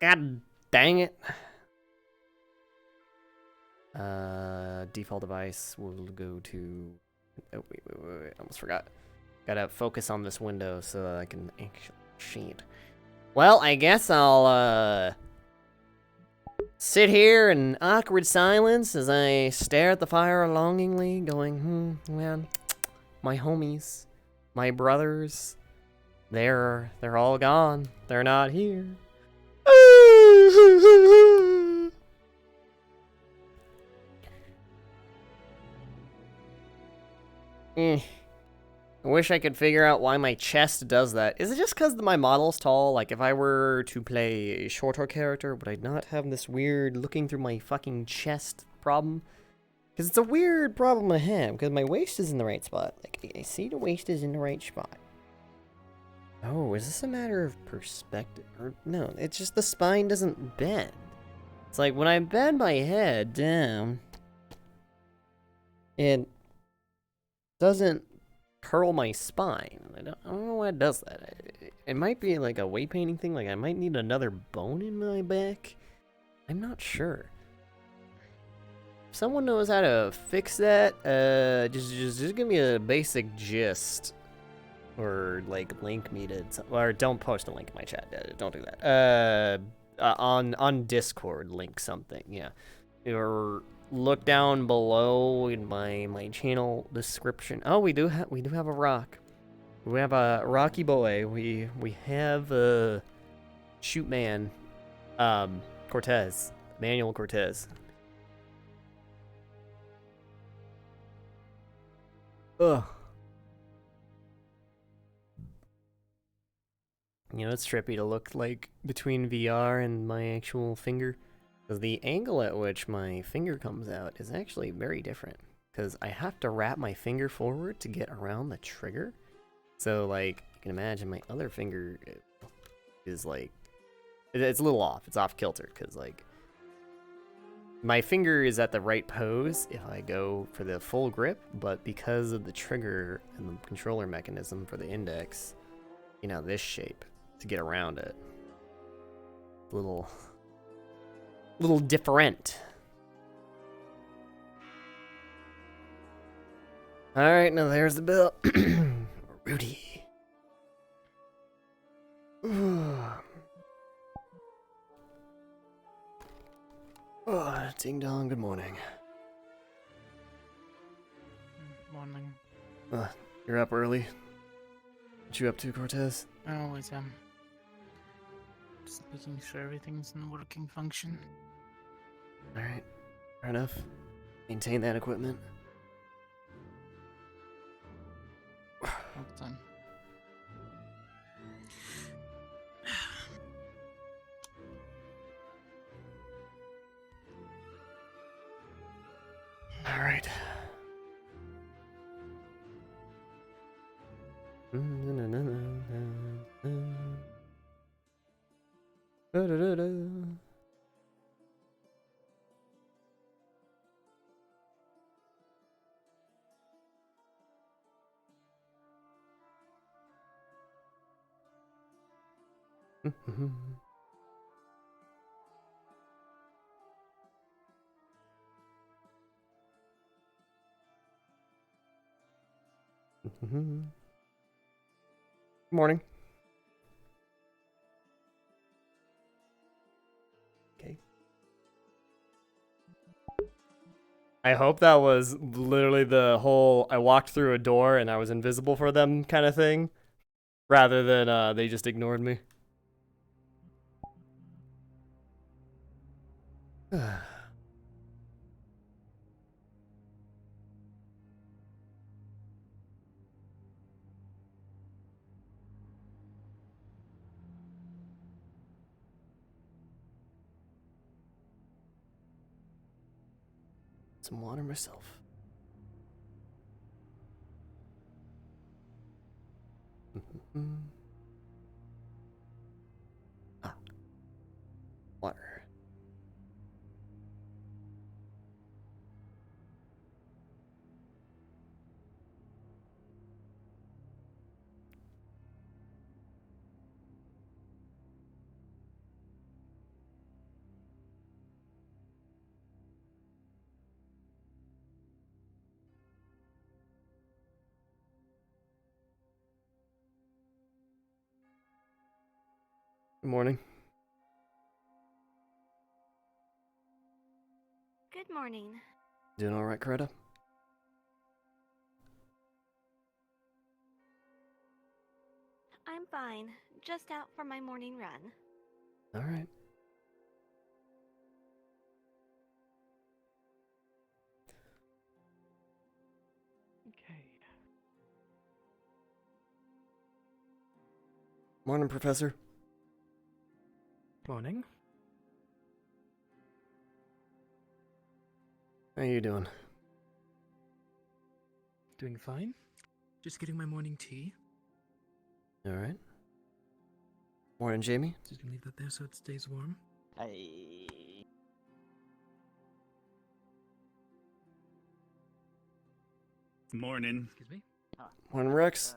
God dang it. Default device will go to... Oh, wait. Almost forgot. Gotta focus on this window so that I can actually shade. Well, I guess I'll, sit here in awkward silence as I stare at the fire longingly, going, man, my homies, my brothers, they're all gone. They're not here. I wish I could figure out why my chest does that. Is it just because my model's tall? Like, if I were to play a shorter character, would I not have this weird looking through my fucking chest problem? Because it's a weird problem I have, because my waist is in the right spot. Like, I see the waist is in the right spot. Oh, is this a matter of perspective? Or no, it's just the spine doesn't bend. It's like, when I bend my head down, it doesn't curl my spine. I don't know why it does that. It might be like a weight painting thing. Like I might need another bone in my back. I'm not sure. If someone knows how to fix that, just give me a basic gist, or like link me to, or don't post a link in my chat. Don't do that. On Discord, link something. Yeah, or look down below in my channel description. Oh, we do have a rock. We have a Rocky boy. We have a shoot man, Cortez, Manuel Cortez. Ugh. You know, it's trippy to look like between VR and my actual finger. Because the angle at which my finger comes out is actually very different. Because I have to wrap my finger forward to get around the trigger. So, like, you can imagine my other finger is, like, it's a little off. It's off kilter. Because, like, my finger is at the right pose if I go for the full grip. But because of the trigger and the controller mechanism for the index, you know, this shape to get around it. Little different. Alright, now there's the bill. Rudey. Oh, ding dong, good morning. Morning. You're up early. What you up to, Cortez? I always am. Just making sure everything's in working function. Alright, fair enough. Maintain that equipment. All the time. Alright. Good morning. Okay. I hope that was literally the whole I walked through a door and I was invisible for them kind of thing, rather than they just ignored me. Some water myself. Ah, water. Good morning. Good morning. Doing all right, Coretta? I'm fine. Just out for my morning run. All right. Okay. Morning, Professor. Morning. How you doing? Doing fine. Just getting my morning tea. All right. Morning, Jamie. Just gonna leave that there so it stays warm. Hey. Morning. Excuse me. Morning, Rex.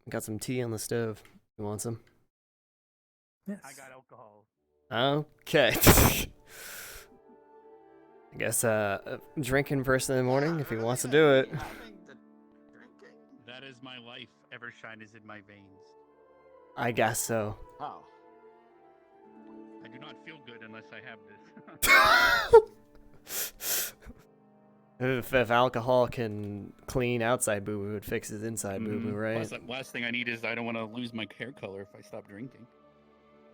Got some tea on the stove. You want some? Yes. I got alcohol. Okay. I guess drinking first in the morning if he wants to do it. That is my life. Evershine is in my veins. I guess so. Oh. I do not feel good unless I have this. If alcohol can clean outside boo-boo, it fixes inside boo-boo, right? Last thing I need is I don't want to lose my hair color if I stop drinking.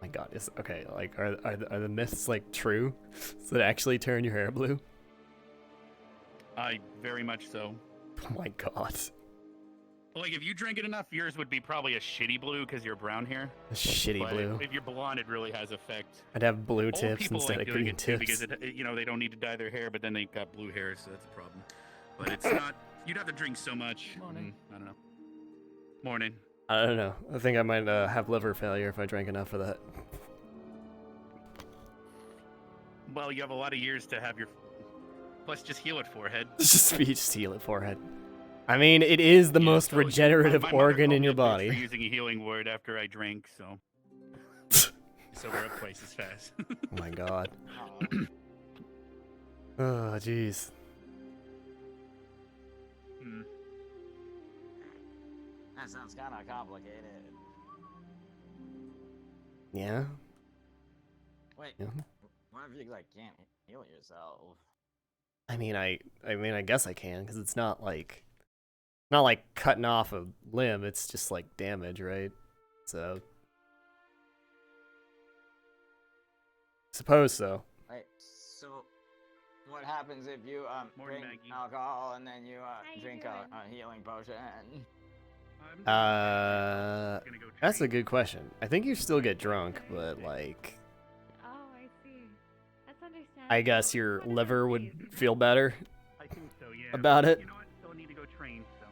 My God, is okay. Like, are the myths like true? Does it actually turn your hair blue? I very much so. Oh my God, Like if you drink it enough, yours would be probably a shitty blue because you're brown hair. a shitty But blue. if you're blonde, it really has effect. I'd have blue Old tips people instead like of doing green it too tips. because they don't need to dye their hair, but then they've got blue hair, so that's a problem. But it's not. You'd have to drink so much. Morning. I don't know. Morning. I don't know. I think I might have liver failure if I drank enough of that. Well, you have a lot of years to have your. Plus, just heal it, forehead. Just heal it, forehead. I mean, it is the most so regenerative my mother organ called in me your a bitch body. For using a healing word after I drank, so. So we're up twice as fast. Oh my God. Oh. Oh, jeez. That sounds kind of complicated. Yeah. Wait. Yeah. What if you like can't heal yourself? I mean, I guess I can because it's not like cutting off a limb. It's just like damage, right? So, suppose so. Wait. So, what happens if you Morning, drink Maggie. alcohol and then you you drink doing? a healing potion? That's a good question. I think you still get drunk, but like, Oh, I see. That's understandable. I guess your liver would feel better. I think so, yeah. About it. You know what? Still need to go train, so.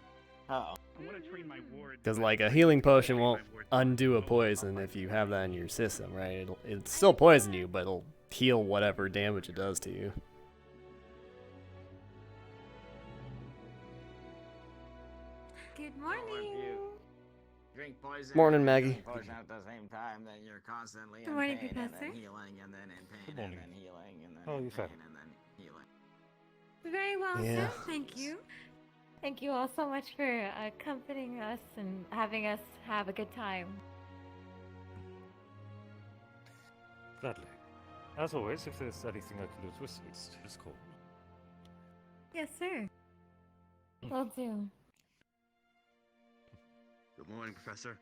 Oh. I want to train my ward. Because but like a I healing need to go potion train won't my ward. undo a poison if you have that in your system, right? It'll still poison you, but it'll heal whatever damage it does to you. Good Or if morning. you drink poison Morning, and Maggie. healing potion at the same time, then you're constantly in Good morning, pain and Professor. then healing and then in pain Good and morning. then healing and then How are in you, sir? pain and then healing. Very well, Yeah. sir. Thank you. Thank you all so much for accompanying us and having us have a good time. Gladly. As always, if there's anything I can do to assist, just call. Yes, sir. Will do. Good morning, Professor.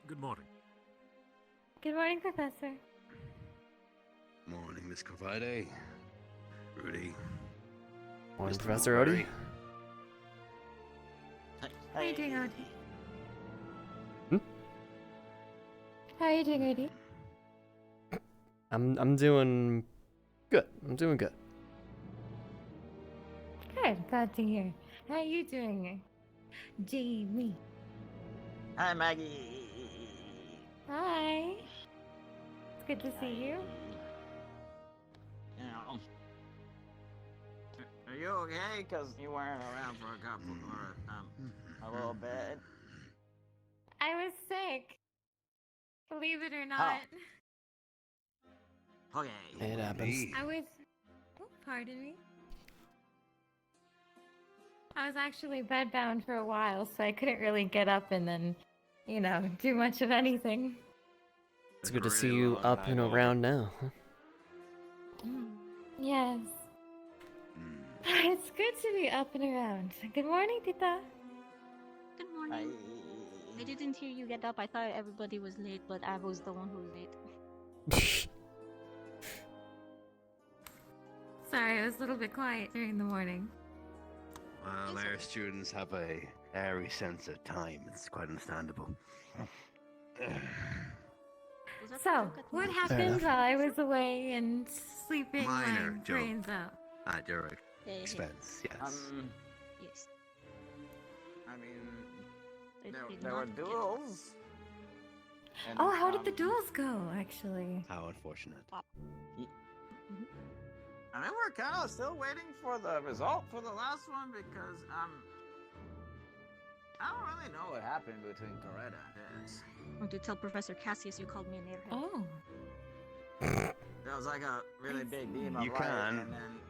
Good morning. Good morning, Professor. Morning, Miss Cavade. Rudey. Morning, Mr. Professor Mulberry. Odie. How are you doing, Odie? Hmm? How are you doing, Odie? I'm doing good. I'm doing good. Good. Glad to hear. How are you doing, Jamie? Hi, Maggie. Hi. It's good to see you. You know, are you okay? Cause you weren't around for a couple or a little bit. I was sick. Believe it or not. Okay. It happens. I was. Oh, pardon me. I was actually bedbound for a while, so I couldn't really get up and then, do much of anything. It's good to see you up and around now. Huh? Yes. It's good to be up and around. Good morning, Tita. Good morning. I didn't hear you get up. I thought everybody was late, but I was the one who was late. Sorry, I was a little bit quiet during the morning. Well, our students have a airy sense of time. It's quite understandable. So, what happened while I was away and sleeping Minor my joke. brains out? At your expense, yes. Yes. I mean, It did there were not get- duels. And, Oh, how did the duels go, actually? How unfortunate. I mean, we're kind of still waiting for the result for the last one because I don't really know what happened between Coretta and his. I want to tell Professor Cassius you called me an airhead. Oh. There was like a really big beam of You light, can. and then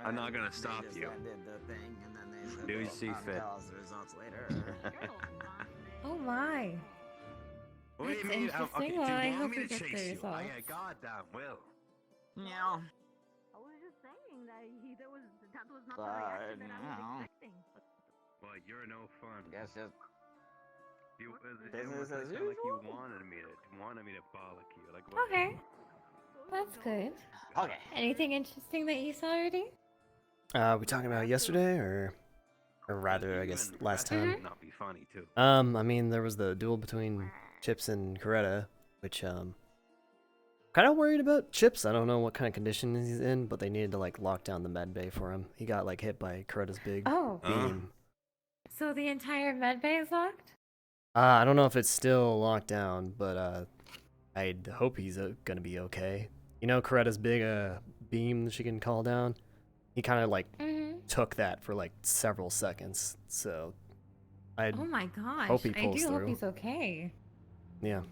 I'm not gonna they stop just you. Did the thing, and then they said, Do you "Well, see fit?" Tell us the results later. Oh my. What do That's you mean? interesting. Okay, Well, do I you want hope me we to get the chase you? results. I goddamn will. Meow. I was just saying that that was not the reaction that I was expecting. Well, you're no fun. Guess just You, business as like you usual. wanted me to bollock you. Like what? Okay. That's good. Okay. Anything interesting that you saw already? We talking about yesterday, or rather, I guess, last time? Mm-hmm. Not be funny too. I mean, there was the duel between Chips and Coretta, which, kind of worried about Chips. I don't know what kind of condition he's in, but they needed to, like, lock down the med bay for him. He got, like, hit by Coretta's big Oh, beam. so the entire med bay is locked? I don't know if it's still locked down, but, I hope he's gonna be okay. You know Coretta's big, beam that she can call down? He kind of, like, took that for, like, several seconds, so I Oh my gosh. hope he I pulls do hope through. he's okay. Yeah.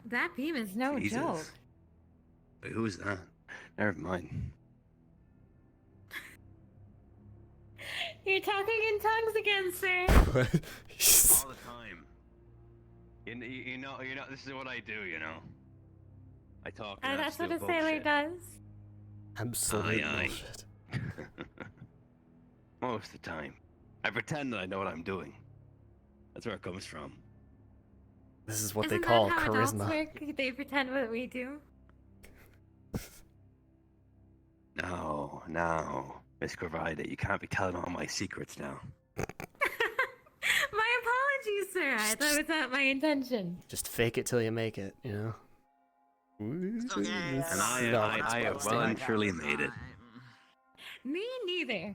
That beam is no Jesus. joke. Wait, who's that? Never mind. You're talking in tongues again, sir. All the time. You know, this is what I do, you know. I talk. That's what a sailor does. Absolute Aye. bullshit. Most of the time. I pretend that I know what I'm doing. That's where it comes from. This is what Isn't they call that how adults charisma. work? They pretend what we do. No, Miss Corvida, you can't be telling all my secrets now. My apologies, sir. That was not my intention. Just fake it till you make it, you know? Okay. And I have well and truly made it. Me neither.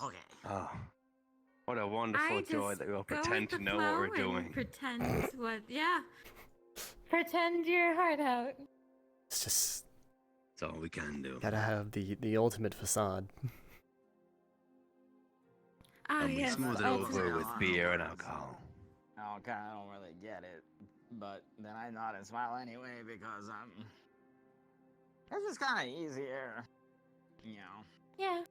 Okay. Oh, what a wonderful I joy just that we all go pretend with to the know what flow we're and doing. Pretend what? Yeah. Pretend your heart out. It's just That's all we can do. gotta have the ultimate facade. Ah, And we yes. smooth it ultimate. over with beer and alcohol. I kind of don't really get it, but then I nod and smile anyway because it's just kind of easier, you know. Yeah.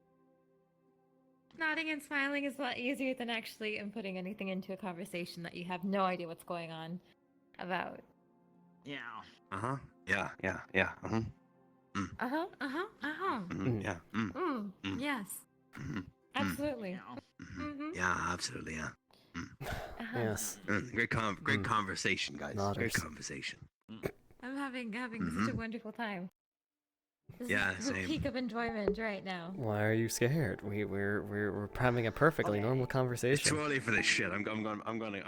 Nodding and smiling is a lot easier than actually inputting anything into a conversation that you have no idea what's going on about. You know. Uh-huh. Yeah. Uh-huh. Uh-huh. Yeah. Yes. Absolutely. You know. Yeah, absolutely, yeah. Uh-huh. Yes. Great conversation, guys. Nodders. Great conversation. I'm having such a wonderful time. This Yeah, is the same. peak of enjoyment right now. Why are you scared? We're having a perfectly normal It's conversation. too early for this shit. I'm gonna go drink.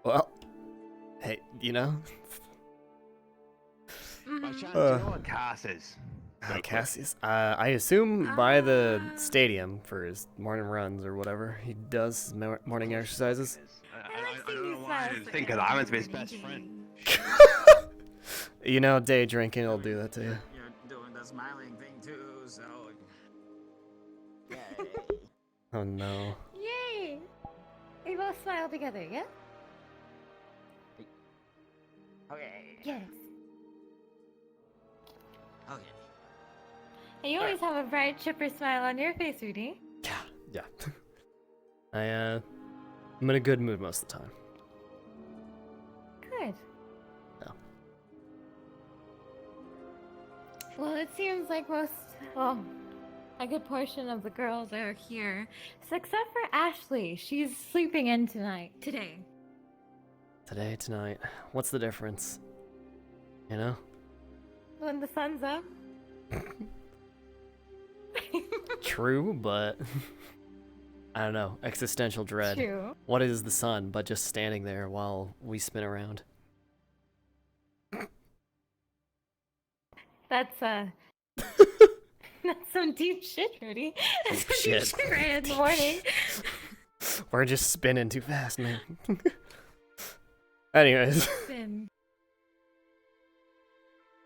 Well, hey, you know, By chance, Uh, do you know what Cass is? Cassius. I assume by the stadium for his morning runs or whatever he does, his morning exercises. I don't know why I didn't think of that. I'm meant to be his best friend. You know, day drinking will do that to you. You're doing the smiling thing too, so. Yay. Oh no. Yay! We both smile together, yeah? Okay. Yes. Okay. Hey, you always have a bright, chipper smile on your face, Rudey. Yeah. I'm in a good mood most of the time. Good. No. Well, it seems like a good portion of the girls are here, so except for Ashley. She's sleeping in today. Today, tonight. What's the difference? You know? When the sun's up. True, but I don't know. Existential dread. True. What is the sun but just standing there while we spin around? That's that's some deep shit, Rudy. That's some Shit. deep shit right in the morning. We're just spinning too fast, man. Anyways. Spin.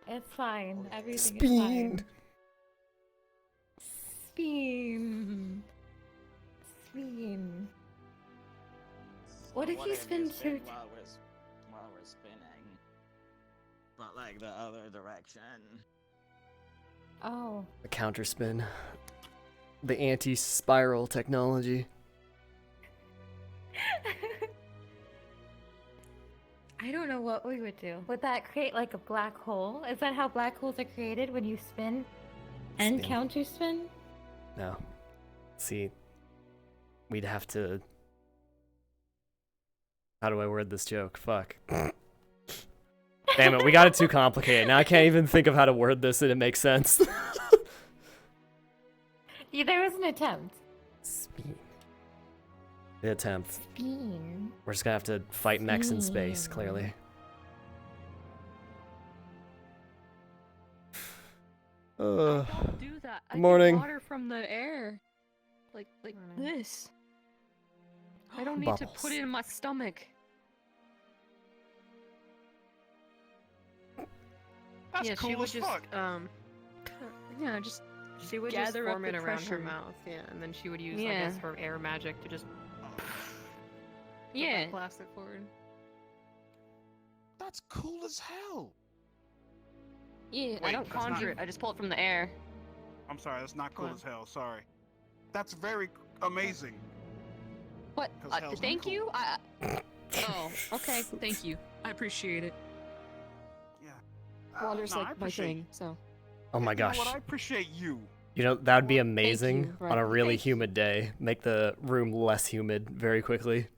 It's fine. Everything is Spin. fine. Spin. Spin. What if you spin two? While we're spinning, but like the other direction. Oh. The counter spin. The anti-spiral technology. I don't know what we would do. Would that create like a black hole? Is that how black holes are created, when you spin and Spin. counter spin? No. See, we'd have to... How do I word this joke? Fuck. Damn it, we got it too complicated. Now I can't even think of how to word this and it makes sense. Yeah, there was an attempt. Spin. The attempt. Spin. We're just gonna have to fight mechs in space, Spin. clearly. Don't do that. I morning. get water from the air. Like this. I don't need to put Bubbles. it in my stomach. That's yeah, cool she would as just fuck. yeah, just She would just gather up form the it around her pressure. mouth, yeah, and then she would use, I Yeah. guess, her air magic to just yeah. blast it forward. That's cool as hell. Yeah, I Wait, don't that's not- conjure it. I just pull it from the air. I'm sorry, that's not cool What? as hell. Sorry. That's very amazing. What? 'Cause hell's not Thank cool. you. Oh, okay. Thank you. I appreciate it. Yeah. Water's no, I like my appreciate- thing, so. Oh my You know gosh. what? I appreciate you. You know, that would be amazing you, on a Ryan. really Thank you. humid day. Make the room less humid very quickly.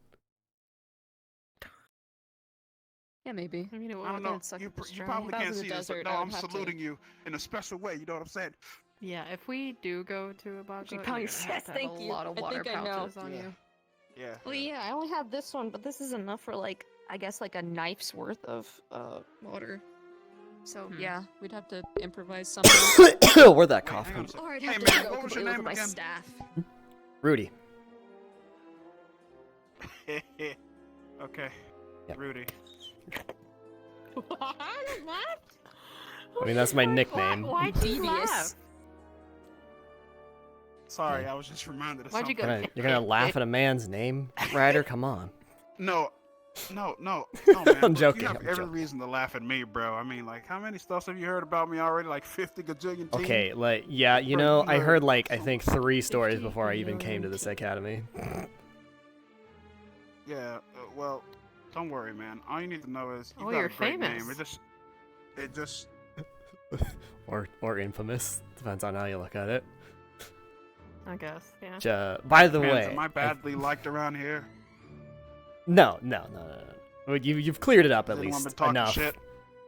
Yeah, maybe. I mean, it I don't would know. suck You, if it's you dry. probably If I was can't in the see this, but desert, no, I I'm would have to- saluting you in a special way. You know what I'm saying? Yeah, if we do go to a bog, She you're probably gonna says have to have thank a you. lot of I water think I know. pouches on Yeah. you. Yeah. Well, yeah, I only have this one, but this is enough for like, I guess, like a knife's worth of water. So yeah, we'd have to improvise something. Where'd that cough hang come on a from? Or I'd Hey, have man, to go what was your completely name with my again? staff. Rudy. Okay. Yep. Rudy. What? I mean, that's my nickname. Why'd you Devious. laugh? Sorry, Yeah. I was just reminded of Why'd you something. go? You're gonna laugh at a man's name, Ryder? Come on. No, man. I'm look, joking, You have I'm every joking. reason to laugh at me, bro. I mean, like, how many stuffs have you heard about me already? Like 50 gajillion. Okay, like, yeah, you Bro, know, you I heard heard like, I so think much. 3 stories 50 before I even came to million this academy. Yeah. Well, don't worry, man. All you need to know is you Oh, got you're a great name. famous. It just. Or infamous. Depends on how you look at it. I guess, yeah. By the Depends, way. am I badly liked around here? No. Well, you've cleared it up at Has anyone least been talking enough. shit?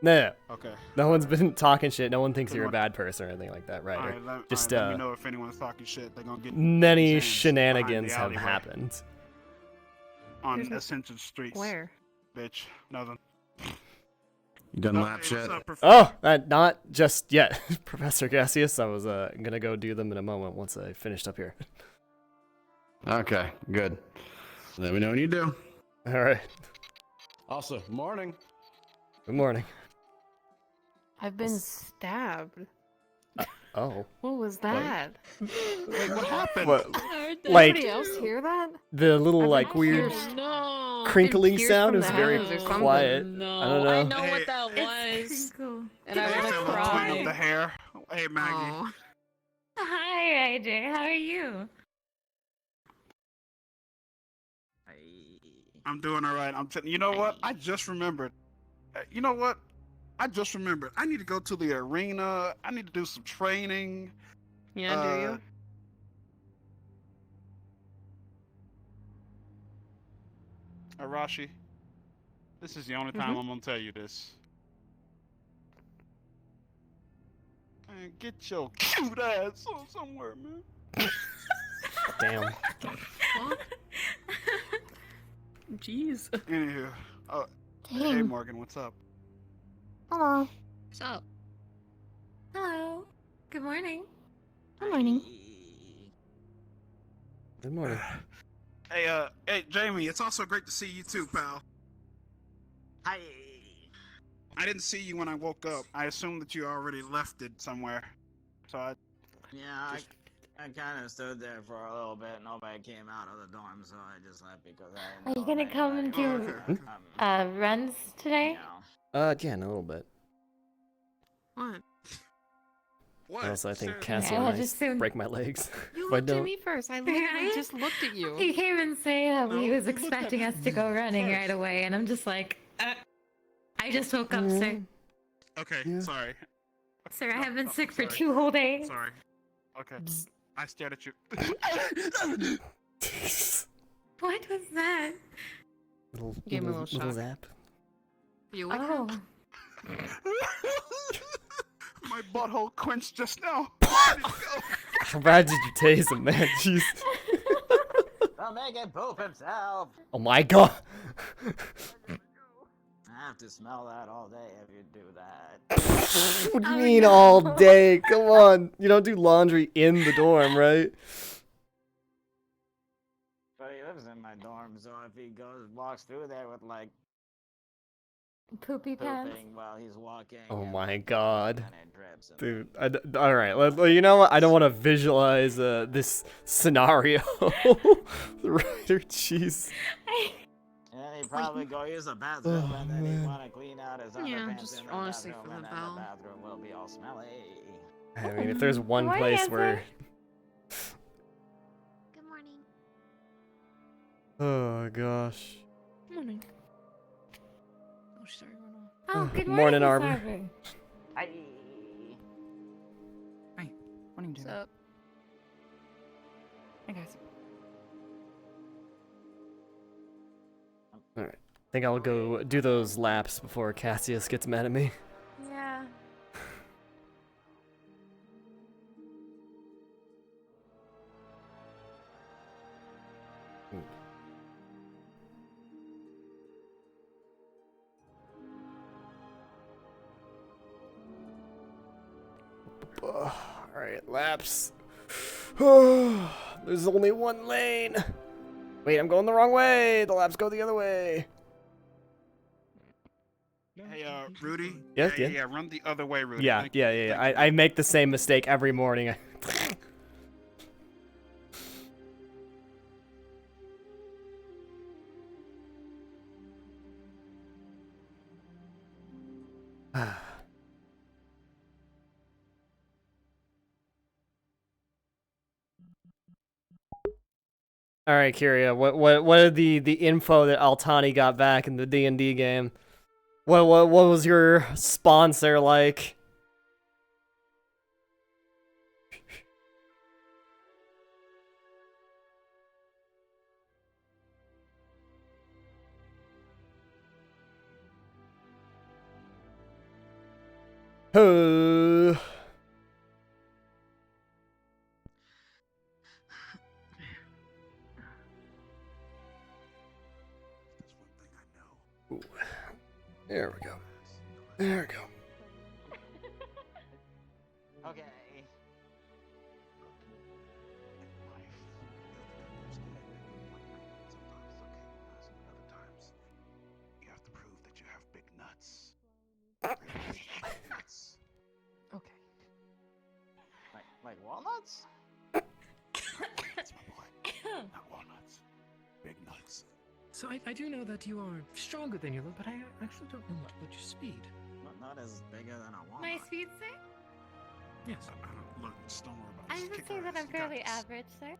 No. Okay. No one's been talking shit. No one thinks you're a Anyone- bad person or anything like that, Ryder. Alright, let, Just, let me know if anyone's talking shit. They're gonna get Many his hands behind the shenanigans have alleyway happened. on Here's- Ascension Streets. Where? Bitch. Nothing. You done Oh, lap hey, shit? what's up, Prof- Oh, not just yet, Professor Gaseous. I was gonna go do them in a moment once I finished up here. Okay, good. Let me know when you do. All right. Also, morning. Good morning. I've been stabbed. Oh. What was that? Wait, what happened? What? Did Like anybody else hear that? the little I've like been weird pierced. No. crinkling pierced sound from is the very hands or something. quiet. No, I don't know. what that It's was. crinkle. And I Hey, want to feel the twin of the cry. hair Hey, Maggie. Oh. Hi, AJ. How are you? I'm doing all right. You know what? I just remembered. You know what? I just remembered. I need to go to the arena. I need to do some training. Yeah, do you? Arashi, this is the only time I'm gonna tell you this. Man, get your cute ass on somewhere, man. Damn. Jeez. Anywho, hey Dang. Morgan, what's up? Hello. What's up? Hello. Good morning. Good morning. Good morning. Hey, Jamie, it's also great to see you too, pal. Hi. I didn't see you when I woke up. I assumed that you already left it somewhere. So Yeah, I kind of stood there for a little bit. Nobody came out of the dorm, so I just left because I. Are you gonna come and do runs today? Yeah, in a little bit. What? What? Else I think Sure. Cassie Yeah, I might just assumed- break my legs. You if I looked at don't. me first. I literally just looked at you. He came and say that No, he was you looked at expecting me us to go running first. right away, and I'm just like, I just woke up, sir. Okay, Yeah. sorry. Sir, I have been sick for sorry. 2 whole days. Sorry. Okay. I stared at you. What was that? little, Gave me a little shock. zap. You wake Oh. up? My butthole quenched just now. Ready to go. How bad did you taste him, man? Jeez. Don't make him poop himself. Oh my god. I have to smell that all day if you do that. What do you Oh, mean no. all day? Come on. You don't do laundry in the dorm, right? But he lives in my dorm, so if he walks through there with like Poopy pants. pooping while he's walking. Oh and, my like, god. and it drips and Dude, all right. You know what? I don't want to visualize this scenario. Ryder, jeez. And he'd probably go use the bathroom, and then he'd man. want to clean out his Yeah, underpants just in the honestly bathroom, for and the then bell. the bathroom will be all smelly. I mean, if there's one Why place is where. it? Good morning. Oh gosh. Morning. Oh, sorry, run off. Oh, good Morning, morning, Arbor. Arbor. Hi. Hey, what are you What's doing? up? Hey guys. All right. I think I'll go do those laps before Cassius gets mad at me. Yeah. All right, laps. There's only one lane. Wait, I'm going the wrong way. The laps go the other way. Hey, Rudy. Yes, yeah, yeah. yeah. Run the other way, Rudy. Yeah, Thank you. yeah. Thank you. I make the same mistake every morning. All right, Kyria. What are the info that Altani got back in the D&D game? What was your sponsor like? Ooh. There we go. There we go. Okay. You have to prove that you have big nuts. Nuts. Okay. Like walnuts? That's my boy. Not walnuts. Big nuts. So I do know that you are stronger than you look, but I actually don't know much about your speed. But not as bigger than a walnut. My speed, sir? Yes. Look, just don't worry about it. I Just would kick say her that ass. I'm You got fairly this. average, sir.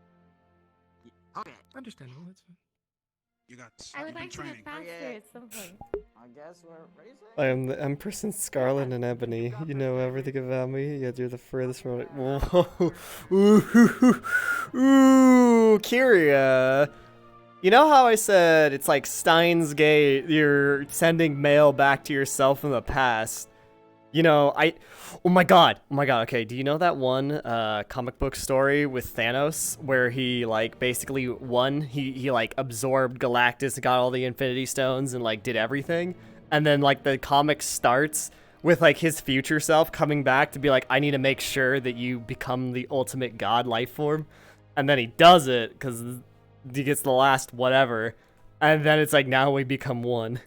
Okay. Understandable. That's fine. You got this. I would You've been like to get training. faster at some point. I guess we're racing. I am the Empress in Scarlet and Ebony. You know everything about me, yet you're the furthest from it. Whoa. Ooh, Kyria. You know how I said it's like Steins Gate, you're sending mail back to yourself in the past? You know, oh my god, okay, do you know that one comic book story with Thanos where he like basically won, he like absorbed Galactus and got all the Infinity Stones and like did everything, and then like the comic starts with like his future self coming back to be like, I need to make sure that you become the ultimate god life form, and then he does it because he gets the last whatever, and then it's like, now we become one.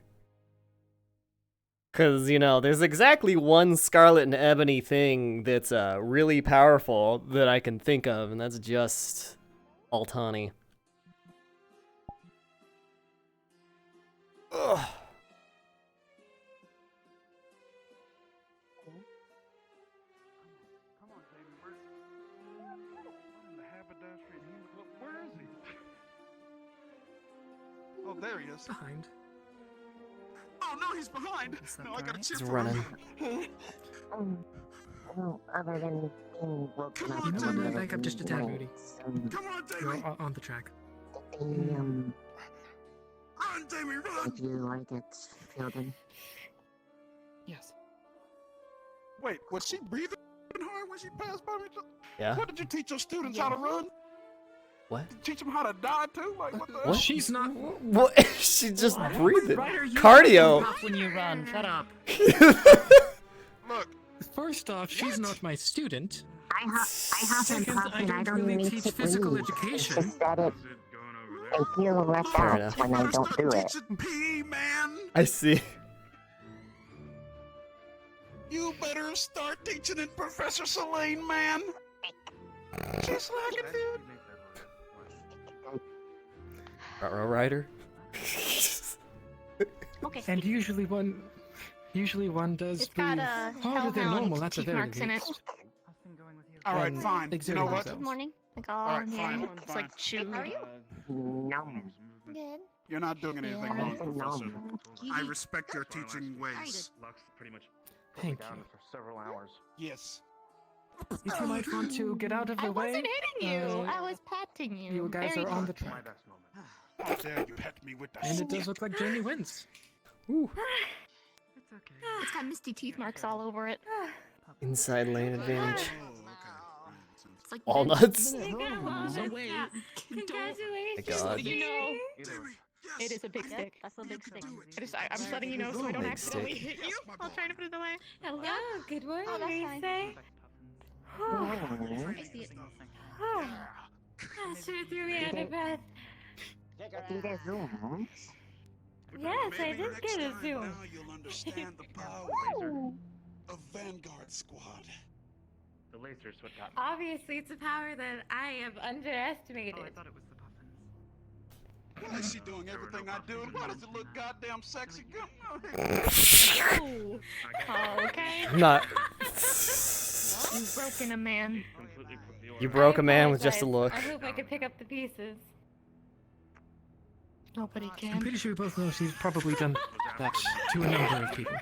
Because, you know, there's exactly one Scarlet and Ebony thing that's really powerful that I can think of, and that's just Altani. Ugh. Come on, baby. What in the haberdashery and hemoglobin? Where is he? Oh, there he is. Behind. Oh no, he's behind. No, I gotta cheer He's for running. him. Other than being woken Come up. on, You know Timmy. what? Back up just a tad, Rudey. Come on, You're Damie. on the track. Run, Damie, run. Would you like it, Fielding? Yes. Wait, was she breathing hard when she passed by me? Yeah? What did you teach your students how to run? What? Teach them how to die too? Like what the hell? What? She's not. What? She just breathed. Ryder, you Cardio. off when you run. Shut up. Look. First off, she's not my student. I haven't Second, talked I and I don't don't really need teach to physical breathe. education. It's just that I feel left Fair out enough. when I don't do it. Teaching PE, man. I see. You better start teaching in Professor Selene, man. She's slacking, dude. Ruh-roh Rider. Okay. And usually one does It's got breathe a harder than hellhound normal. That's a teeth very marks in it. least. All right, And fine. You exert know what? themselves. Good morning. Like, oh, All right, yeah. fine. It's like chewed. No. Good. You're not doing anything Yeah. wrong, Professor. No. I respect your teaching ways. Thank you. for several hours. Yes. If you might want to get out of the I way, wasn't hitting you. uh, I was patting you. you guys Very are on the gently. track. How dare you pet me with that And it does stick? look like Jamie wins. Ooh. It's okay. It's got misty teeth marks all over it. Inside lane advantage. Oh, okay. It's like Walnuts. You got walnuts. So wait, Yeah. don't. Congratulations. My God. You know, Damie, yes. it is a big Yep, stick. that's a big stick. I'm just letting you know so I don't Big accidentally stick. hit you while trying to put it away. Hello. Good morning, Oh, that's fine. Macy. I see it. Oh, sure threw me out of breath. Do the Zoom. Yes, I Maybe did next get a time Zoom. Now you'll understand the power of Vanguard Squad. The laser's what got me. Obviously, it's a power that I have underestimated. Oh, I thought it was the puffins. Why is she doing everything I do? And why does it look goddamn sexy? Oh, okay. I'm not. You've broken a man. Completely put the You order. broke I a man with just a apologize. look. I hope I could pick up the pieces. Nobody I'm can. pretty sure we both know she's probably done that to a number of people.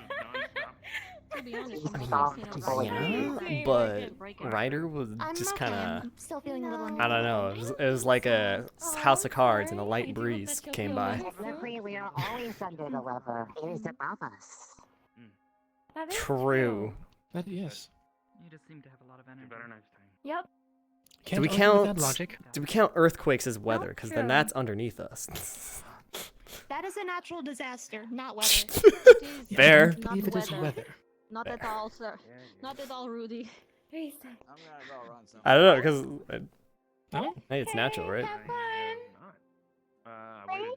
To be honest, It's I'm all just, people you know, Yeah, but Ryder was I'm just okay. kind of. I'm still feeling a little. I don't know. It was like a house of cards, and a light I do hope breeze that you'll came feel by. better soon. Technically, we are always under the weather. It is above us. That is True. But yes. You just seem to have a lot of energy. Better next time. Yep. Can't we argue with count? that logic. Do we count earthquakes as weather? Not Because then true. that's underneath us. That is a natural disaster, not weather. It is Fair. I don't not believe it is weather. weather. Not at all, sir. Not at all, Rudy. Macy. I'm gonna go run some. I don't know, because No? hey, it's natural, right? Have fun.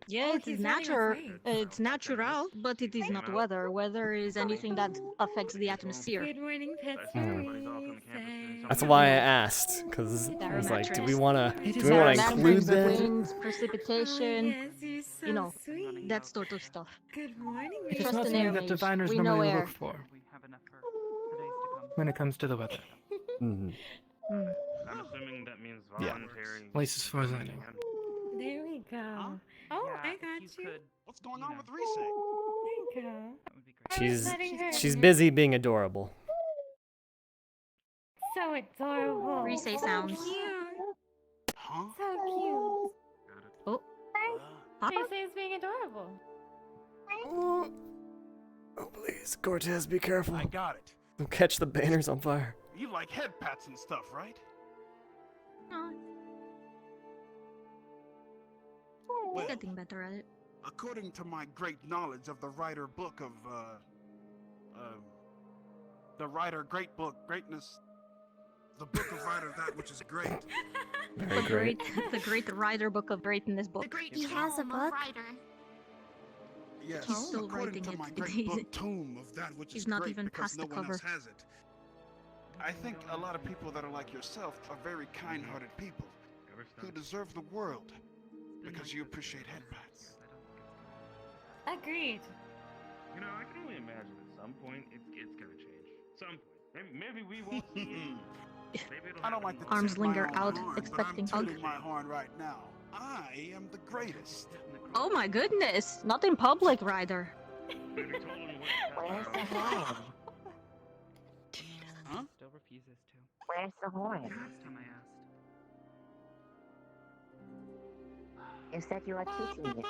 Yes, he's it's running natural. away. It's natural, but it is not weather. Weather is anything that affects the atmosphere. Good morning, Pet That's why I asked, because I was like, do we want to It is do we want to our include Mountains, that? winds, precipitation, Yes, you're so you know, sweet. that sort of stuff. Good morning, It is Trust not an something air that mage. diviners We know normally air. look for when it comes to the weather. Mhm. I'm assuming that means Yeah. voluntary. At least as far as I know. There we go. Oh, Yeah, I if got you you. could, What's going you on know. with Reese? There you go. That would be great. I was She's letting her she's in. busy being adorable. So adorable. Reese so sounds. cute. Huh? So cute. Got it. Oh, Reese is being adorable. Oh, please, Cortez, be careful. I got it. Don't catch the banners on fire. You like head pats and stuff, right? no. Well, Getting better at it. according to my great knowledge of the writer book of, the writer great book, greatness, the book of writer that which is great. Very The great. the great writer book of greatness book. He has a book. Yes, He's still according writing to it. my great book tome of that which He's is not great even because past no the one else cover. has it. I think a lot of people that are like yourself are very kind-hearted people who deserve the world because you appreciate head pats. Agreed. You know, I can only imagine at some point it's gonna change. Some point. Maybe we won't see it. Maybe it'll I don't happen like to tomorrow. Arms toot my linger own out, horn, expecting but I'm hug. tooting my horn right now. I am the greatest. Oh my goodness! Not in public, Ryder. Maybe told him Where's what the horn? Huh? Still refuses to. Where's the horn? Last time I asked. You said you were tooting it.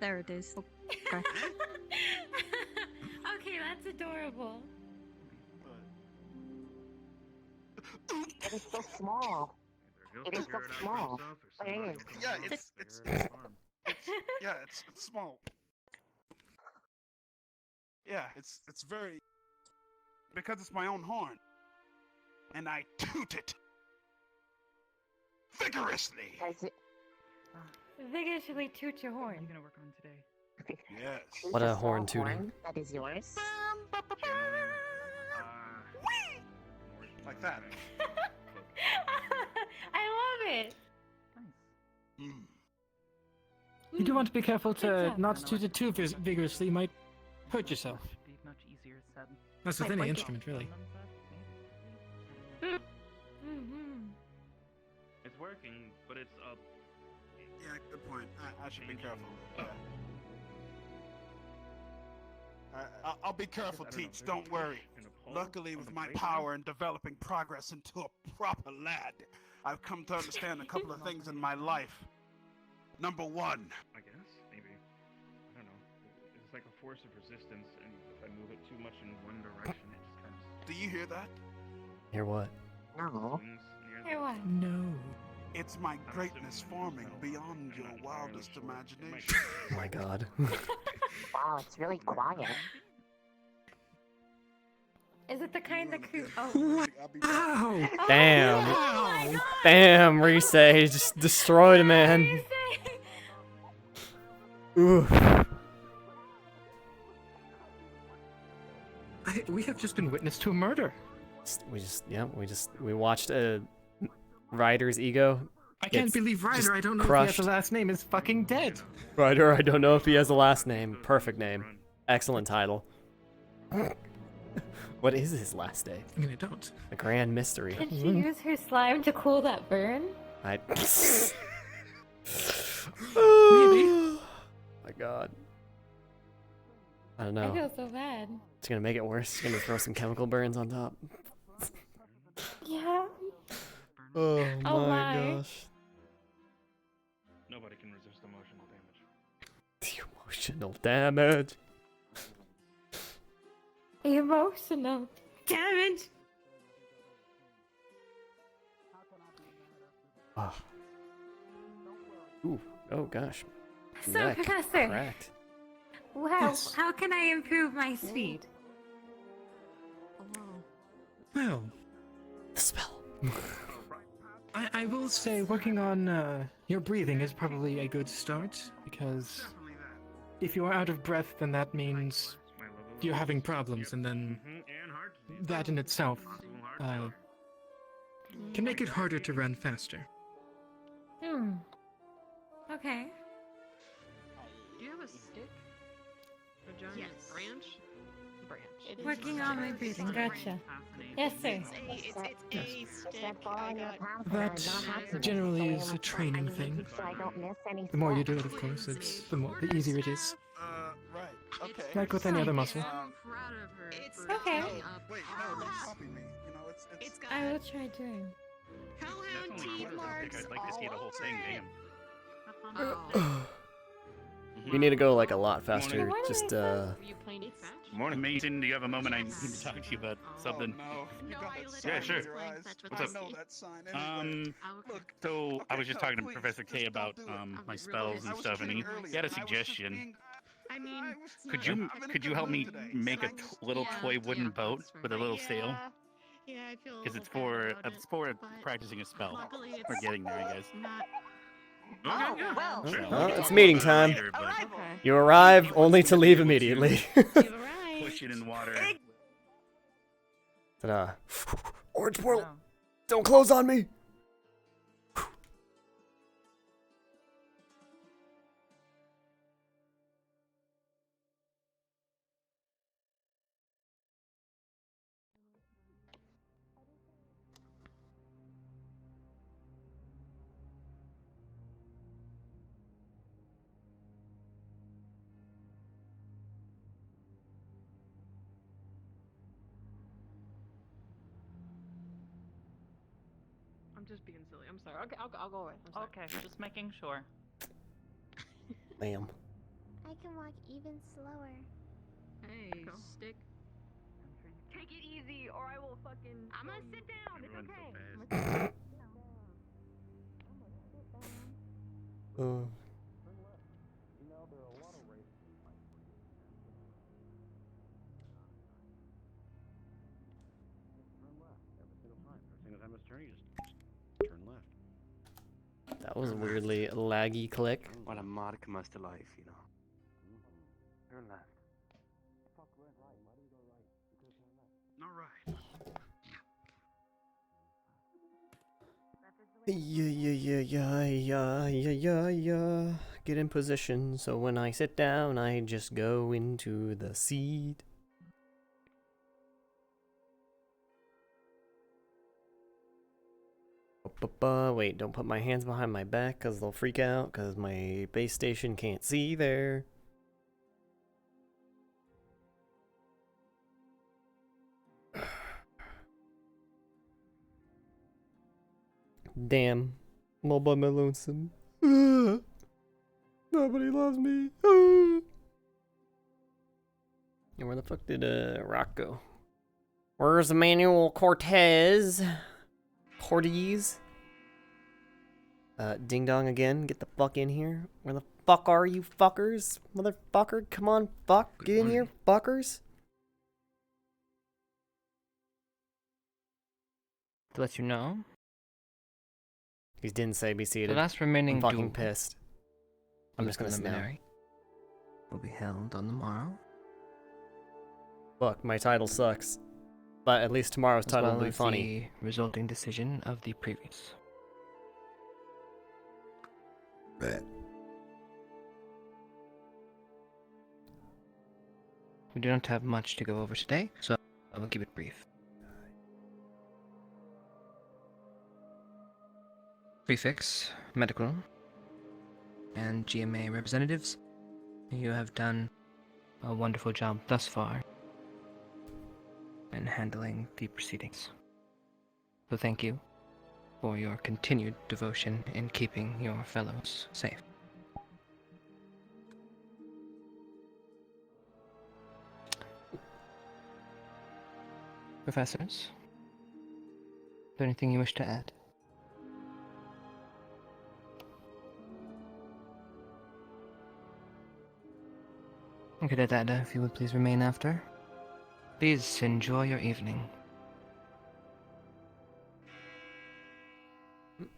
There it is. Okay. Okay, that's adorable. It is so small. Either It is so figure out for small. himself or But it somebody is. will come Yeah, along and it's figure it out for him. yeah, it's small. Yeah, it's very because it's my own horn, and I toot it vigorously. Does it Vigorously toot your What are horn. you gonna work on today? Yes. toot What a small horn tooting. that is yours? Like that. I love it. Nice. Mm. You do want to be careful Good to job. not toot it too vigorously. You might hurt yourself. Should be much easier said. That's with Might any break it. instrument, really. Mm-hmm. It's working, but it's up. Yeah, good point. I should be careful. Yeah. I'll be careful, I don't know, Teach. there's Don't a worry. push and a pull Luckily, on with the my grapevine. power in developing progress into a proper lad, I've come to understand a couple of things in my life. Number one, I guess, maybe. I don't know. It's like a force of resistance, and if I move it too much in one direction, it just kind of do you hear that? Hear what? No. swings near Hear the what? No. It's my greatness forming beyond your wildest imagination. Oh my god. Wow, it's really quiet. Is it the kind that crew? Oh. I'll be back. Ow! Oh, Damn. yeah. Oh my God. Damn, Reese, just destroyed a man. Reese. Ooh. We have just been witness to a murder. We watched a Ryder's ego. I can't It's believe just Ryder, I don't know crushed. if he has a last name, is fucking dead. Ryder, I don't know if he has a last name. Perfect name. Excellent title. What is his last name? I mean, I don't. A grand mystery. Did she use her slime to cool that burn? I. Maybe. My God. I don't I know. feel so bad. It's gonna make it worse. It's gonna throw some chemical burns on top. Yeah. Oh Oh my my. gosh. Nobody can resist emotional damage. The emotional damage. Emotional damage. Ah. Ooh. Oh gosh. So, Neck Professor, cracked. Yes. how can I improve my speed? Well, The spell. I will say working on your breathing is probably a good start, because Definitely that. if you are out of breath, then that means My level you're is- having problems, and then and heart disease. that in itself Possible heart uh, failure. can make it harder to run faster. Okay. Do you have a stick? A giant branch? Branch. Working on my breathing. Gotcha. Yes, sir. That generally is a training thing. The more you do it, of course, the easier it is. Right. Okay. Like with any other muscle. Okay. Wait, no, don't copy me. You know, it's. I will try doing. Hellhound teeth marks. I'd like to see the whole thing. Damn. You need to go like a lot faster. Just Morning, Mason. Do you have a moment? I need to talk to you about something. Oh, no. You got that Yeah, sign sure. in your eyes. What's I up? know that sign anywhere. Look, So I was just talking to please, Professor K just don't about do it. my spells and stuff, and he had a suggestion. Could you help me make a little toy wooden boat with a little sail? Yeah, I feel. Because it's for practicing a spell. We're getting there, I guess. Oh, well. Sure. well, it's meeting time. Later, but You arrive only to leave immediately. push it in water. Ta-da. Orange portal! Don't close on me! I'm just being silly. I'm sorry. Okay, I'll go away. I'm sorry. Okay, just making sure. Ma'am. I can walk even slower. Hey, stick. Take it easy, or I will fucking. I'm gonna sit down. It's okay. Turn left. That was a weirdly laggy click. What a modicum to life, you know. Turn left. All right. Yeah. Get in position so when I sit down, I just go into the seat. Wait, don't put my hands behind my back because they'll freak out because my base station can't see there. Damn. I'm all by my lonesome. Nobody loves me. And where the fuck did Rock go? Where's Emmanuel Cortez? Ding dong again. Get the fuck in here. Where the fuck are you fuckers? Motherfucker, come on, fuck. Get in here, fuckers. To let you know, He didn't say be seated. the last remaining I'm fucking duel pissed. I'm just gonna sit down. preliminary will be held on the morrow. Look, my title sucks. But at least tomorrow's as title well will be as funny. the resulting decision of the previous. We do not have much to go over today, so I will keep it brief. Prefix, medical, and GMA representatives, you have done a wonderful job thus far in handling the proceedings. So thank you for your continued devotion in keeping your fellows safe. Professors, is there anything you wish to add? Okay, Dada, if you would please remain after. Please enjoy your evening. There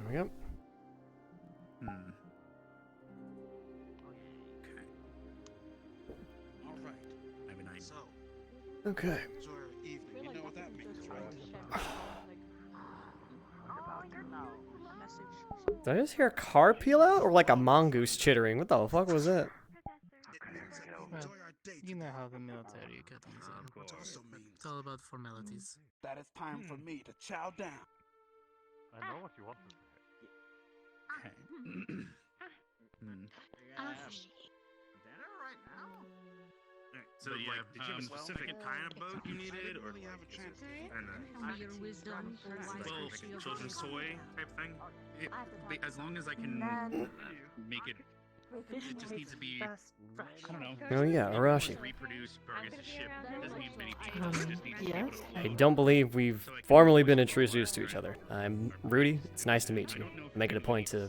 we go. Okay. All right. Have a nice. So. Okay. Enjoy your evening. You know what that means, right? Did I just hear a car peel out or like a mongoose chittering? What the fuck was that? Well, you know how how the military academies are. Which also means It's all about formalities. that it's time for me to chow down. I know what you want to say. Dinner right now? So, did you have a specific kind of boat you needed, or Really have a chance to kind of Your wisdom for well, children's toy type thing? As long as I can make it, it just needs to be. I don't know. Oh yeah, Arashi. Reproduce, burgers a ship. It doesn't need many people. It just needs to be able to I float. don't believe we've formally been introduced to each other. I'm Rudey. It's nice to meet you. Make it a point to,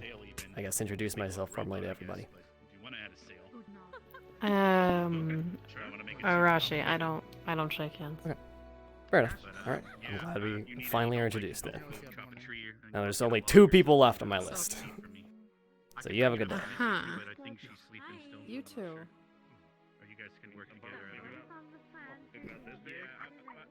I guess, introduce myself formally to everybody. Do you want to add a sail? Arashi, I don't shake hands. Okay. Fair enough. All right. I'm glad we finally are introduced then. Now there's only 2 people left on my list. So you have a good day. Huh. But I think she's sleeping still. You too. Or you guys can work together.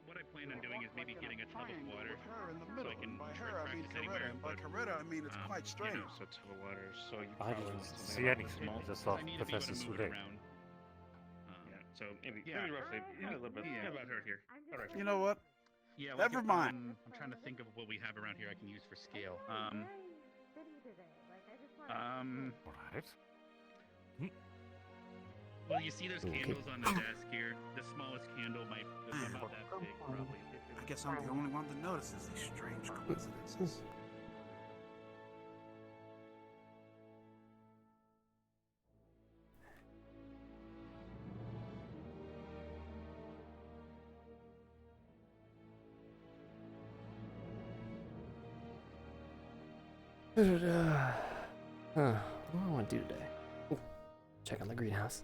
What I plan on doing is maybe getting a tub of water. Her in the So middle. I can By try her, I mean practice Coretta. anywhere, And by but, Coretta, I mean it's quite you strange. know, so tub of water. So you I probably didn't want something see like anything. that. I just So saw I need to be able Professor to move it Sule. around. So maybe roughly, a little bit. Yeah. About her here. All right. You know what? Yeah. Never mind. I'm trying to think of what we have around here I can use for scale. Alright. Well, you see those candles on the desk here. The smallest candle might be about that big, probably. I guess I'm the only one that notices these strange coincidences. Huh. What do I want to do today? Ooh, check on the greenhouse.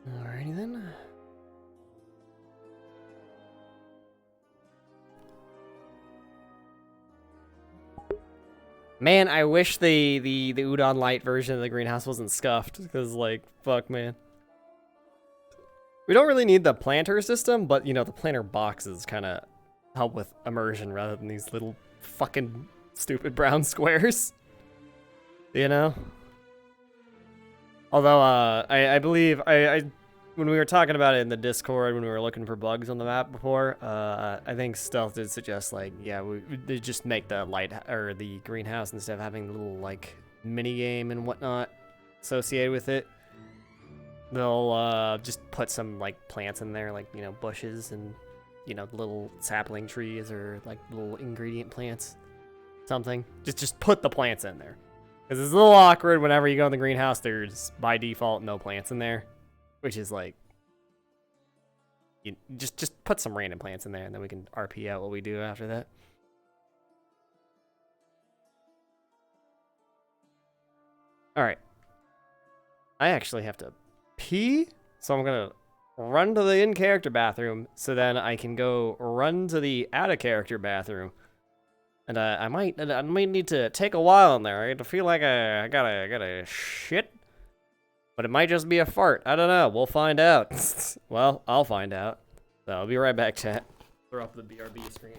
Alrighty then. Man, I wish the Udon Light version of the greenhouse wasn't scuffed, because like, fuck man. We don't really need the planter system, but you know, the planter boxes kind of help with immersion rather than these little fucking stupid brown squares. You know? Although, I believe, when we were talking about it in the Discord, when we were looking for bugs on the map before, I think Stealth did suggest, like, yeah, they just make the light, or the greenhouse instead of having the little, like, mini game and whatnot associated with it. They'll, just put some, like, plants in there, like, you know, bushes and, you know, little sapling trees or, like, little ingredient plants. Something. Just put the plants in there. Because it's a little awkward whenever you go in the greenhouse, there's, by default, no plants in there. Which is like, you just put some random plants in there and then we can RP out what we do after that. Alright. I actually have to pee, so I'm gonna run to the in-character bathroom so then I can go run to the out-of-character bathroom. And I might need to take a while in there. I feel like I gotta shit. But it might just be a fart. I don't know. We'll find out. Well, I'll find out. So I'll be right back, chat. Throw up the BRB screen.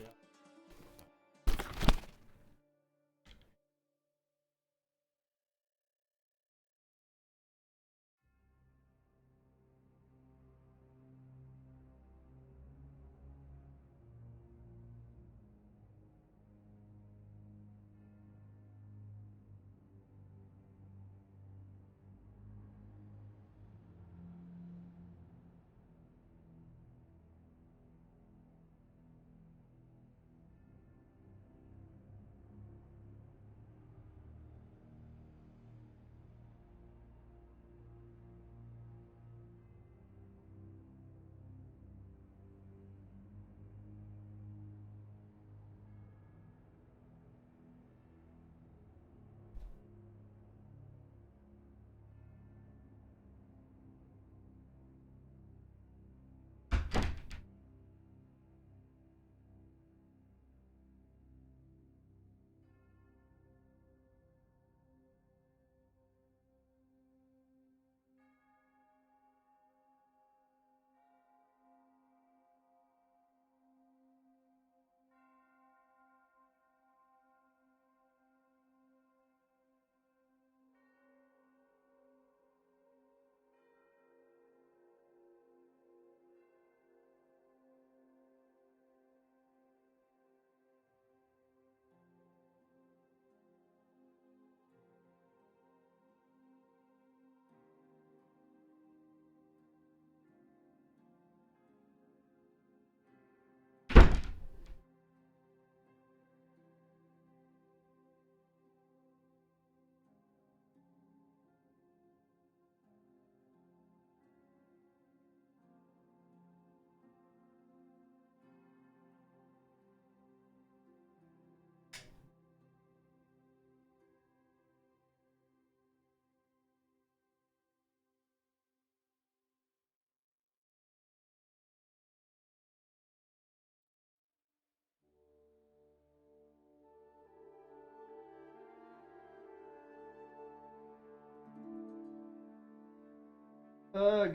Ugh.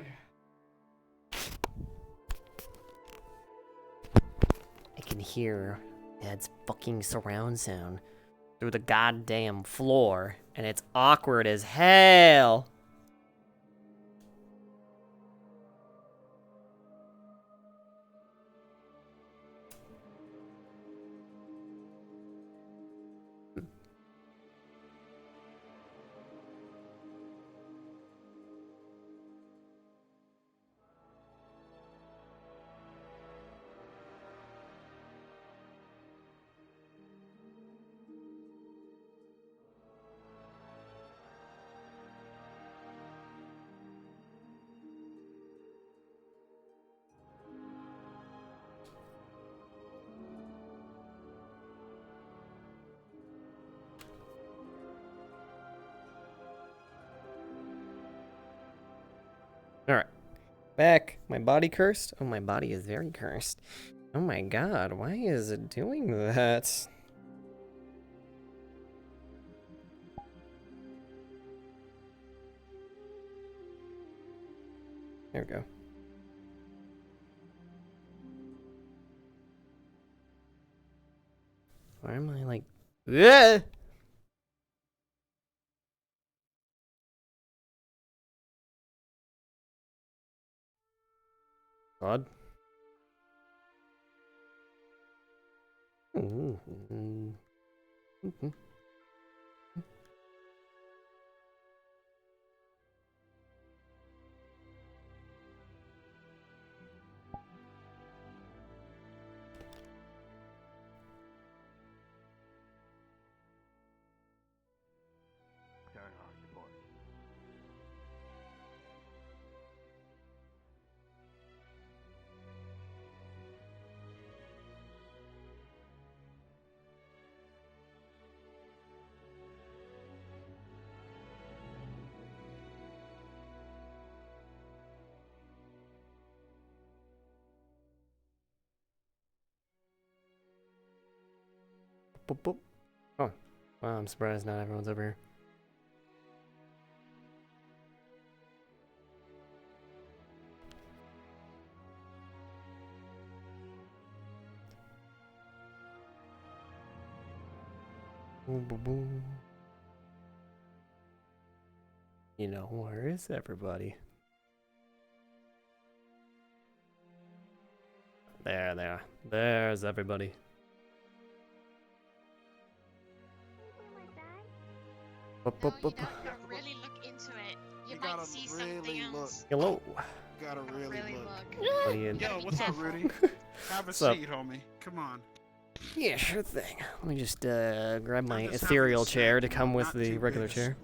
I can hear Dad's fucking surround sound through the goddamn floor, and it's awkward as hell. Alright. Back. My body cursed? Oh, my body is very cursed. Oh my god, why is it doing that? There we go. Why am I like... Ugh! Odd. Boop, boop. Oh, wow, I'm surprised not everyone's over here. Boom, boom, boom. You know, where is everybody? There they are. There's everybody. Boop, boop, boop. Really look into it. You might see something else. Hello. You gotta really look. What are you... Yo, what's up, Rudy? Have a What's up? seat, homie. Come on. Yeah, sure thing. Let me just grab my ethereal chair to come with the regular chair.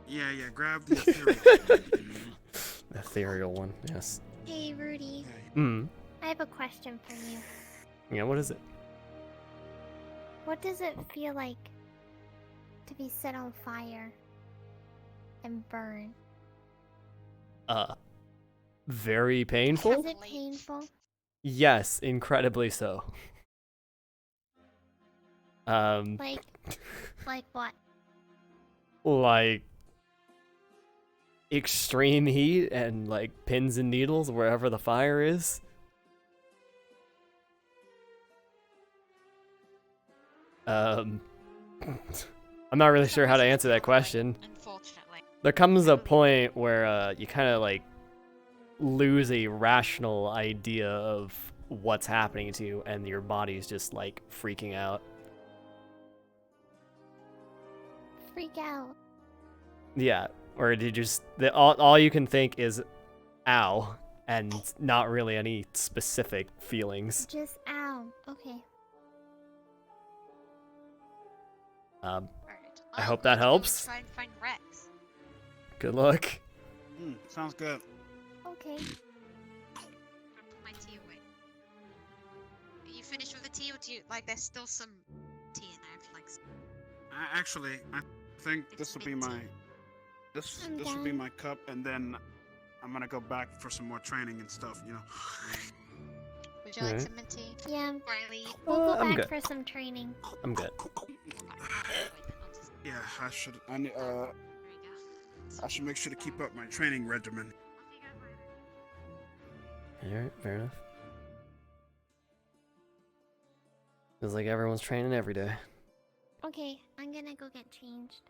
Yeah, grab the ethereal. Ethereal one, yes. Hey, Rudy. Hmm. I have a question for you. Yeah, what is it? What does it feel like to be set on fire and burn? Very painful? Is it painful? Yes, incredibly so. Like what? Like extreme heat and like pins and needles wherever the fire is. I'm not really sure how to answer that question. Unfortunately. There comes a point where you kind of like lose a rational idea of what's happening to you and your body's just like freaking out. Freak out. Yeah, or did you just all you can think is ow and not really any specific feelings. Just ow. Okay. I hope that helps. Try and find Rex. Good luck. Sounds good. Okay. Put my tea away. Are you finished with the tea, or do you like? There's still some tea in there. If you like. Actually, I think this will be my this will be my cup, and then I'm gonna go back for some more training and stuff. You know. Would you like some mint tea? Yeah. Riley. We'll go I'm back good. for some training. I'm good. Yeah, I should. I need. I should make sure to keep up my training regimen. Alright, fair enough. Feels like everyone's training every day. Okay, I'm gonna go get changed.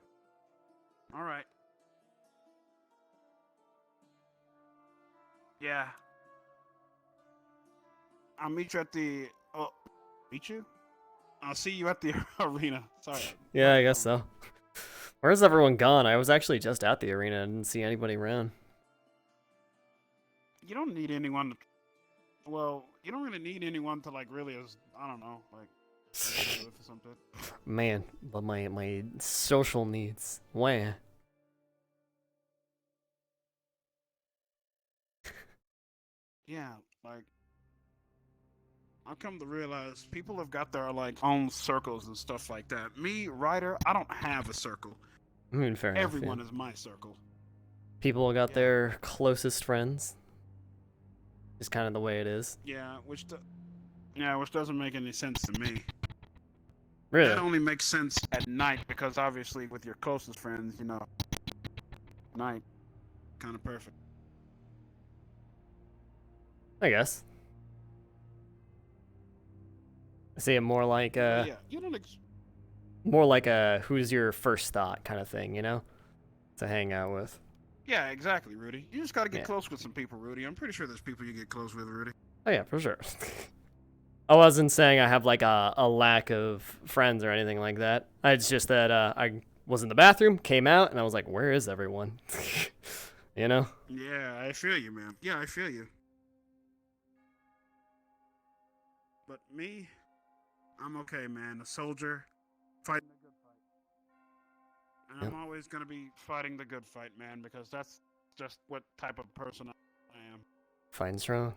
All right. Yeah. I'll meet you at the. Oh, meet you? I'll see you at the arena. Sorry. Yeah, I guess so. Where's everyone gone? I was actually just at the arena. I didn't see anybody around. You don't need anyone to. Well, you don't really need anyone to like really. I don't know, like. With or something. Man, but my social needs. Wah. Yeah, like. I've come to realize people have got their like own circles and stuff like that. Me, Ryder, I don't have a circle. I mean, fair enough. Everyone Yeah. is my circle. People got their closest friends. It's kind of the way it is. Yeah, which doesn't make any sense to me. Really? That only makes sense at night because obviously with your closest friends, you know, night, kind of perfect. I guess. I see it more like Yeah, you don't. more like a who's your first thought kind of thing, you know, to hang out with. Yeah, exactly, Rudy. You just gotta get close with some people, Rudy. I'm pretty sure there's people you get close with, Rudy. Oh yeah, for sure. I wasn't saying I have like a lack of friends or anything like that. It's just that I was in the bathroom, came out, and I was like, where is everyone? You know? Yeah, I feel you, man. Yeah, I feel you. But me, I'm okay, man. A soldier, fighting a good fight. And I'm always gonna be fighting the good fight, man, because that's just what type of person I am. Fighting strong.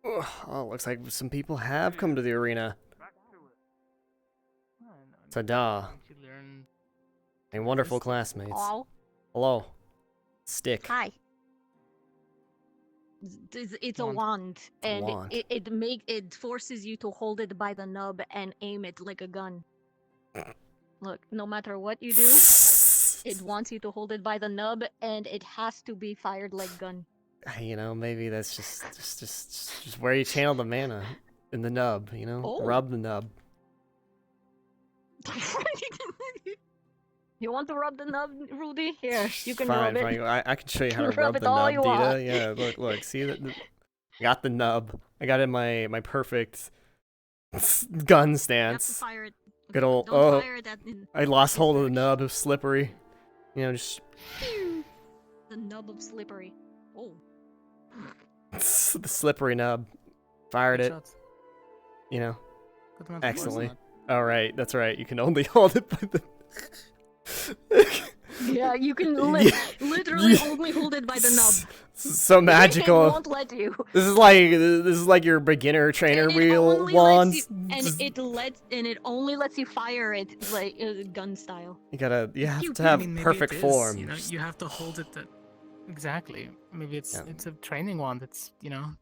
Oh, looks like some people have come to the arena. Ta-da. My wonderful classmates. Hello. Hello. Stick. Hi. It's a wand, and wand. it forces you to hold it by the nub and aim it like a gun. Look, no matter what you do, it wants you to hold it by the nub, and it has to be fired like gun. You know, maybe that's just where you channel the mana in the nub. You know, Oh. rub the nub. You want to rub the nub, Rudy? Here, you can Fine, rub it. fine. I can show you how to Rub rub it the all nub, you Dita. want. Yeah, look. See that? Got the nub. I got it in my perfect gun stance. Fire it. Good old. Don't fire that in. I lost hold of the nub. It was slippery. You know, just The nub of slippery. Oh. the slippery nub. Fired it. You know, Good amount of excellently. force All right, that's right. You can only hold it by the. Yeah, you can Yeah. literally Yeah. only hold it by the nub. So magical. It won't let you. This is like your beginner trainer wheel Only lets wands. you- and it only lets you fire it like gun style. You have to I have mean, maybe perfect it is, form. You know, you have to hold it. Exactly. Maybe it's a training wand. It's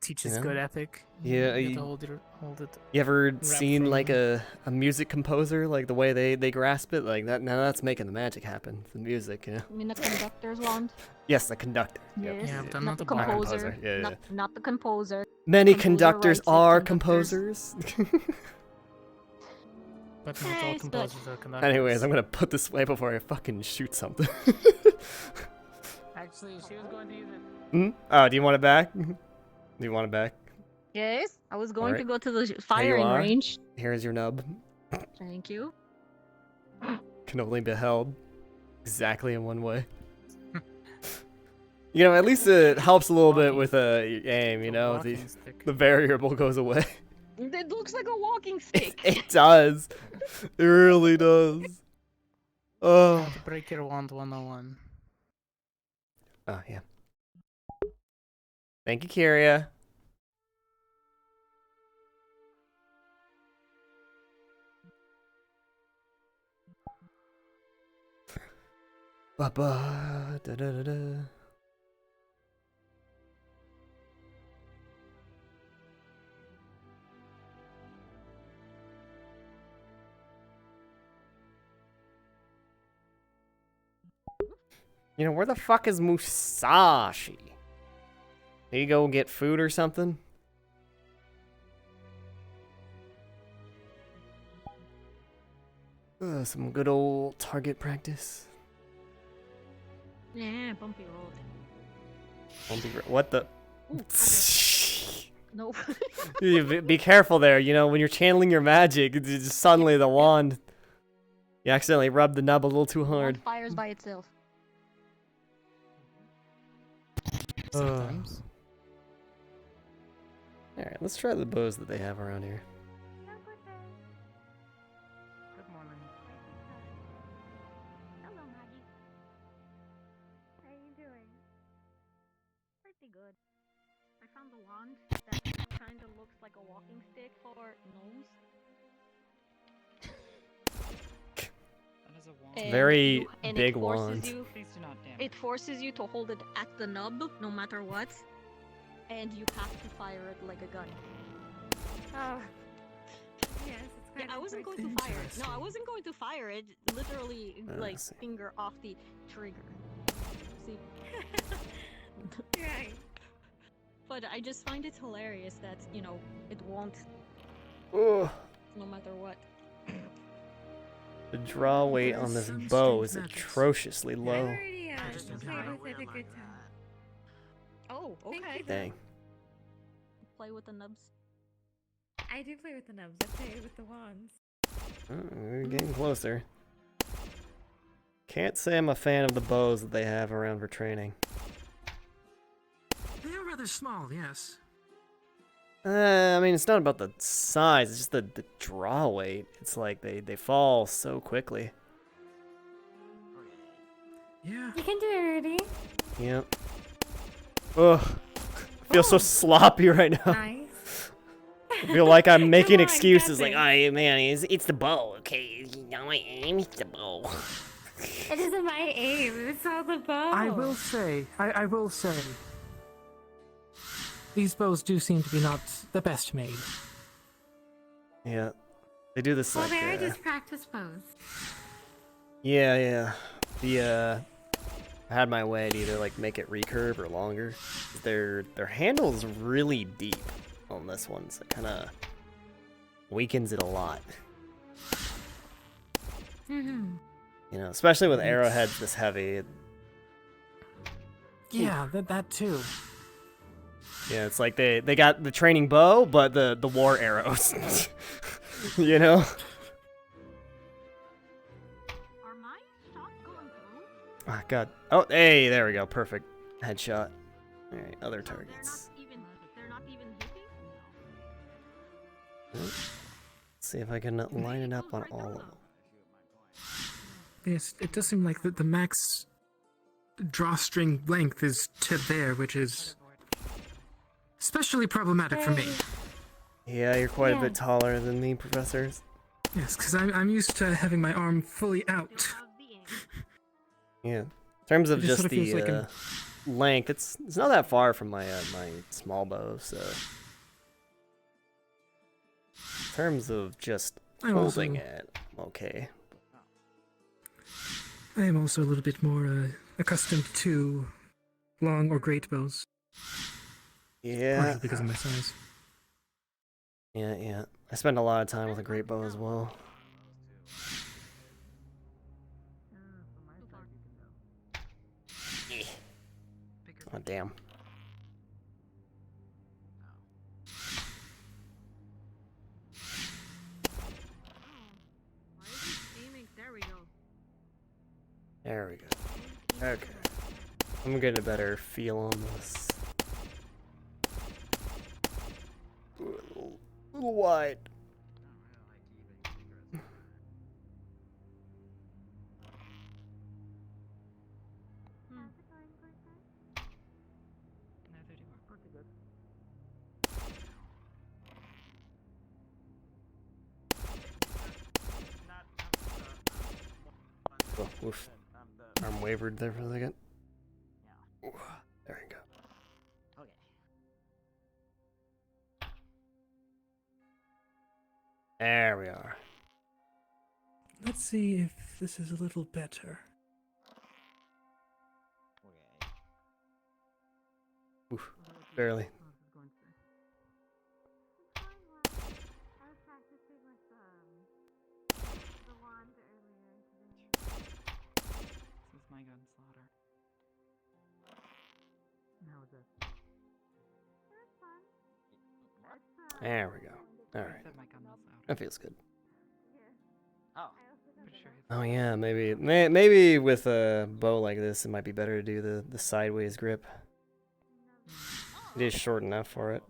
teaches Yeah. good ethic. Yeah, You have to hold it. You ever wrap seen like frame. a music composer, like the way they grasp it, like that? Now that's making the magic happen. The music, you know. I mean, a conductor's wand. Yes, the conductor. Yes. Yeah, but not the not the composer. Yeah, not, yeah. not the composer. Many Composer conductors writes it, are conductors- composers. But not all Yes, but- composers are conductors. Anyways, I'm gonna put this away before I fucking shoot something. Actually, she was going to use it. Oh, do you want it back? Do you want it back? Yes, I was going to Alright. go to the Here you firing are. range. Here's your nub. Thank you. Can only be held exactly in one way. You know, at least it helps a little bit with your aim. You know, the variable goes away. It looks like a walking stick. It does. It really does. Oh. How to break your wand 101. Oh yeah. Thank you, Kyria. Ba ba da da da da. You know, where the fuck is Musashi? Did he go get food or something? Some good old target practice. Yeah, bumpy road. What the? Ooh, okay. No. Be careful there, you know, when you're channeling your magic, it's just suddenly the wand. You accidentally rubbed the nub a little too hard. Wand fires by itself. Sometimes. Alright, let's try the bows that they have around here. Good morning. Hello, Maggie. How are you doing? Pretty good. I found a wand that kind of looks like a walking stick for gnomes. And Very and big it forces wand. you. It forces you to hold it at the nub, no matter what, and you have to fire it like a gun. Oh. Yes, it's Yeah, kind I of wasn't going to fire it. No, I wasn't going to fire it. Literally, like finger off the trigger. See. Right. But I just find it hilarious that it won't. Ugh. No matter what. The draw weight on this bow is atrociously I low. already played with it a good time. Oh, okay. Dang. Play with the nubs. I do play with the nubs. I play with the wands. We're getting closer. Can't say I'm a fan of the bows that they have around for training. They are rather small, yes. I mean, it's not about the size, it's just the draw weight. It's like they fall so quickly. Yeah. You can do it, Rudy. Yep. Ugh. I feel so sloppy right now. Nice. I feel like I'm making Come on, excuses get like, oh man, it's the bow, okay? You know my aim, it's the bow. It isn't my aim. It's all the bow. I will say, these bows do seem to be not the best made. Yeah. They do this Well, like, they are just practice bows. yeah. I had my way to either like make it recurve or longer. Their handle's really deep on this one, so it kind of weakens it a lot. Mm-hmm. You know, especially with arrowheads this heavy. Yeah, that too. Yeah, it's like they got the training bow, but the war arrows. You know? Are my shots going through? Ah, God. Oh, hey, there we go. Perfect. Headshot. Alright, other targets. They're not even hitting? Let's see if I can line it up on all of them. Yes, it does seem like the max drawstring length is to there, which is especially problematic for me. Yeah, you're quite a bit taller than me, professors. Yes, because I'm used to having my arm fully out. Yeah. In terms of It just just sort of feels the like length, it's not that far from my my small bow, so. In terms of just I'm also- holding it, okay. I am also a little bit more accustomed to long or great bows. Yeah. Partly because of my size. Yeah. I spend a lot of time with a great bow as well. Oh, damn. There we go. There we go. Okay. I'm getting a better feel on this. Ooh, a little wide. Oh, oof. Arm wavered there for a second. Ooh, there you go. Okay. There we are. Let's see if this is a little better. Barely. This is my gun slaughter. How is it? There we go. All right. That feels good. Oh. Oh yeah, maybe with a bow like this, it might be better to do the sideways grip. It is short enough for it.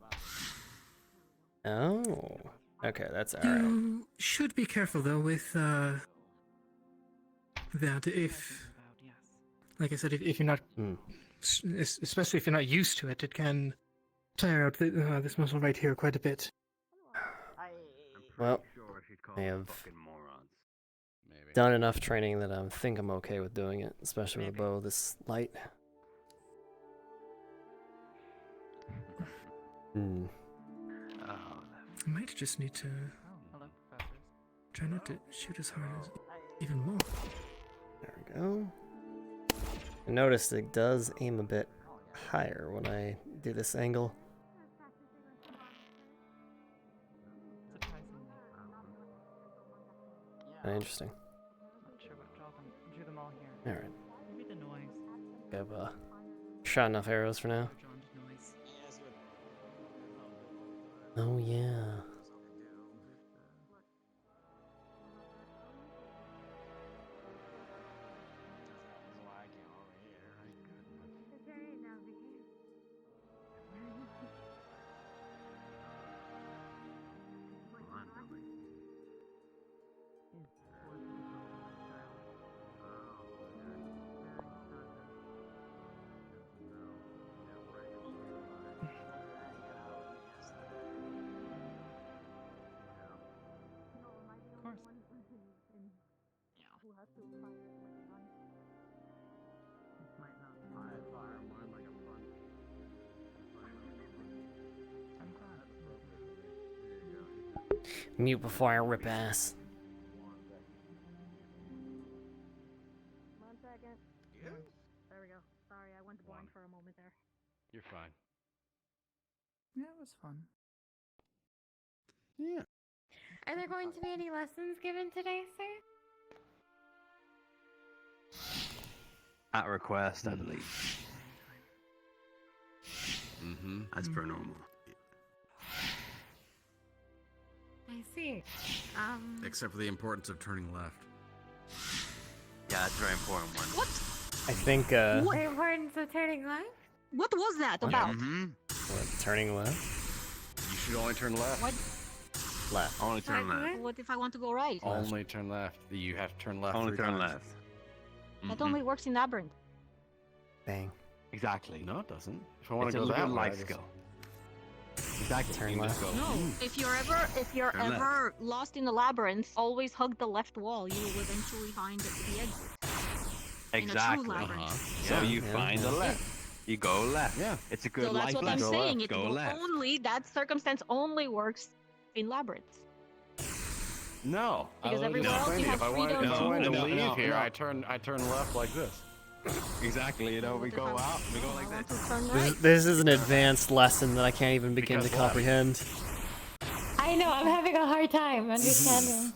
Oh, okay, that's all right. You should be careful though with that. If, like I said, if you're not, especially if you're not used to it, it can tire out this muscle right here quite a bit. Well, I have done enough training that I think I'm okay with doing it, especially with a bow this light. I might just need to try not to shoot as hard as even more. There we go. I noticed it does aim a bit higher when I do this angle. Interesting. Alright. I've shot enough arrows for now. Oh yeah. Mute before I rip ass. One second. There we go. Sorry, I went blind for a moment there. You're fine. Yeah, it was fun. Yeah. Are there going to be any lessons given today, sir? At request, I believe. As per normal. I see. Except for the importance of turning left. Yeah, that's a very important one. What? I think, The importance of turning left? What was that about? What, turning left? You should only turn left. What? Left. Only turn left. What if I want to go right? Only turn left. You have to turn left. Only 3 turn times. left. That only works in Labyrinth. Bang. Exactly. No, it doesn't. If I want It's to a go little that way, I life just- skill. Exactly. Turn You just left. go, No, if you're Turn left. ever lost in the labyrinth, always hug the left wall. You will eventually find the exit. Exactly. In a true labyrinth. So you find the left. You go left. Yeah. It's a good So life that's what I'm lesson. saying. It Go will left. only that circumstance only works in labyrinths. No. Because everywhere else you have If I wanted freedom to to leave here, I turn left like this. Exactly. You know, we go out. We go like this. This is an advanced lesson that I can't even begin to comprehend. I know, I'm having a hard time understanding.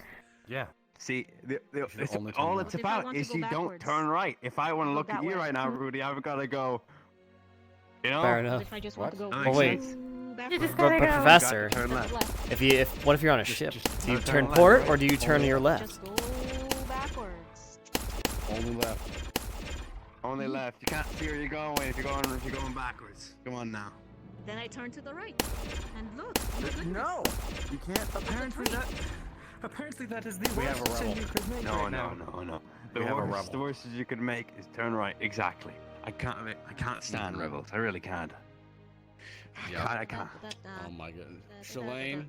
Yeah. See, it's, only turn all left. it's What if I about want to is go you don't backwards? turn right. If I want to Go look at that you way. right now, Rudy, I've got to go. You know? Fair What enough. if I just want to go That Oh makes wait, sense. backwards? but You got to Professor, turn left. what if you're on a ship? Do you turn turn left, port right? or do you turn to your left? Just go backwards. Only left. Only left. You can't see where you're going if you're going backwards. Come on now. Then I turn to the right. And look. my goodness. No, you can't. Apparently that is the We have worst a decision rebel. you could make No, right no, now. no, no. The We have a worst, rebel. the worst you could make is turn right. Exactly. I can't stand rebels. I really can't. Yeah. I can't. Oh my goodness. Shalane,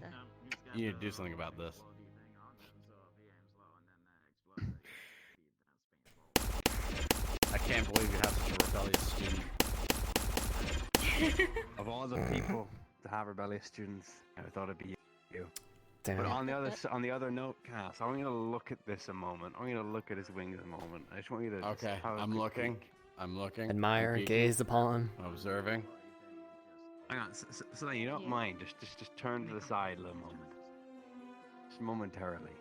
you need to do something about this. I can't believe you have such a rebellious student. Of all the people to have rebellious students, I thought it'd be you. Damn. But on the other note, Cass, I want you to look at this a moment. I want you to look at his wings a moment. I just want you to. just Okay, have a I'm quick looking. peek. I'm looking. Admire, I'm peeking, gaze upon. I'm observing. Hang on, so then you don't mind, just turn to the side a little moment. Just momentarily.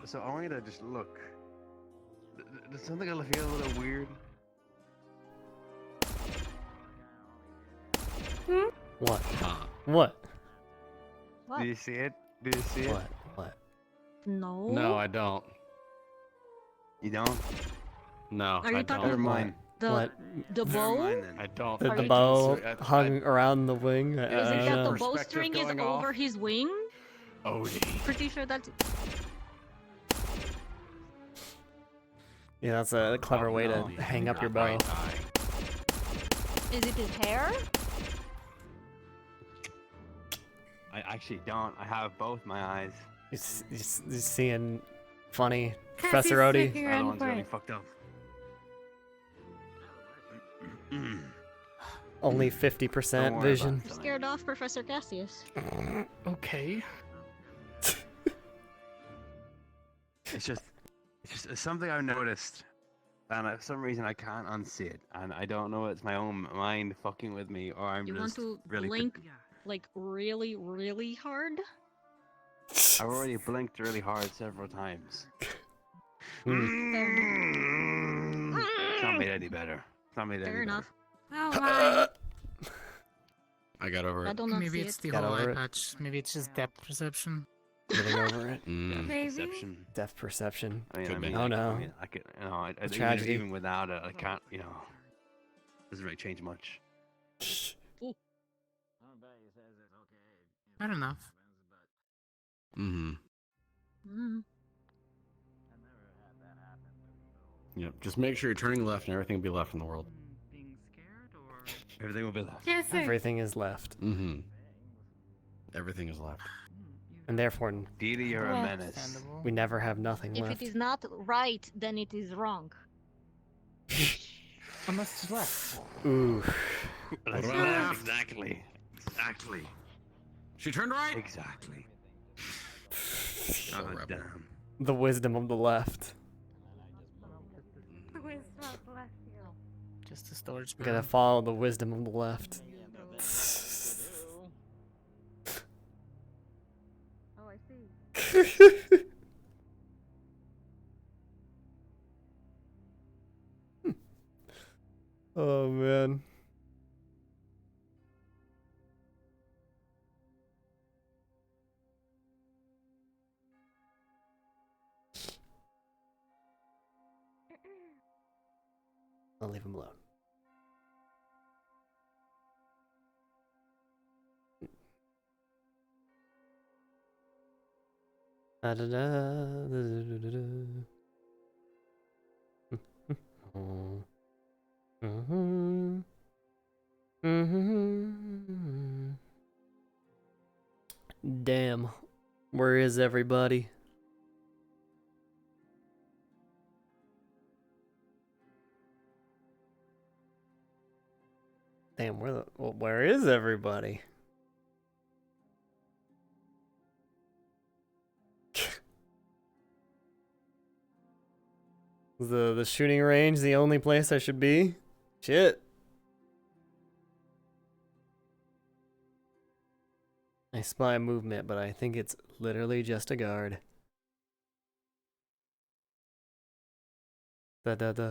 So I want you to just look. Does something feel a little weird? What? What? What? Do you see it? Do you see it? What? No. No, I don't. You don't? No, Are you I talking don't. Never mind. The Never bow? mind then. I don't. The Are you bow just- hung around the wing? Is it that the perspective bowstring is going off? over his wing? Odie. Pretty sure that's. Yeah, that's a clever way no. to hang up your bow. Is it his hair? I actually don't. I have both my eyes. You seeing funny, Cassie's Professor Odie? sticking The other around one's for really it. fucked up. Only Don't 50% worry vision. about it. Scared off Professor Cassius. Okay. It's something I've noticed, and for some reason I can't unsee it, and I don't know if it's my own mind fucking with me, or I'm You want just to really. blink like really, really hard? I've already blinked really hard several times. Hmm. It's not made any better. It's not made Fair any enough. Oh my. I got over I it. don't know. Maybe it's the Got whole over eye it. patch. Maybe it's just depth perception. Getting over it. Maybe. Perception. Depth perception. I mean, Could be. Oh no. I mean, I could, you know, A tragedy. even without it, I can't, you know, doesn't really change much. Fair enough. Mm-hmm. Mm. Yep. Just make sure you're turning left, and everything will be left in the world. Everything will be left. Yes, sir. Everything is left. Mm-hmm. Everything is left. And therefore, Deity, you're a Yeah. menace. we never have nothing If left. it is not right, then it is wrong. Unless it's left. Ooh. That's about left? Exactly. Exactly. She turned right. Exactly. So Oh, rebel. damn. The wisdom of the left. The wisdom of the left here. Just a storage We gotta panel. follow the wisdom of the left. Oh, I see. Oh man. I'll leave him alone. Da da da da da da da. Mhm. Mhm. Damn. Where is everybody? Damn, where is everybody? Is the shooting range the only place I should be? Shit. I spy movement, but I think it's literally just a guard. Da da da.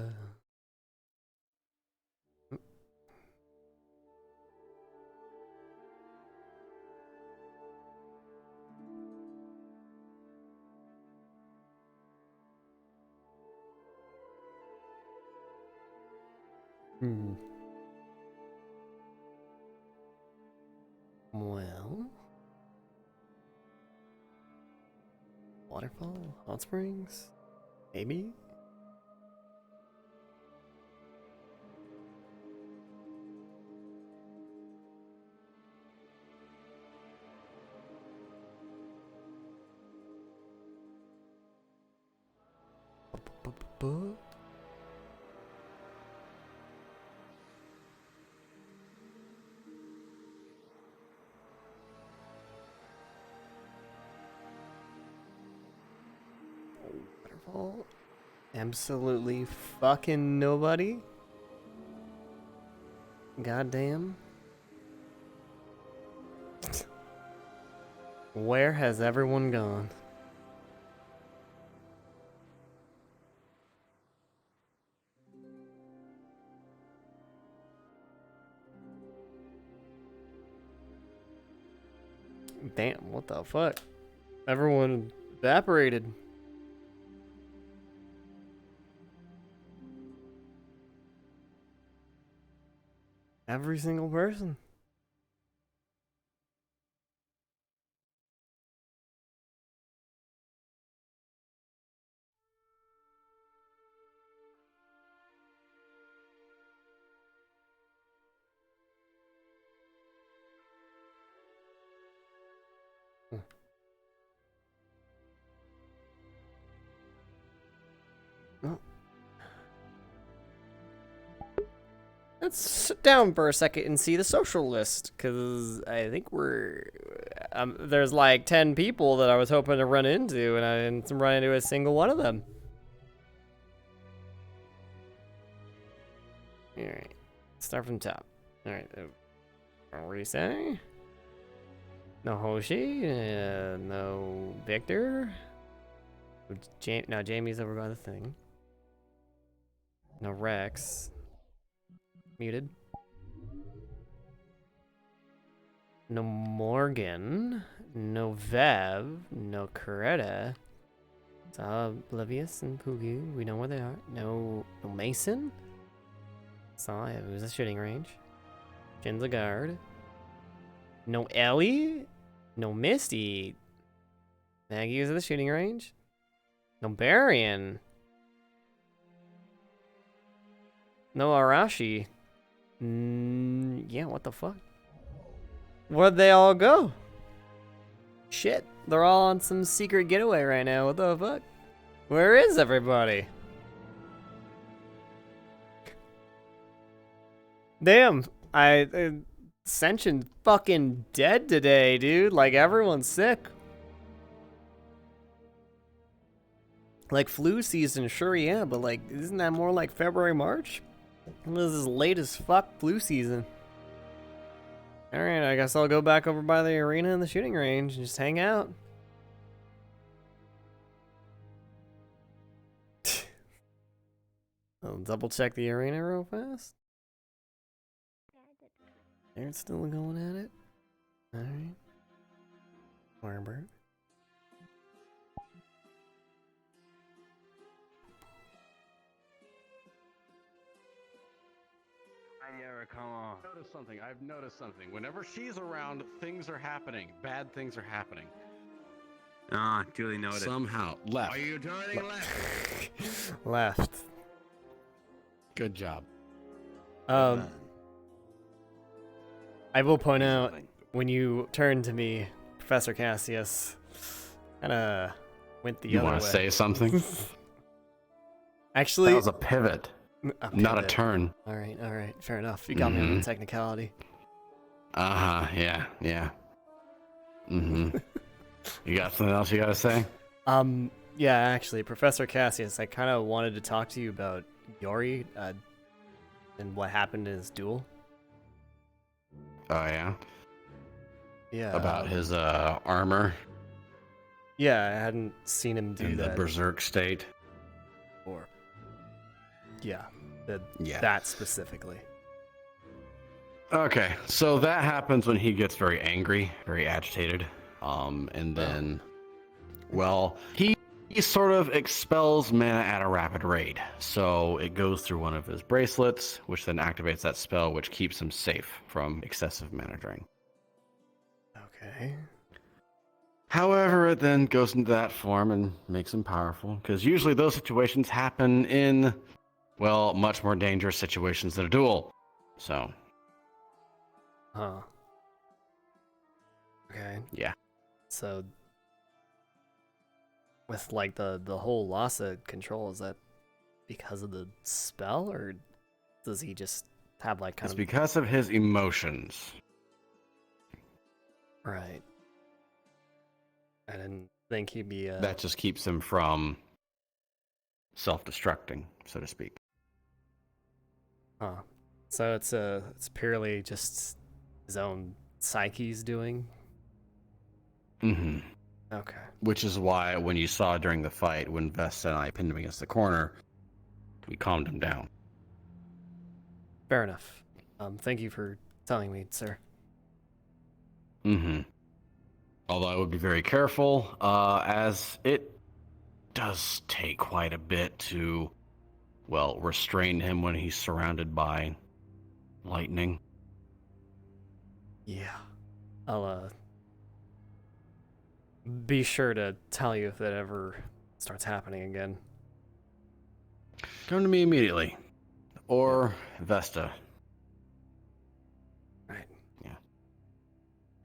Hmm. Well. Waterfall? Hot springs? Maybe? Waterfall? Absolutely fucking nobody? goddamn. Where has everyone gone? Damn, what the fuck? Everyone evaporated. Every single person. Oh. Let's sit down for a second and see the social list, because I think there's like 10 people that I was hoping to run into, and I didn't run into a single one of them. Alright, start from the top. Alright, what do you say? No Hoshi, no Victor. No, Jamie's over by the thing. No Rex. Muted. No Morgan. No Vev. No Coretta. It's Oblivious and Poogie. We know where they are. No Mason. Saw it was a shooting range. Jin's a guard. No Ellie. No Misty. Maggie was at the shooting range. No Barian. No Arashi. Yeah, what the fuck? Where'd they all go? Shit, they're all on some secret getaway right now. What the fuck? Where is everybody? Damn, Ascension's fucking dead today, dude. Like, everyone's sick. Like, flu season, sure, yeah, but like, isn't that more like February, March? This is late as fuck flu season. Alright, I guess I'll go back over by the arena and the shooting range and just hang out. I'll double check the arena real fast. They're still going at it. Alright. Warbird. Come on. I've noticed something. Whenever she's around, things are happening. Bad things are happening. Ah, duly noted. Somehow. Left. Are you turning left? Left. Good job. I will point out, when you turned to me, Professor Cassius, kinda went the other way. You want to say something? Actually, that was a pivot. Not a turn. Alright, fair enough. You got me on the technicality. Yeah. You got something else you gotta say? Yeah, actually, Professor Cassius, I kind of wanted to talk to you about Yori, and what happened in his duel. Oh, yeah? Yeah. About his, armor? Yeah, I hadn't seen him do in that. the berserk state? Or... Yeah, that specifically. Okay, so that happens when he gets very angry, very agitated, and then, well, he sort of expels mana at a rapid rate. So it goes through one of his bracelets, which then activates that spell, which keeps him safe from excessive mana drain. Okay. However, it then goes into that form and makes him powerful, because usually those situations happen in, well, much more dangerous situations than a duel. So. Huh. Okay. Yeah. So, with like the whole loss of control, is that because of the spell, or does he just have like kind It's of... because of his emotions. Right. I didn't think he'd be... That just keeps him from self-destructing, so to speak. Huh. So it's purely just his own psyche's doing. Mm-hmm. Okay. Which is why when you saw during the fight, when Vesta and I pinned him against the corner, we calmed him down. Fair enough. Thank you for telling me, sir. Mm-hmm. Although I would be very careful, as it does take quite a bit to, well, restrain him when he's surrounded by lightning. Yeah. I'll be sure to tell you if that ever starts happening again. Come to me immediately. Or Vesta. Right. Yeah.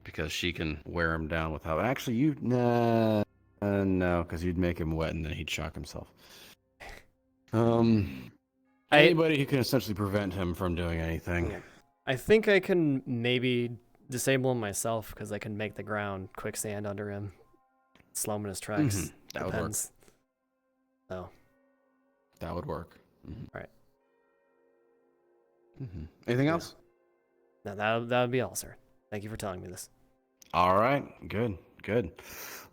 Because she can wear him down without... Actually, you... Nah, no, because you'd make him wet and then he'd shock himself. Anybody who can essentially prevent him from doing anything. Yeah. I think I can maybe disable him myself because I can make the ground quicksand under him. Slow him in his tracks. Mm-hmm. That would work. So. That would work. Mm-hmm. Right. Mm-hmm. Anything else? No, that would be all, sir. Thank you for telling me this. All right. Good.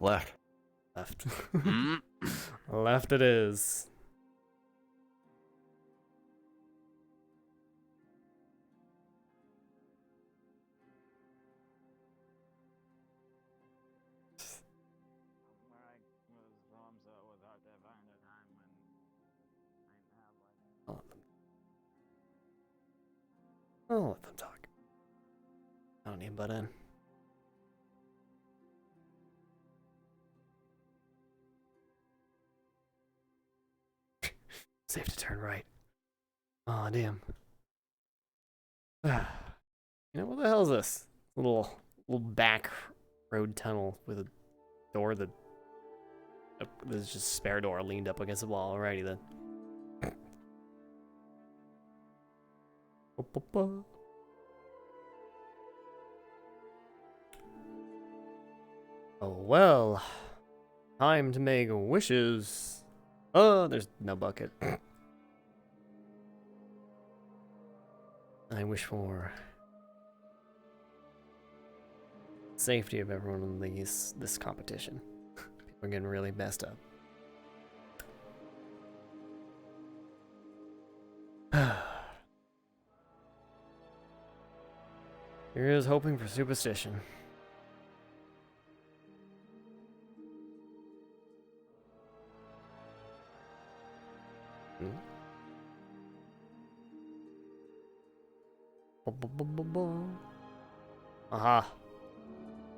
Left. Left it is. I'll let them talk. I don't need butt in. Safe to turn right. Aw, oh, damn. You know, what the hell is this? Little back road tunnel with a door that... there's just a spare door leaned up against the wall. Alrighty then. Oh well. Time to make wishes. Oh, there's no bucket. I wish for safety of everyone in this competition. People are getting really messed up. Here is hoping for superstition. Aha.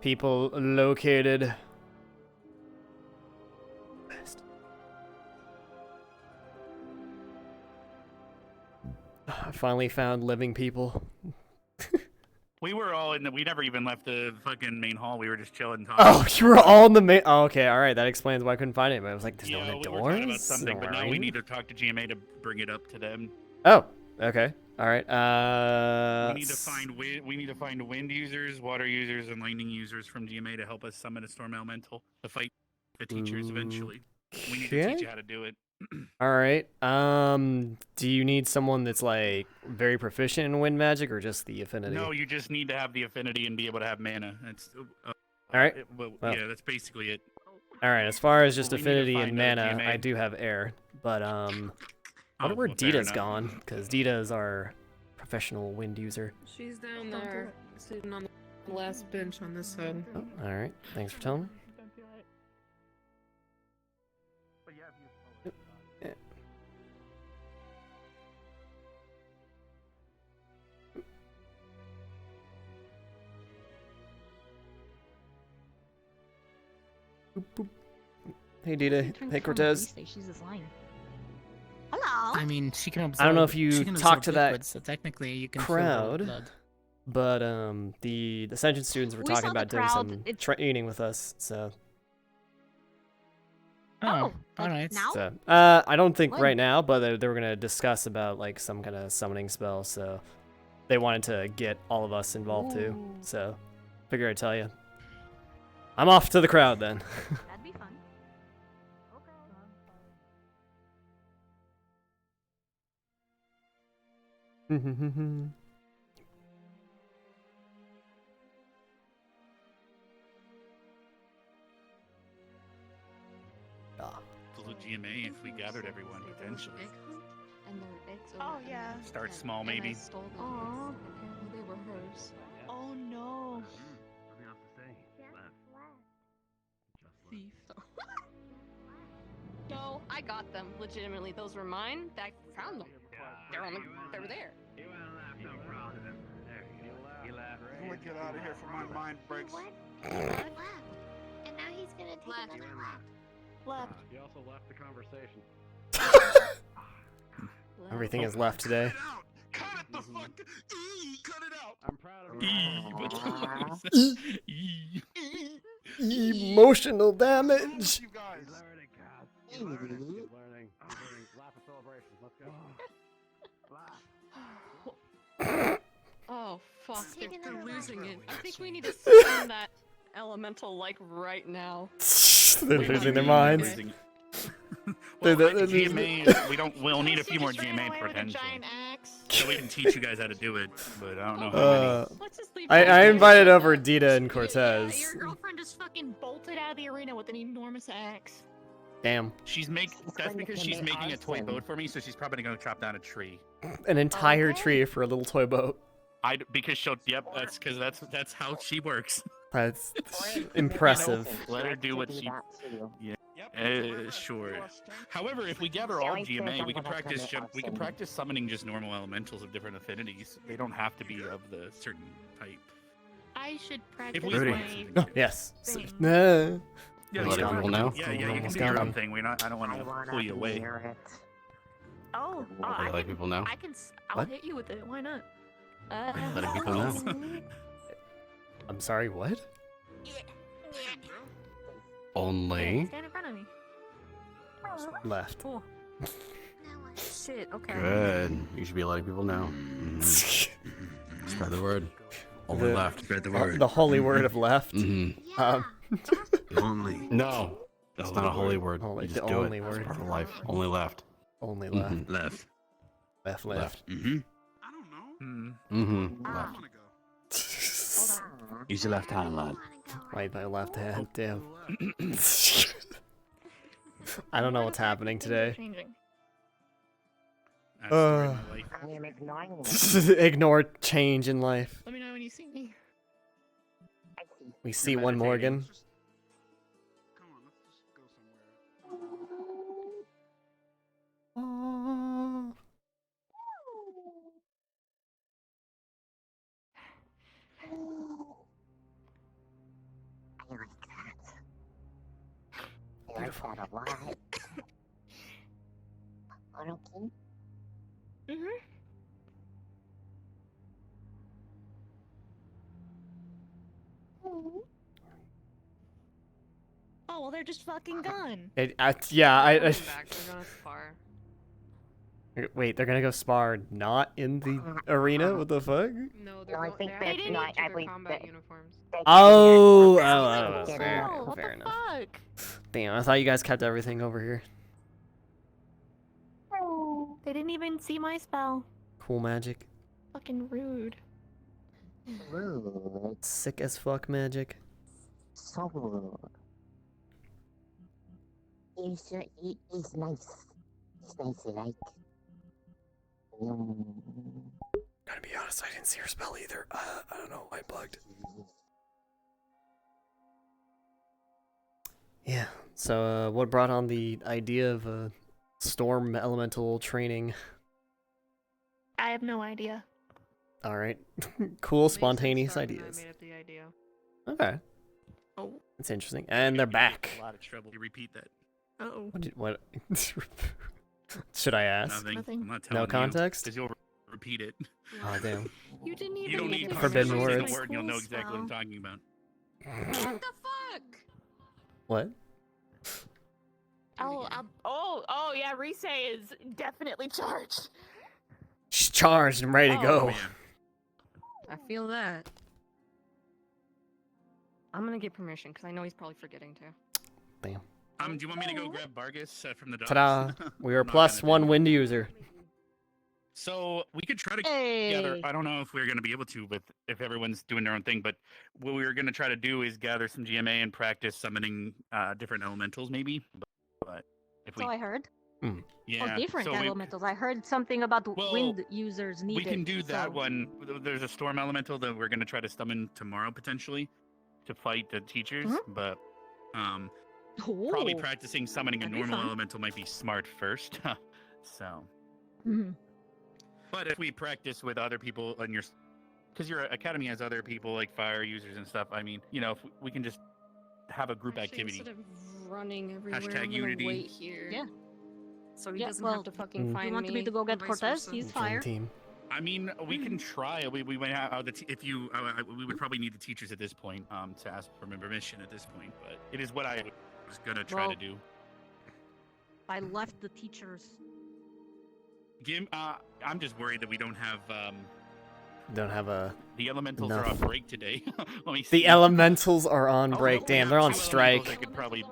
People located. Best. I finally found living people. We were all in the. We never even left the fucking main hall. We were just chilling, talking. Oh, you were all in the main. Oh, okay, all right. That explains why I couldn't find it. I was like, "There's no one at doors." We were talking about something, but now we need to talk to GMA to bring it up to them. Oh, okay, all right. We need to find wind users, water users, and lightning users from GMA to help us summon a storm elemental to fight the teachers eventually. We need to teach you how to do it. All right. Do you need someone that's like very proficient in wind magic, or just the affinity? No, you just need to have the affinity and be able to have mana. That's all right. Well, yeah, that's basically it. All right. As far as just affinity and mana, I do have air, but I wonder where Dita's gone, because Dita is our professional wind user. She's down there, sitting on the last bench on this side. Oh, all right. Thanks for telling me. Boop, boop. Hey Dita, hey Cortez. She's just lying. Hello. I mean, she can absorb. I don't know if you talked to that so technically you can crowd, blood. but the Ascension students were talking about doing some training with us. So. Oh, all right. Now? So, I don't think right now, but they were gonna discuss about like some kind of summoning spell. So, they wanted to get all of us involved too. So, figure I'd tell you. I'm off to the crowd then. That'd be fun. Little GMA if we gathered everyone potentially. And their eggs Oh, yeah. Start small, maybe. I stole them. Apparently they were hers. Oh no. Nothing else to say. Thief. No, I got them. Legitimately, those were mine. I found them. They were there. I'm gonna get out of here before my mind breaks. Left. And now he's gonna take another left. Left. He also left the conversation. Everything is left today. Cut it the fuck! Cut it out! I'm proud of you. Emotional damage. You guys. Keep learning. Laugh at celebrations. Let's go. Oh fuck! They're another losing it. I think we need to summon that elemental like right now. They're losing their minds. Well, They're GMA, we'll need a few more GMA potential. So we can teach you guys how to do it, but I don't know how many. I invited over Dita and Cortez. Your girlfriend just fucking bolted out of the arena with an enormous axe. Damn. That's because she's making a toy boat for me, so she's probably gonna chop down a tree. An entire tree for a little toy boat. That's how she works. That's impressive. Let her do what she. Yeah. Sure. However, if we gather all GMA, we can practice summoning just normal elementals of different affinities. They don't have to be of the certain type. I should practice Rudey. my Oh, yes. thing. No. Yeah, Let everyone know. Yeah, you can do your own thing. I don't want to pull you away. Oh, I let people know. I'll What? hit you with it. Why not? Letting people know. I'm sorry, what? Only. Stand in front of me. Left. Cool. Shit. Okay. Good. You should be letting people know. Spread the word. Only The- left. Spread the word. The holy word of left. Only. No. That's not a holy word. Holy, You just the do only it. word. It's part of life. Only left. Only left. Mhm. Left. Left. Mm-hmm. I don't know. Mm-hmm. I Left. wanna go. Use your left hand, lad. Right, my left hand. Damn. I don't know what's happening today. Changing. I'm ignoring you. Ignore change in life. Let me know when you see me. We see one Morgan. Come on, let's just go somewhere. I like that. I like that a lot. Okay. Oh well, they're just fucking gone. Yeah, They're gonna spar. Wait, they're gonna go spar not in the arena? What the fuck? No, No, I think they're that no, I believe combat that uniforms. Oh, fair, Oh, what fair the enough. fuck? Damn, I thought you guys kept everything over here. They didn't even see my spell. Cool magic. Fucking rude. Rude. Sick as fuck magic. So rude. He's nice. He's nice, like. Gotta be honest, I didn't see her spell either. I don't know why I bugged. Yeah, so what brought on the idea of storm elemental training? I have no idea. Alright. Cool, spontaneous ideas. I made up the idea. Okay. Oh. That's interesting. And they're back. A lot of trouble. You repeat that. Uh-oh. What should I ask? Nothing. I'm not telling No context? Because you'll repeat it. Oh, damn. You didn't even You don't need Forbidden context. Just say words. the word and you'll know exactly what I'm talking about. What the fuck? What? Oh, yeah, Rise is definitely charged. She's charged and ready to go. I feel that. I'm gonna get permission because I know he's probably forgetting to. Bam. Do you want me to go grab Vargas from the docks? Ta-da! We are I'm not plus gonna one wind user. So we could try to gather. I don't know if we're going to be able to, with if everyone's doing their own thing. But what we were going to try to do is gather some GMA and practice summoning different elementals, maybe. But if we, So I heard. yeah, Oh, different so elementals. I heard something about wind users needed. we can do that so- one. There's a storm elemental that we're going to try to summon tomorrow potentially to fight the teachers. But probably practicing summoning a normal elemental might be smart first. So. But if we practice with other people on your, because your academy has other people like fire users and stuff. I mean, if we can just have a group activity. Instead of running everywhere, Hashtag I'm gonna unity. wait here. Yeah. So he Yeah, doesn't well, have to fucking find me. You want me to go get and vice Cortez? versa. He's fire. Team. I mean, we can try. We might have if you. We would probably need the teachers at this point to ask for permission at this point. But it is what I was gonna try to do. I left the teachers. I'm just worried that we don't have. Don't have a. The elementals enough. are on break today. Let me see. The elementals are on break. Damn, they're on Two elementals strike. I could probably.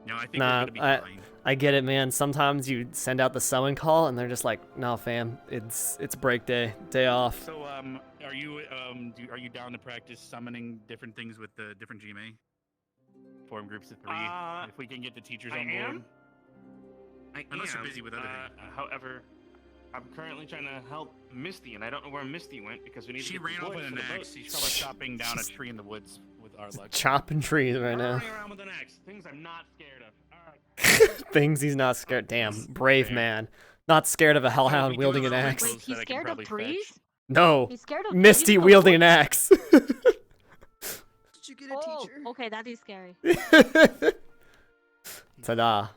No, I think Nah, we're gonna be fine. I get it, man. Sometimes you send out the summon call and they're just like, "No, fam, it's break day, day off." So, are you down to practice summoning different things with the different GMA? Form groups of 3. If we can get the teachers on board. Unless you're busy with other things. However, I'm currently trying to help Misty, and I don't know where Misty went because we need to get ran the off wood with an for the axe. boat. She's probably chopping down a tree in the woods with our luck. Chopping trees right now. Running around with an axe. Things I'm not scared of. All right. Things he's not scared. Damn, brave man. Not scared of a hellhound wielding an axe. Wait, he's scared of trees? No. He's scared of Misty trees? wielding an axe. Did you get a teacher? Okay, that is scary. Ta-da.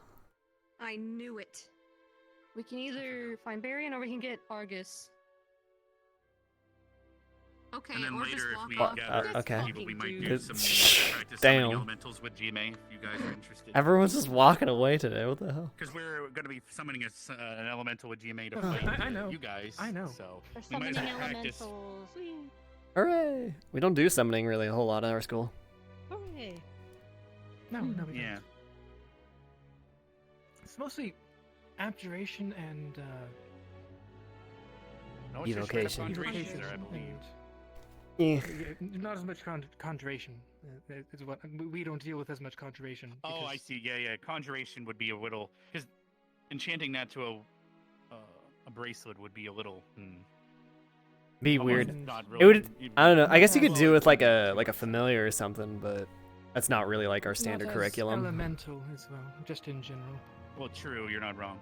I knew it. We can either find Barian or we can get Argus. Okay, And then or later, just if walk we off. gather okay. people, we might do Good. some practice Damn. summoning elementals with GMA if you guys are interested. Everyone's just walking away today. What the hell? Because we're going to be summoning an elemental with GMA to Oh, fight I know. you guys. I know. So We're we might as summoning well practice. elementals. Whee! Hooray! We don't do summoning really a whole lot at our school. Hooray! No, we don't. Yeah. It's mostly abjuration and No, it's just straight up Evocation. conjuration there, I believe. Yeah. not as much conjuration. Is what we don't deal with as much conjuration. Oh, I see. Yeah. Conjuration would be a little because enchanting that to a bracelet would be a little. Be almost weird. not It really- would. I don't know. I guess you could do it with like a familiar or something, but that's not really like our standard Not as curriculum. Elemental as well, just in general. Well, true. You're not wrong.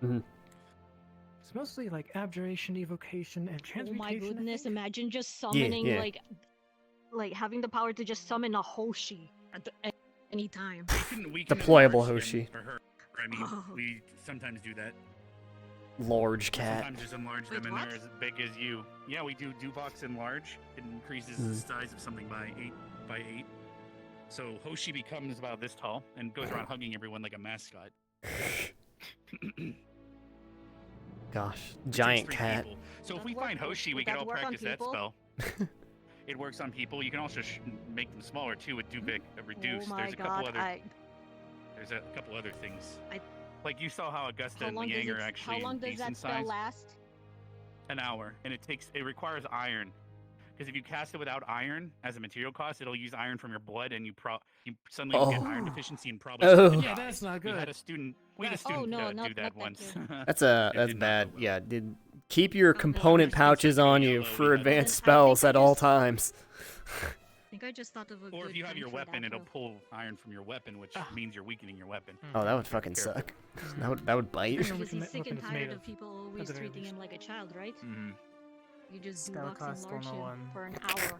It's mostly like abjuration, evocation, and Oh transmutation. my I goodness! think. Imagine just summoning yeah. like having the power to just summon a Hoshi at any time. We can Deployable enlarge Hoshi. him or her. I mean, we sometimes do that. Large cat. Sometimes just enlarge them, and they're as big as you. Yeah, we do Duvox enlarge. It increases the size of something by 8. So Hoshi becomes about this tall and goes around hugging everyone like a mascot. Gosh, It takes giant 3 cat. people. So if we Would find work- Hoshi, we would can that all work on practice that people? spell. It works on people. You can also make them smaller too with reduce. Oh my There's a couple god! other. There's a couple other things. Like you saw how Augusta How and long does Liang are it? actually How long does decent that spell size. last? An hour, and it requires iron. Because if you cast it without iron as a material cost, it'll use iron from your blood, and you suddenly will get iron Oh. deficiency and probably. Oh. die. Yeah, that's not We had good. a student. We had a Oh, student no, do not that that once. good. That's It bad. did not go well. Yeah, keep your component pouches on you for advanced spells at all times. I think I just thought of a Or good if you have your thing for weapon, that, it'll though. pull iron from your weapon, which means you're weakening your weapon. Oh, that would fucking Careful. suck. That would bite. Depending on Because which he's sick weapon and it's tired made of people at always the very treating least. him like a child, right? Mm-hmm. You just Spell box cost and large him 101. for an hour.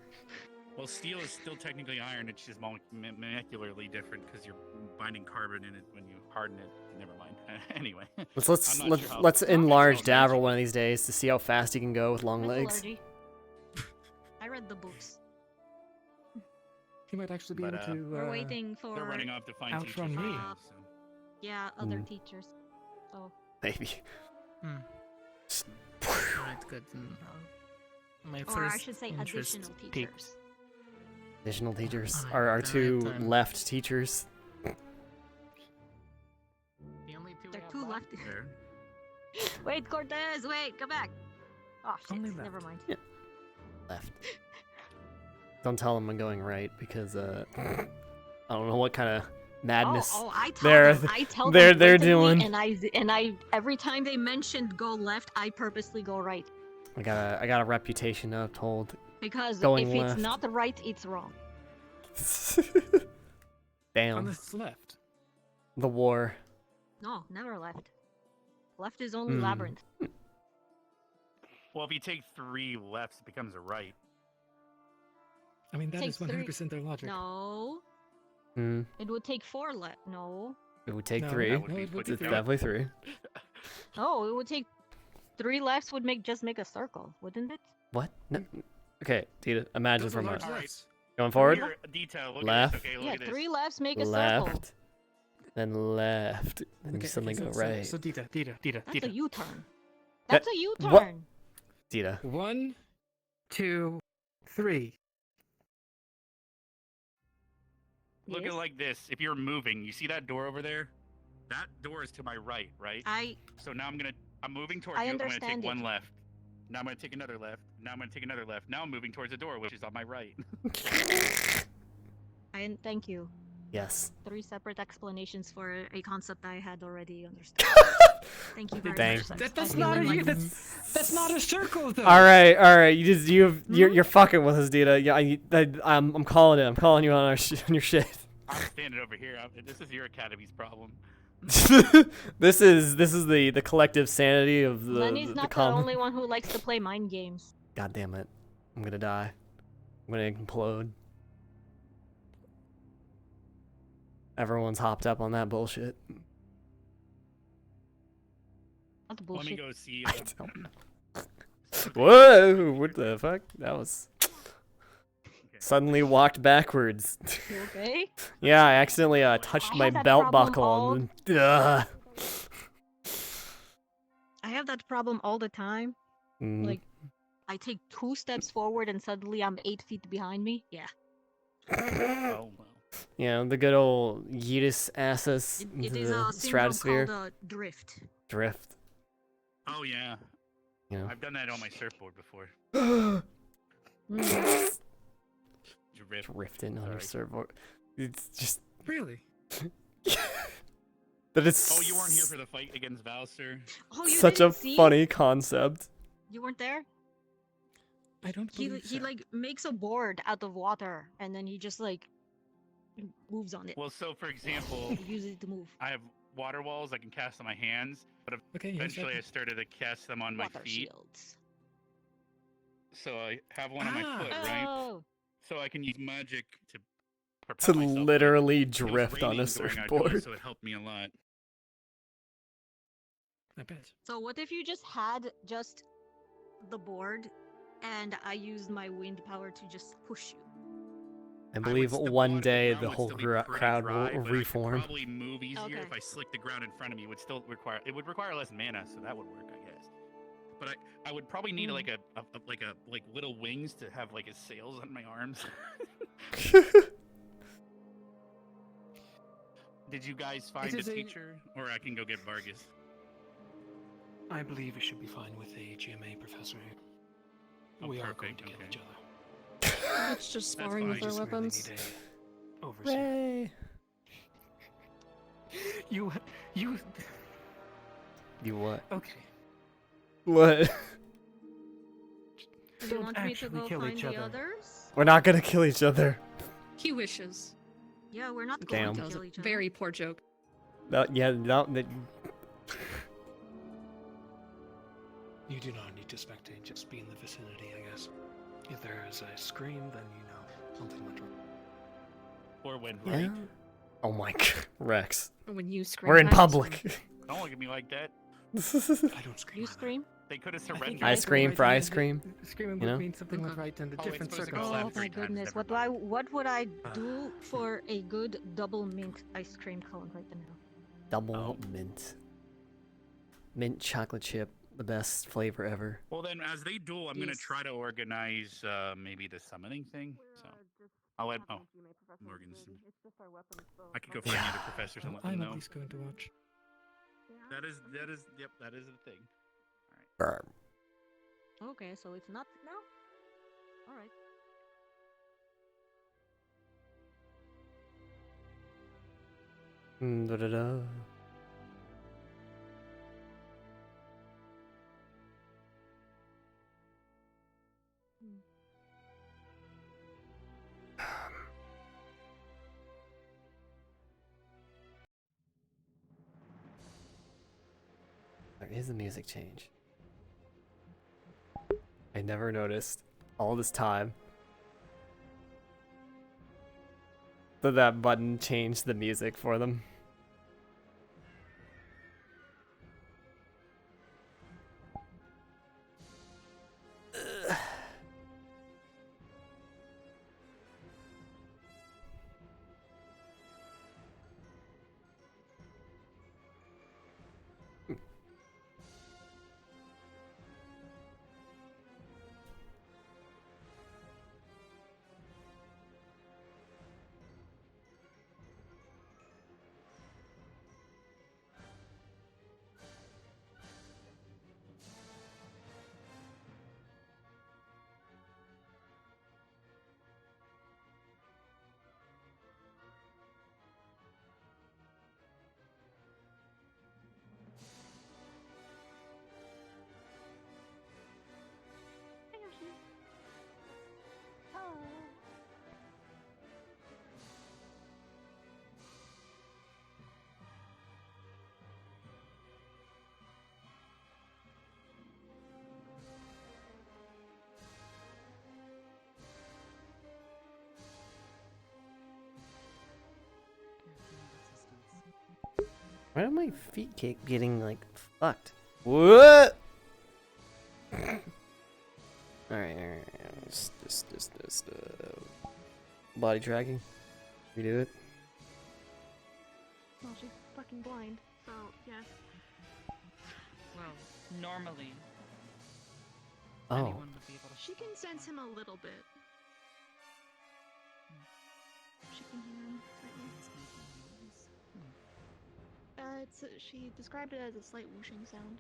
Well, steel is still technically iron. It's just molecularly different because you're binding carbon in it when you harden it. Never mind. Anyway. Let's enlarge Davor one of these days to see how fast he can go with long legs. Metallurgy. I read the books. He might actually be But, able to. We're waiting for. They're running off to find teachers. outrun me. right now, so. Yeah, other teachers. So. Maybe. Alright, good. My Or first I should say interest additional peaked. teachers. Additional teachers Alright, are our alright, two then. left teachers. The only two They're two left. Wait, Cortez, wait, come back. Oh shit, Only left. never mind. Yeah. Left. Don't tell them I'm going right because I don't know what kind of madness I tell them. I tell them they're blatantly, doing. and I every time they mentioned go left, I purposely go right. I got a reputation to uphold. Because Going if left. it's not right, it's wrong. Damn. Unless it's left. The war. No, never left. Left is only labyrinth. Well, if you take 3 lefts, it becomes a right. I mean, that Take is 100% their logic. No. Hmm. It would take 4 left. No. It would take No, 3. that would be It's three. definitely 3. No, it would take 3 lefts would just make a circle, wouldn't it? What? No. Okay, Tita, imagine Those for are a moment. large lefts. Going forward? Here, detail. Look Left. At this. Okay, look Yeah, at this. 3 lefts make a Left. circle. Then left. Then Okay, suddenly okay, go so, right. So Dita. That's a U-turn. That- That's a U-turn. what? Tita. 1, 2, 3. Look at it like this. If you're moving, you see that door over there? That door is to my right, right? So now I'm moving towards you. I'm gonna take understand it. 1 left. Now I'm gonna take another left. Now I'm gonna take another left. Now I'm moving towards the door, which is on my right. Thank you. Yes. 3 separate explanations for a concept I had already understood. Thank you very Dang. much. That's I not feel a like- that's not a circle though. All right. You're fucking with us, Dita. Yeah, I'm calling it. I'm calling you on on your shit. I'm standing over here. This is your academy's problem. This is the collective sanity of the Lenny's the not the common. only one who likes to play mind games. God damn it. I'm gonna die. I'm gonna implode. Everyone's hopped up on that bullshit. That's Let bullshit. me go see. Whoa! What the fuck? That was suddenly walked backwards. You okay? Yeah, I accidentally touched I my have that belt problem buckle. all- And then, I have that problem all the time. Mm. Like, I take 2 steps forward and suddenly I'm 8 feet behind me. Yeah. Oh, well. Yeah, the good old Yeetus asses It into is the a syndrome stratosphere. called drift. Drift. Oh yeah. You know. I've done that on my surfboard before. Drifting on your surfboard. It's just Really? that it's Oh, you weren't here for the fight against Valser? Oh, you such a didn't see? funny concept. You weren't there? I don't He believe he so. like makes a board out of water and then he just like moves on it. Well, so for example, He uses it to move. I have water walls I can cast on my hands, but Okay, yes, eventually I okay. started to cast them on my Water feet. shields. So I have one on my foot, right? Oh. So I can use magic to To propel myself. literally It was drift on a raining during our duel, surfboard. so it helped me a lot. I bet. So what if you just had just the board and I used my wind power to just push you? I believe one day the whole crowd Dry, will but reform. I could probably move easier Okay. if I slick the ground in front of me. It would still require less mana, so that would work, I guess. But I would probably need like a little wings to have like as sails on my arms. Did you guys find a is a- teacher, or I can go get Vargas? I believe we should be fine with a GMA professor here. Oh, We are going perfect, to kill okay. each other. It's just That's sparring with fine. our Just merely weapons. need a overseer. You You what? okay? What? Do you Don't want me to actually go kill find each the other. others? We're not gonna kill each other. He wishes. Yeah, we're not Damn. going That to was kill a each other. very poor joke. Yeah, no, that. You do not need to spectate. Just be in the vicinity, I guess. If there is a scream, then you know something went wrong. Or when Yeah. right? Oh my god, Rex. When you scream, We're in I will public. Don't look at me like that. I don't scream. You scream? They could have I think surrendered. I scream for ice the- cream. Screaming you know? would mean something went right in the Oh, it's different supposed to go circles. left Oh 3 my times, goodness! never What would I do for a good double mint ice cream cone right now? Double mint. Mint chocolate chip, the best flavor ever. Well, then, as they duel, I'm gonna Yes. try to organize maybe the summoning thing. So I'll let Morgan's. I could go find the other professors and let them I'm know. at least going to watch. That is yep, that is the thing. Burr. Okay, so it's not now? Alright. Da-da-da. There is a music change. I never noticed all this time that button changed the music for them. Why do my feet keep getting like fucked? What? Alright. Just body tracking. We do it. Well, she's fucking blind, so yes. Well, normally. Oh. Anyone would be able to. She can sense him a little bit. She can hear him slightly. She described it as a slight whooshing sound.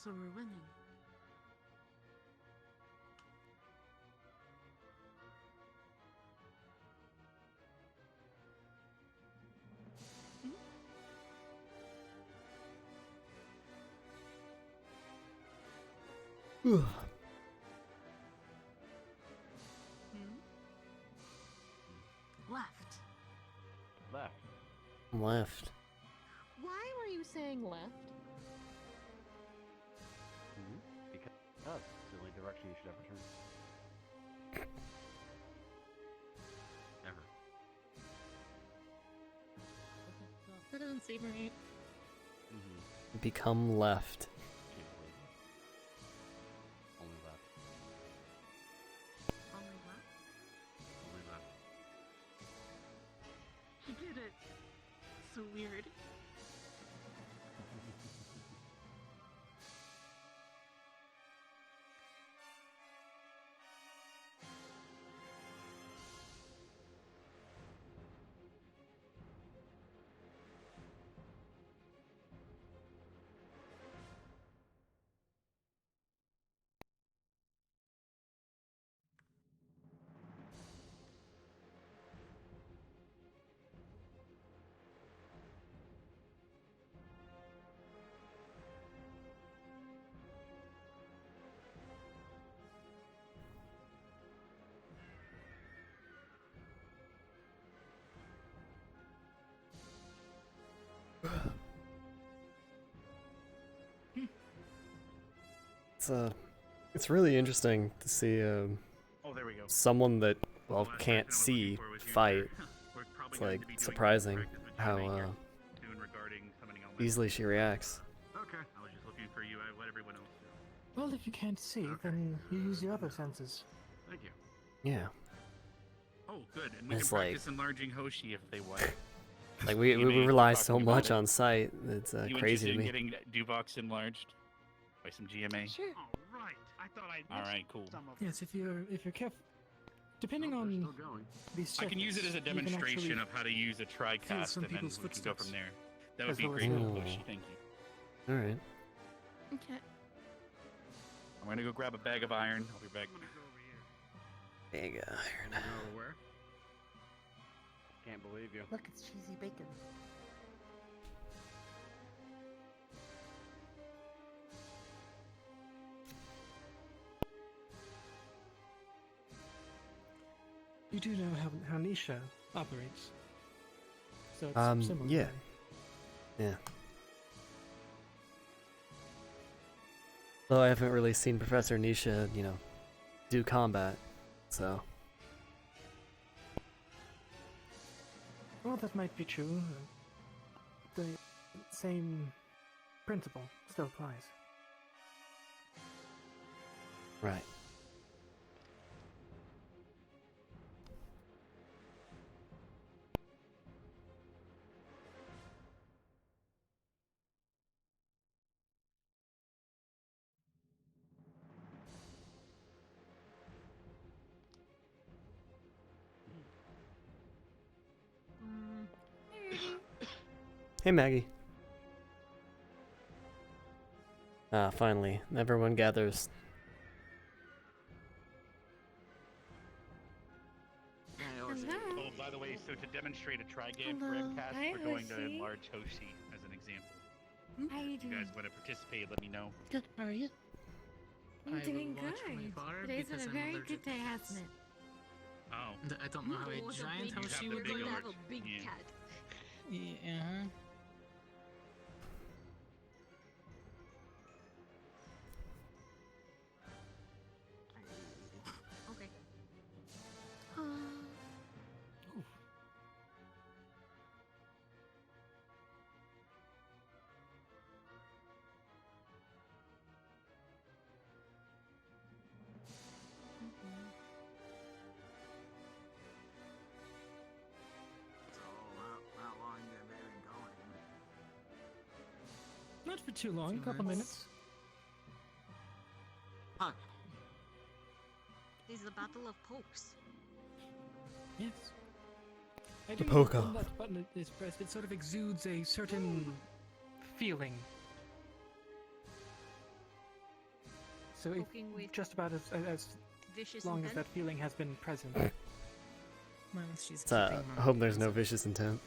So we're winning. Left. Left. Why were you saying left? Because it's the only direction you should ever turn. Ever. That doesn't seem right. Become left. Only left. Only left? Only left. He did it. So weird. It's really interesting to see Oh, there we go. someone that well last can't person I was see looking for was you, fight. sir. We're probably It's going like to be doing surprising practice with how GMA here soon regarding summoning elements. easily she reacts. Okay. I was just looking for you. I let everyone else know. Well, if you can't see, then you use your other senses. Thank you. Yeah. Oh, good. And we It's can like- practice enlarging Hoshi if they want. Like we GMA rely talking so about much it. on sight. It's You crazy interested to me. in getting Duvox enlarged by some GMA? Sure. Oh, right. I thought I All right, cool. some of Yes, if you're careful. Depending on these I can use it as a circuits, you can demonstration actually of how to use a TriCast, some and then we people's can go footsteps, from there. That would as be well as great, yours. Hoshi. Thank you. All right. Okay. I'm gonna go grab a bag of iron. I'll be back. Big iron. Where? Can't believe you. Look, it's cheesy bacon. You do know how Nisha operates. So it's similar. Yeah. Yeah. Though I haven't really seen Professor Nisha, do combat, so. Well, that might be true. The same principle still applies. Right. Hey, Maggie. Ah, finally. Everyone gathers. Oh, by the way, so to demonstrate a TriCast, Hello. Hi, we're going to Hoshi. enlarge Hoshi as an example. How you If you doing? guys want to participate, let me know. Good. How are you? I'm I will doing watch my good. bar Today's been because a I'm very allergic. good day, hasn't it? Oh. I don't know how a Oh, the giant big- Hoshi You would have be. the We're gonna have a big big Yeah. cat. Yeah. Okay. So, how long have they been going? Not for too long, a couple minutes. Huh. This is the Battle of Pokes. Yes. I The do know poke that when off. that button is pressed, it sort of exudes a certain feeling. So if Poking with just about as vicious long as intent. that feeling has been present. Well, she's I hope there's no vicious intent.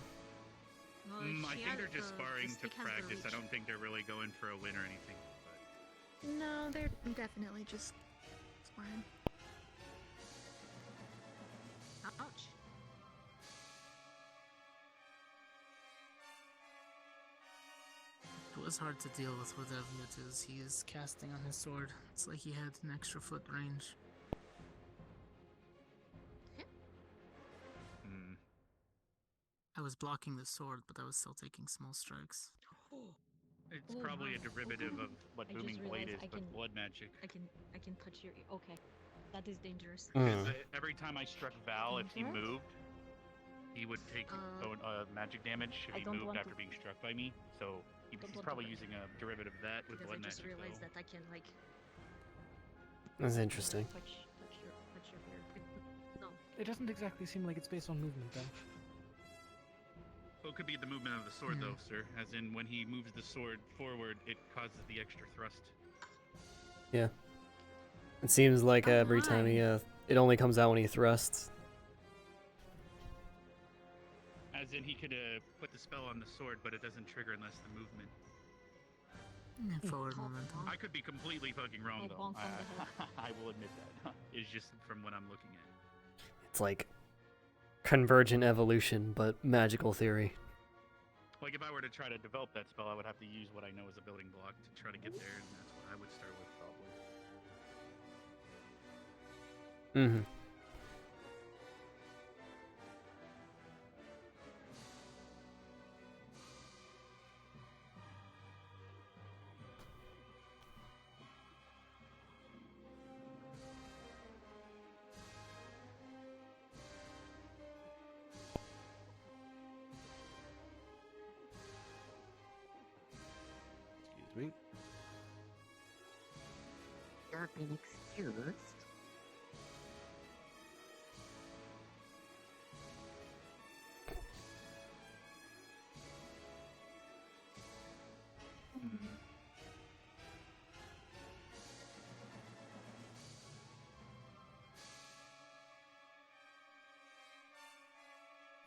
Well, I she think has they're just the sparring to stick has the practice. I reach. don't think they're really going for a win or anything. No, they're definitely just sparring. Ouch. It was hard to deal with Evnut as he is casting on his sword. It's like he had an extra foot range. Hmm. I was blocking the sword, but I was still taking small strikes. It's Oh probably a my. derivative of what I just Booming Blade realized is, I but can- blood magic. I can touch your ear. Okay. That is dangerous. Because every time I struck Val, if he Dangerous? moved, he would take magic damage if I he don't moved want after to- being struck by me. So he's want to probably hurt. using a derivative of that with Because I blood just magic. realized though. that I can like That's interesting. touch your ear. No. It doesn't exactly seem like it's based on movement, though. Well, it could be the movement of the sword, though, sir. As in, when he moves the sword forward, it causes the extra thrust. Yeah. It seems like every time he, it only comes out when he thrusts. As in, he could put the spell on the sword, but it doesn't trigger unless the movement. Forward momentum. I could be completely fucking wrong, Oh, though. bonk on the I will admit that. It's just from what I'm looking at. It's like convergent evolution, but magical theory. Like, if I were to try to develop that spell, I would have to use what I know as a building block to try to get there, and that's what I would start with, probably. Mm-hmm. Excuse me. You're being excused.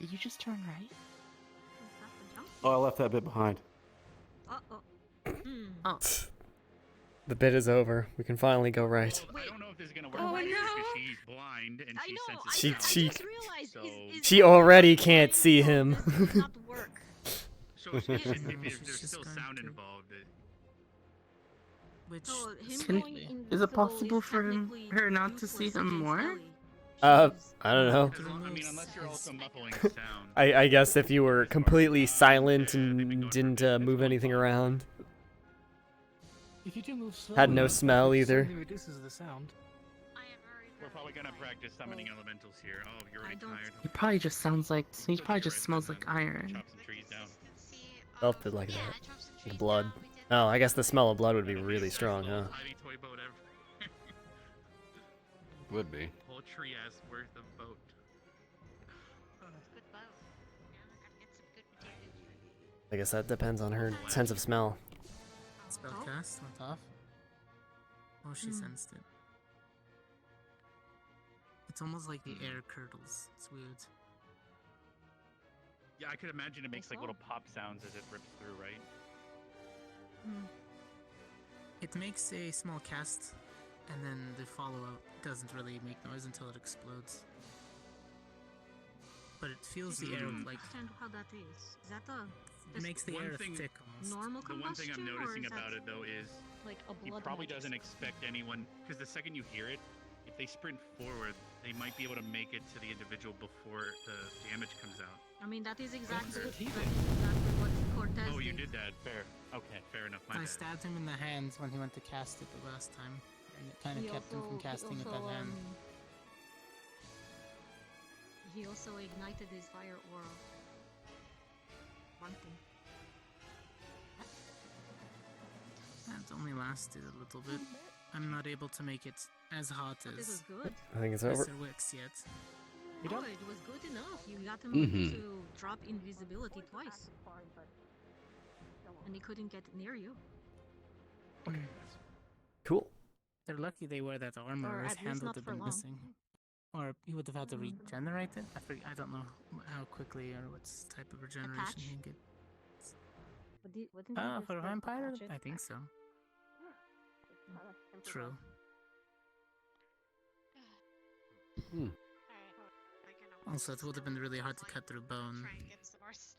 Did you just turn right? Oh, I left that bit behind. Oh. The bit is over. We can finally go right. I don't know if this is gonna work Oh, right no. because she's blind and she senses She sound. she just realized, so, she already can't see him. so if there's still sound involved, Which So him can- going is it invisible possible is for technically her not to see useless him against more? Ellie. I don't know. I mean, unless you're also muffling the sound. I guess if you were completely silent and didn't move anything around. If you do move slowly, Had no smell it either. certainly reduces the sound. We're probably gonna practice summoning elementals here. Oh, you're already tired. He probably just sounds like he probably just smells like iron. Chop some trees down. Felt it like that. Like blood. Oh, I guess the smell of blood would be really strong, huh? Tiny toy boat ever. Would be. Whole tree ass worth of boat. I guess that depends on her sense of smell. Spellcast went off. Oh, she sensed it. It's almost like the air curdles. It's weird. Yeah, I could imagine it makes like little pop sounds as it rips through, right? It makes a small cast, and then the follow-up doesn't really make noise until it explodes. But it feels the air like... I understand how that is. Is that the... It makes the air thick almost. normal The one thing I'm combustion, or noticing is about that it though is like a he blood probably magic doesn't spell? expect anyone, because the second you hear it, if they sprint forward, they might be able to make it to the individual before the damage comes out. I mean, that is exactly, what he did. what Cortez Oh, you did. did that. Fair. Okay, fair enough. My I bad. stabbed him in the hands when he went to cast it the last time, and it kind of He kept him from also- casting it that hand. He also ignited his fire aura. One thing. That only lasted a little bit. I'm not able to make it as hot But this as is good. I think it's over. Mr. Wicks yet. Oh, it was good enough. You got him to drop invisibility twice. And he couldn't get near you. Cool. They're lucky they wear that armor, Or or his at least hand not would have for been long. missing. Or he would have had to regenerate it. I don't know how quickly or what type of regeneration patch? he get. Wouldn't you For a just vampire, patch it? I think so. True. Also, it would have been really hard to cut through bone.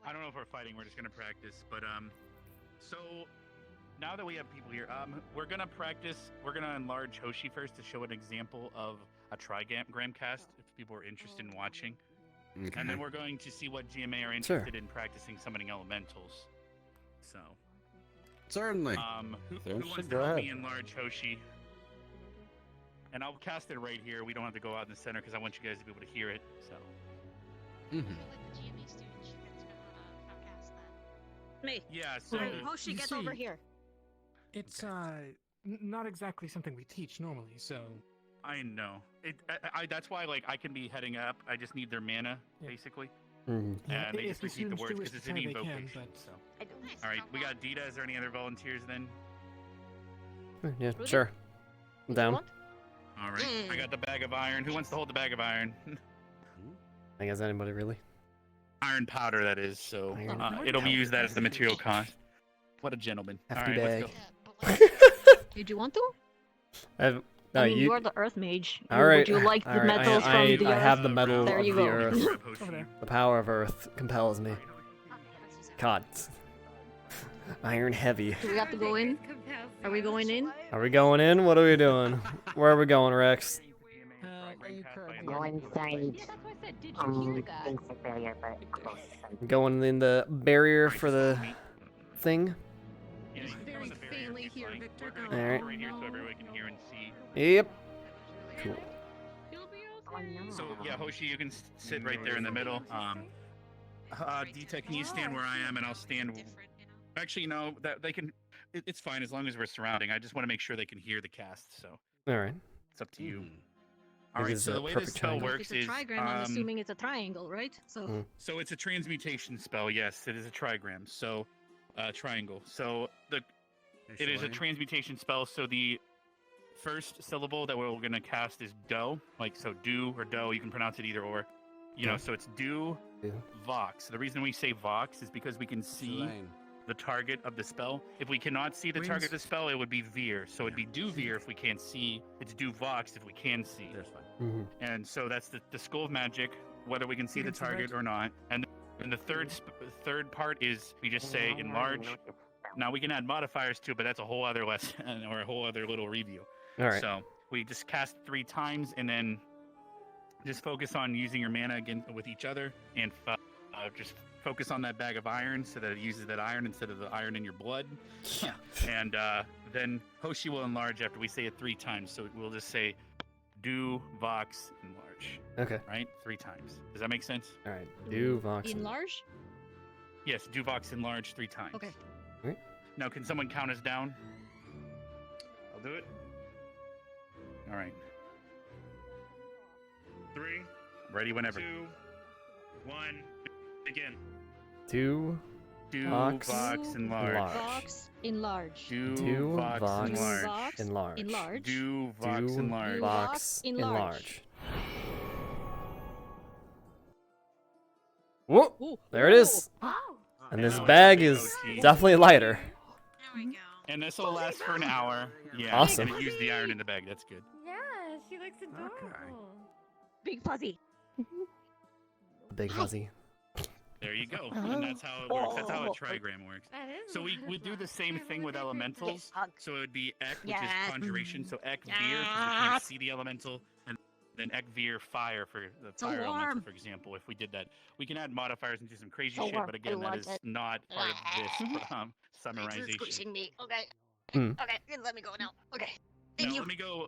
I don't know if we're fighting. We're just gonna practice. But so now that we have people here, we're gonna practice. We're gonna enlarge Hoshi first to show an example of a trigram cast if people are interested in watching. Okay. And then we're going to see what GMA are Sure. interested in practicing summoning elementals. So Certainly. who They're wants interested, to go help ahead. me enlarge Hoshi? And I'll cast it right here. We don't have to go out in the center because I want you guys to be able to hear it. So. Me. Yeah. So. Hoshi, you get see, over here. It's not exactly something we teach normally, so I know it. That's why, like, I can be heading up. I just need their mana, basically. Mhm. Yeah, And they if just the repeat the students words do wish because to it's an try, they can, invocation. but- So. All right, we got Dita. Is there any other volunteers then? Yeah, sure. I'm down. All right, I got the bag of iron. Who wants to hold the bag of iron? I guess anybody really. Iron powder, that is. So Iron it'll be used as the material cost. What a gentleman. All Hefty right, bag. let's go. Did you want to? No, I mean, you're the Earth mage. All right. Would you like the all right, metals I from the I Earth? have the metal There of you the go. earth. The power of earth compels me. God. Iron heavy. Do we have to go in? Are we going in? Are we going in? What are we doing? Where are we going, Rex? You inside. That's why I said, did you hear that? Basic barrier, but close. Going in the barrier for the thing. Yeah, you can go in the barrier. Faintly hear Victor go. All right. Right here, so everyone can hear and see. Yep. Cool. So yeah, Hoshi, you can sit right there in the middle. Dita, can you stand where I am, and I'll stand. Actually, no, that they can. It's fine as long as we're surrounding. I just want to make sure they can hear the cast. So. All right. It's up to you. All right. So the way this spell works It's a trigram, I'm assuming it's a triangle, right? So. So it's a transmutation spell. Yes, it is a trigram. So, triangle. So it is a transmutation spell. So the first syllable that we're gonna cast is do. Like so, do or do. You can pronounce it either or. You know, so it's do, vox. The reason we say vox is because we can see the target of the spell. If we cannot see the target of the spell, it would be veer. So it'd be do veer if we can't see. It's do vox if we can see. That's fine. And so that's the School of Magic, whether we can see the target or not. And the third part is we just say enlarge. Now we can add modifiers to it, but that's a whole other lesson or a whole other little review. All right. So we just cast 3 times and then just focus on using your mana again with each other and just focus on that bag of iron so that it uses that iron instead of the iron in your blood. And then Hoshi will enlarge after we say it 3 times. So we'll just say do, vox, enlarge. Okay. Right? 3 times. Does that make sense? All right. Do, vox, Enlarge? Yes, do, vox, enlarge 3 times. Okay. All right. Now, can someone count us down? I'll do it. All right. 3. Ready whenever. 2. 1. Begin. Do, vox, enlarge. Vox, enlarge. Do, vox, enlarge. Vox, enlarge. Do, vox, enlarge. Vox, enlarge. enlarge. Whoa! There it is. And this bag is definitely lighter. And this will last for an hour. Yeah. Awesome. And use the iron in the bag. That's good. Yeah, she looks adorable. Big fuzzy. Big fuzzy. There you go. And that's how it works. That's how a trigram works. So we do the same thing with elementals. So it would be Ek, which is conjuration. So Ek Veer, because we can't see the elemental. And then Ek Veer Fire for the fire elemental, for example. If we did that, we can add modifiers and do some crazy shit. But again, that is not part of this summarization. Squishing me. Okay. Mm. Okay, let me go now. Okay. Now let me go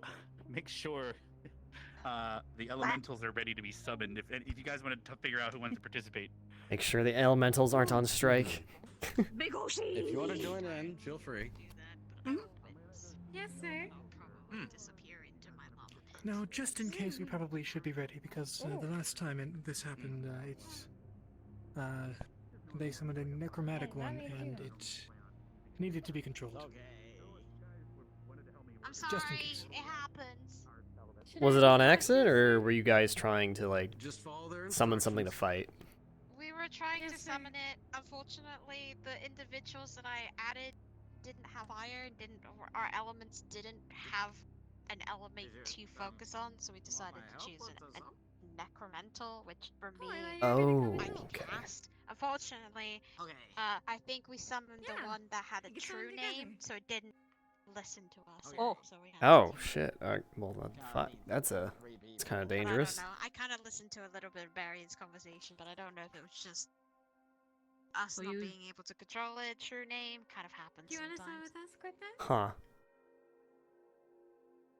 make sure the elementals are ready to be summoned. If you guys want to figure out who wants to participate. Make sure the elementals aren't on strike. Big Oshi! If you want to join in, feel free. Yes, sir. Now, just in case, we probably should be ready because the last time this happened, they summoned a necromantic one, and it needed to be controlled. I'm sorry, Just in case. it happens. Was it on accident, or were you guys trying to like Just follow their summon something to fight? We were trying to summon it. Unfortunately, the individuals that I added didn't have iron, our elements didn't have an element to focus on, so we decided to choose a necromental, which for me, Oh, I can okay. cast. Unfortunately, I think we summoned the one that had a true name, so it didn't listen to us. So we had Oh shit! Well, that's it's kind of dangerous. I don't know. I kind of listened to a little bit of Barry's conversation, but I don't know if it was just us not being able to control it. True name kind of happens. Do you want to sign with us, Griffin? Huh.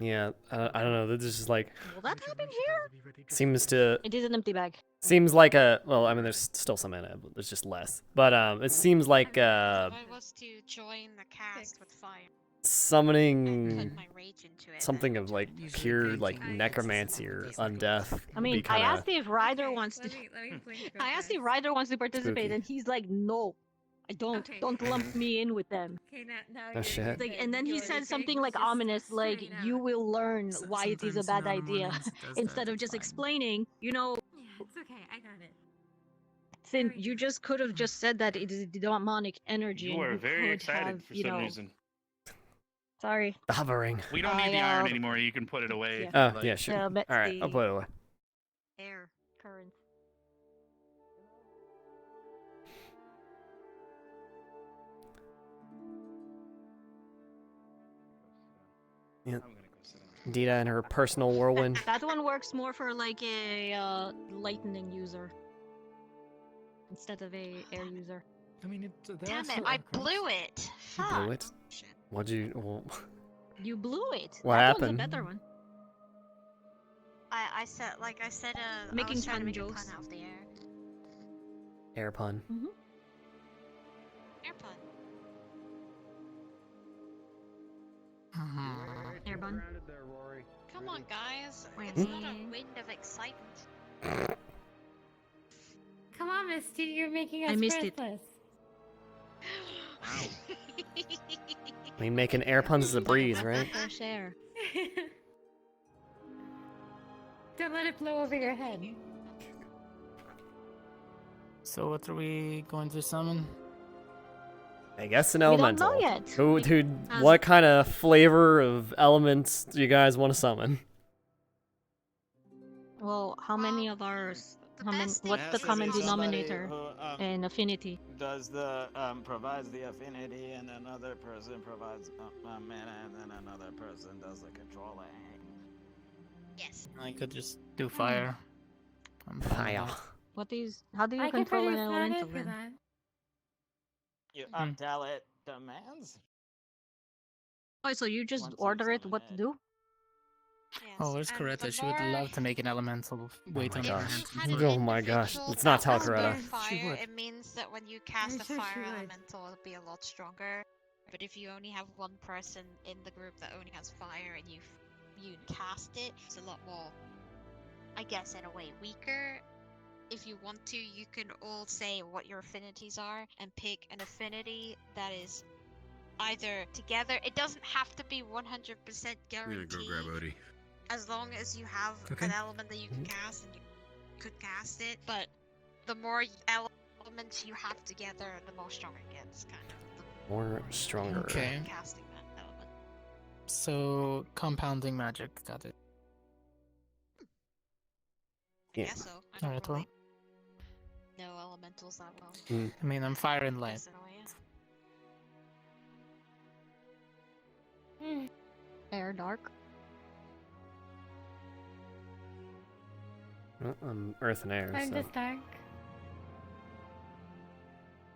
Yeah, I don't know. This is just like Will that happen here? seems to. It is an empty bag. Seems like well, I mean, there's still some in it, but there's just less. But it seems like I was to join the cast with fire. summoning something of like pure like necromancy or undeath. I mean, would be kinda... I asked if Ryder wants to. I asked if Ryder wants to participate, Spooky. and he's like, "No, I don't. Don't lump me in with them." Okay, now Oh, shit. Like, and then he said something like ominous, like, "You will learn why it is a bad idea," instead of just explaining. You know, It's okay, I got it. since you just could have just said that it is demonic energy. You and are we very could excited have, for you some know, reason. Sorry. The hovering. We don't need the iron anymore. You can put it away. Oh Like- yeah, sure. Yeah, All but right, I'll the- put it away. Air current. Yeah. I'm gonna go sit down. Dita and her personal whirlwind. That one works more for like a lightning user instead of a air user. I mean, Damn it! I blew it. You Fuck. blew it. What'd you? Well, You blew it. What that happened? One's a better one. I said I Making was trying to fun make a jokes. pun out of the air. air pun. Air pun. Air bun. Come on, guys. Wait, It's not a wind of excitement. Come on, Misty, you're making us I missed it. breathless. I mean, making air puns is a breeze, right? Fresh air. Don't let it blow over your head. So what are we going to summon? I guess an We don't elemental. know yet. Who, dude, As- what kind of flavor of elements do you guys want to summon? Well, how many of ours? How many? What's the common denominator in affinity? Does the provides the affinity, and another person provides mana, and then another person does the controlling. Yes. I could just do fire. I'm fine with Fire. that. What is? How do you I can control an produce mana elemental for then? that. You Hmm. tell it demands. Oh, so you just Once you order it summon what to do? Oh, it's Coretta. She would love to make an elemental. Wait my on gosh. her. Oh my gosh. Let's not tell Coretta. Fire, it means that when you cast a sure fire she would. elemental, it'll be a lot stronger. But if you only have one person in the group that only has fire and you cast it, it's a lot more, I guess, in a way, weaker. If you want to, you can all say what your affinities are and pick an affinity that is either together. It doesn't have to be 100% I'm gonna guaranteed. go grab Odie. As long as you have Okay. an element that you can cast and you could cast it, but the more elements you have together, the more stronger it gets, kind of. More stronger. Okay. Casting that element. So compounding magic. Got it. Yeah. I guess so. I don't Alright, well. really know elementals that well. Mm. I mean, I'm fire and light. Guess in a way, yeah. Air dark. Well, I'm earth and air, I'm so. just dark.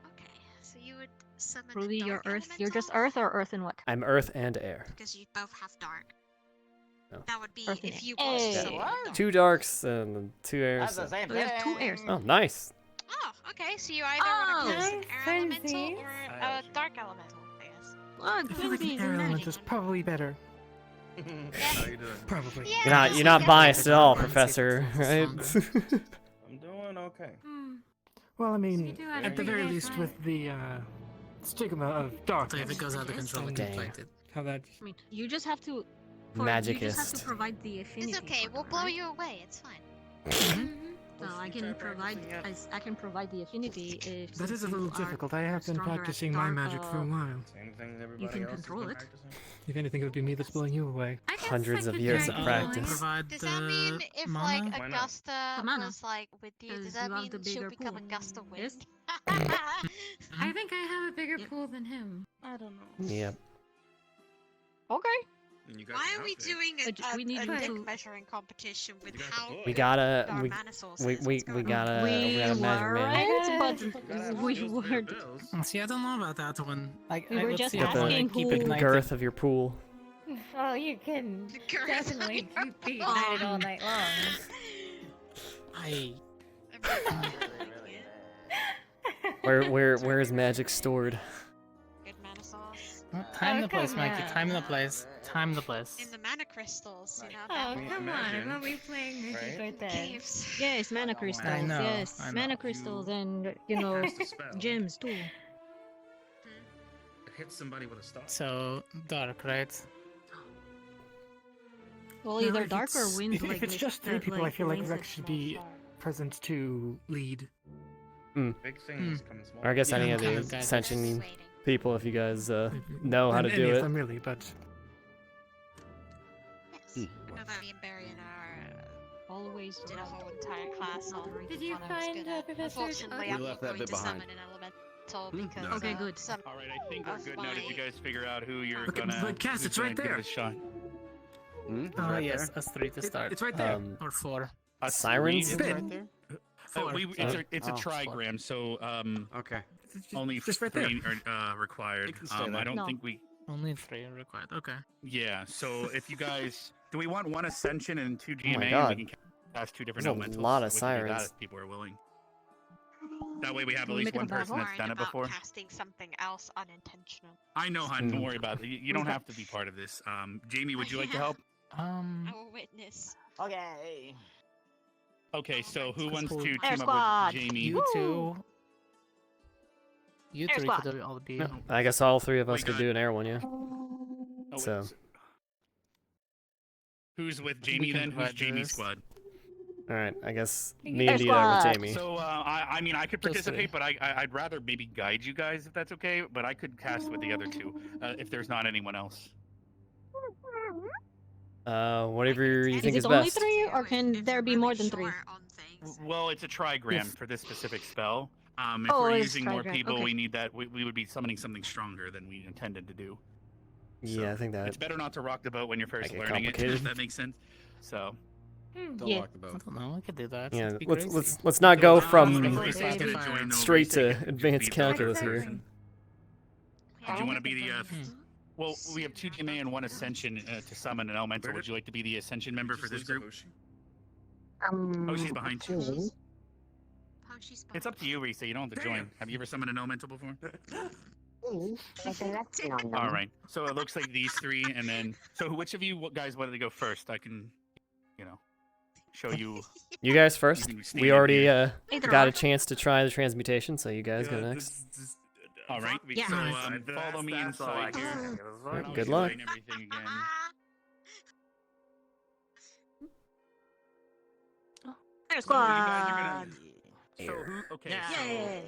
Okay, so you would summon Rudy, a you're dark earth. You're just elemental? earth or earth and what? I'm earth and air. Because you both have dark. No. That would be Earth and if air. you want to Hey. summon a dark. 2 darks and 2 airs. That's the so- same We have two airs. Oh, nice. Oh, okay, so you either Oh, want to cast an nice, air elemental fancy. or a dark elemental, I guess. Look, I feel like twinsies an air and element magic. is probably better. How you doing? Probably. Yeah, You're not biased at all, Let's see if Professor, it's right? I'm doing okay. Well, I mean, do at the everything very they least, try. with the stigma of darkness. So if it goes out of control, then Dang. you plant it. How that? I mean, you just have to. Magicist. You just have to provide the affinity. It's okay, for we'll them, blow right? you away, it's fine. No, I can provide. I can provide the affinity if. That is a since little you are difficult. I have been stronger at practicing my dark, magic for a while. Same thing everybody You can else has control been it. practicing. If anything, it would be me that's blowing you away. I guess Hundreds I of could years drag of you practice. away. Provide Does that mean if mana? like Why not? Augusta The mana. was like with you, Because does that you have mean the she'll bigger become pool. Augusta Yes? Wind? I think I have a bigger Yep. pool than him. I don't know. Yep. Okay. And you got Why the are we outfit. doing But we need a you dick to- measuring competition with You got the how book. We good gotta. our We mana source we is? we, What's we going on? gotta. We gotta measure man. weren't, You but gotta have we skills to pay were. the bills. See, I don't know about that one. We were let's just see, I wanna asking keep who- ignited. Girth of your pool. Oh, you can Girth. definitely be ignited all night long. I Where is magic stored? Good mana sauce. time Oh, the place, come Mikey. on. Time the place. Time the place. In the mana crystals, you know. Oh, down mean, come imagine, on. What are we playing music right? right the there? caves. Yes, mana crystals. know, Yes, I know. mana crystals and you know Cast a spell. gems too. It hits somebody with a star. So dark, right? Well, Now, either if dark or it's- wind. If like it's mist- just 3 that, people, I like, feel like lays Rex a should small be star. present to lead. Big things come in small. Or I guess Yeah, any I'm of kind the of guided. Ascension Waiting. people, if you guys know how to Any do of it. them really, but Yes. I know that me and Barry and Always did a whole entire class on. Did you what I was find good at. Professor? Unfortunately, We I'm left not that going bit to behind. summon an elemental because No. Okay, good. some All right, I think we're of good now. Did you my- guys figure out who you're Look, gonna? but Cass, who's it's right gonna give there. it a shot? Oh yes, us 3 to start. It's right there. Or 4. Sirens? It's Spin. right there. Four. It's a trigram, so okay. only just right 3 are required. I don't think we. Only 3 are required. Okay. Yeah. So if you guys, do we want 1 Ascension and 2 GMA? Oh my And God. we can cast 2 different There's a elementals. lot of We can do that sirens. if people are willing. That way we have Can at we least make it one a person that's Worried done it about before. casting something else unintentional. I know, hon. Don't worry about it. You don't have to be part of this. Jamie, would you like to help? I will witness. Okay. Okay, so who wants to Air team up squad. with Jamie? You 2. You Air 3 squad. could all be. Yeah, I guess all 3 of us We could got- do an air one, yeah. Oh, wait, So, who's with Jamie can then? Who's divide Jamie's this. squad? all right. I guess me Air and Dita are squad. with Jamie. So I mean I could Those participate, 3. but I'd rather maybe guide you guys if that's okay. But I could cast with the other 2 if there's not anyone else. Whatever you Is think it is only best. 3, or can there be more than 3? Well, it's a trigram for this specific spell. If Oh, we're it's using more trigram, people, okay. we need that. We would be summoning something stronger than we intended to do. Yeah, I think that. It's better not to rock the boat when you're first get learning it. complicated. If that makes sense. So. Don't Yeah. rock the boat. I don't know. I could do that. Yeah, It'd be let's crazy. let's not go from Reese's gonna join, though. straight Reese to can advanced be the other calculus here. person. Did you want to be the? Well, we have 2 GMA and 1 Ascension to summon an elemental. Would you like to be the Ascension member for this group? Oh, she's behind you. Oh, she's It's up to you, Reese. You don't have to join. Have you ever summoned an elemental before? All right. So it looks like these 3, and then so which of you guys wanted to go first? I can, show you. You guys first. can We stand already here. got a chance to try the transmutation, so you guys go next. All right. Yeah. So follow me inside here. Alright, I'll good be luck. doing everything again. Air So you guys are squad. gonna. So who? Okay. Yeah.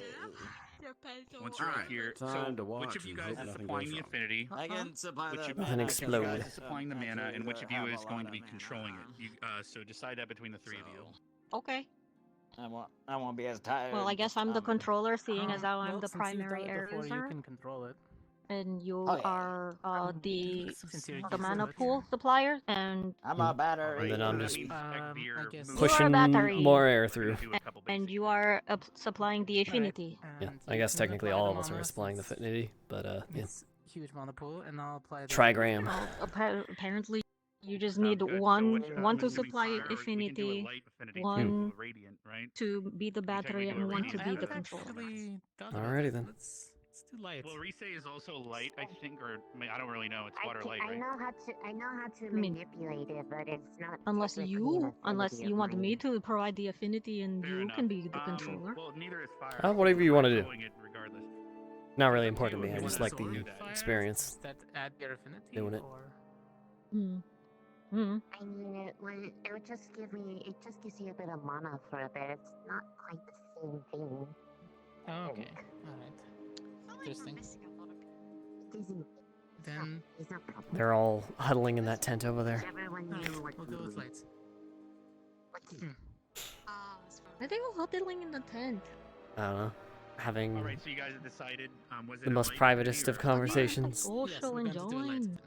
So once you're Alright, here, time so to watch which of you and guys hope is nothing supplying goes the wrong. affinity? I can supply Which that. of Nothing you explode. guys is supplying the mana, and which of you have is a going lot to be of controlling mana. it? So decide that between the 3 of you. Okay. I won't be as tired. Well, I guess I'm the controller, seeing as how I'm Well, the since you've primary done it air before, user, you can control it. and you Oh, yeah. are the Since you're the used mana to it. pool supplier, and I'm a battery. And then I'm just I guess. pushing battery. more air through. and you are supplying the affinity. Yeah, And I you guess can technically apply all the of us are mana supplying the since affinity, but yeah. It's huge mana pool, and I'll apply the Trigram. Well, apparently, you just Sounds need good. So one which, one I'm to assuming supply fire, or we can do a affinity, light affinity one to a radiant, right? to be the battery, technically do a and one to radiant be the better. controller. Actually, thought about Alrighty it. then. Let's do light. Well, Reese is also light, I think, or I don't really know. It's water light, I right? know how to I mean, manipulate it, but it's not. Unless technically you, an unless ability you of want mine. me to provide the affinity, and Fair you enough. can be the controller. Well, neither is fire. Whatever you want to do. Controlling it regardless. Not really important to me. I You just wanna like do the that. experience Does that add your affinity? doing it. Or... Hmm. Hmm. I mean, it would just give me. It just gives you a bit of mana for a bit. It's not quite the same thing. Oh, okay. Alright. Interesting. Then They're all huddling in that tent over there. Everyone alright, knew what we'll go with lights. Are they all huddling in the tent? I don't know. Having All right, so you guys have decided. Was it the a most light privatest affinity of or- conversations. Social and join.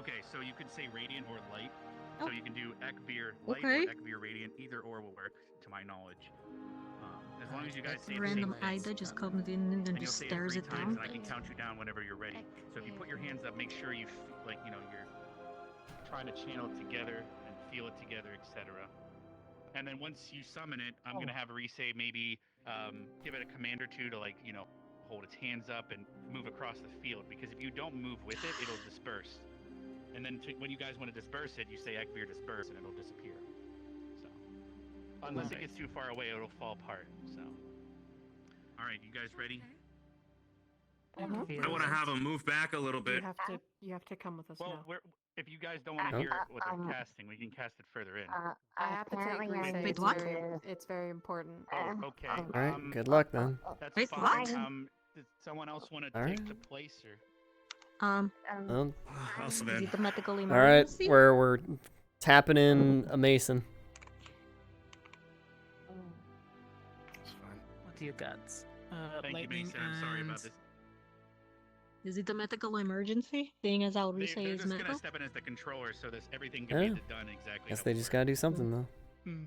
Okay, so you could say radiant or light. So you can do Ekvir light Okay. or Ekvir radiant. Either or will work, to my knowledge. As long as you guys say the Random same Ida just comes in and and just you'll say it stares 3 it times, down. and I can count you down whenever you're ready. So if you put your hands up, make sure you you're trying to channel it together and feel it together, etc. And then once you summon it, I'm gonna have Reese maybe give it a command or 2 to hold its hands up and move across the field. Because if you don't move with it, it'll disperse. And then when you guys want to disperse it, you say Ekvir disperse, and it'll disappear. So unless it gets too far away, it'll fall apart. So all right, you guys ready? I want to have him move back a little bit. You have to come with us Well, now. if you guys don't want to Oh. hear what they're casting, we can cast it further in. I have to take apparently I Reese. need Wait, what? It's very important. Okay. All right, good luck then. That's Wait, fine. what? Does someone else want to All take right. the place, or? Well, Is it the medical all right, emergency? we're tapping in a mason. What do you got? Thank you, Lightning Mason. I'm sorry about and this. Is it a medical emergency? Seeing as how Rise They're is just medical? gonna step in as the controller, so this everything can Yeah. be done exactly. Guess how they we just work. gotta do something though.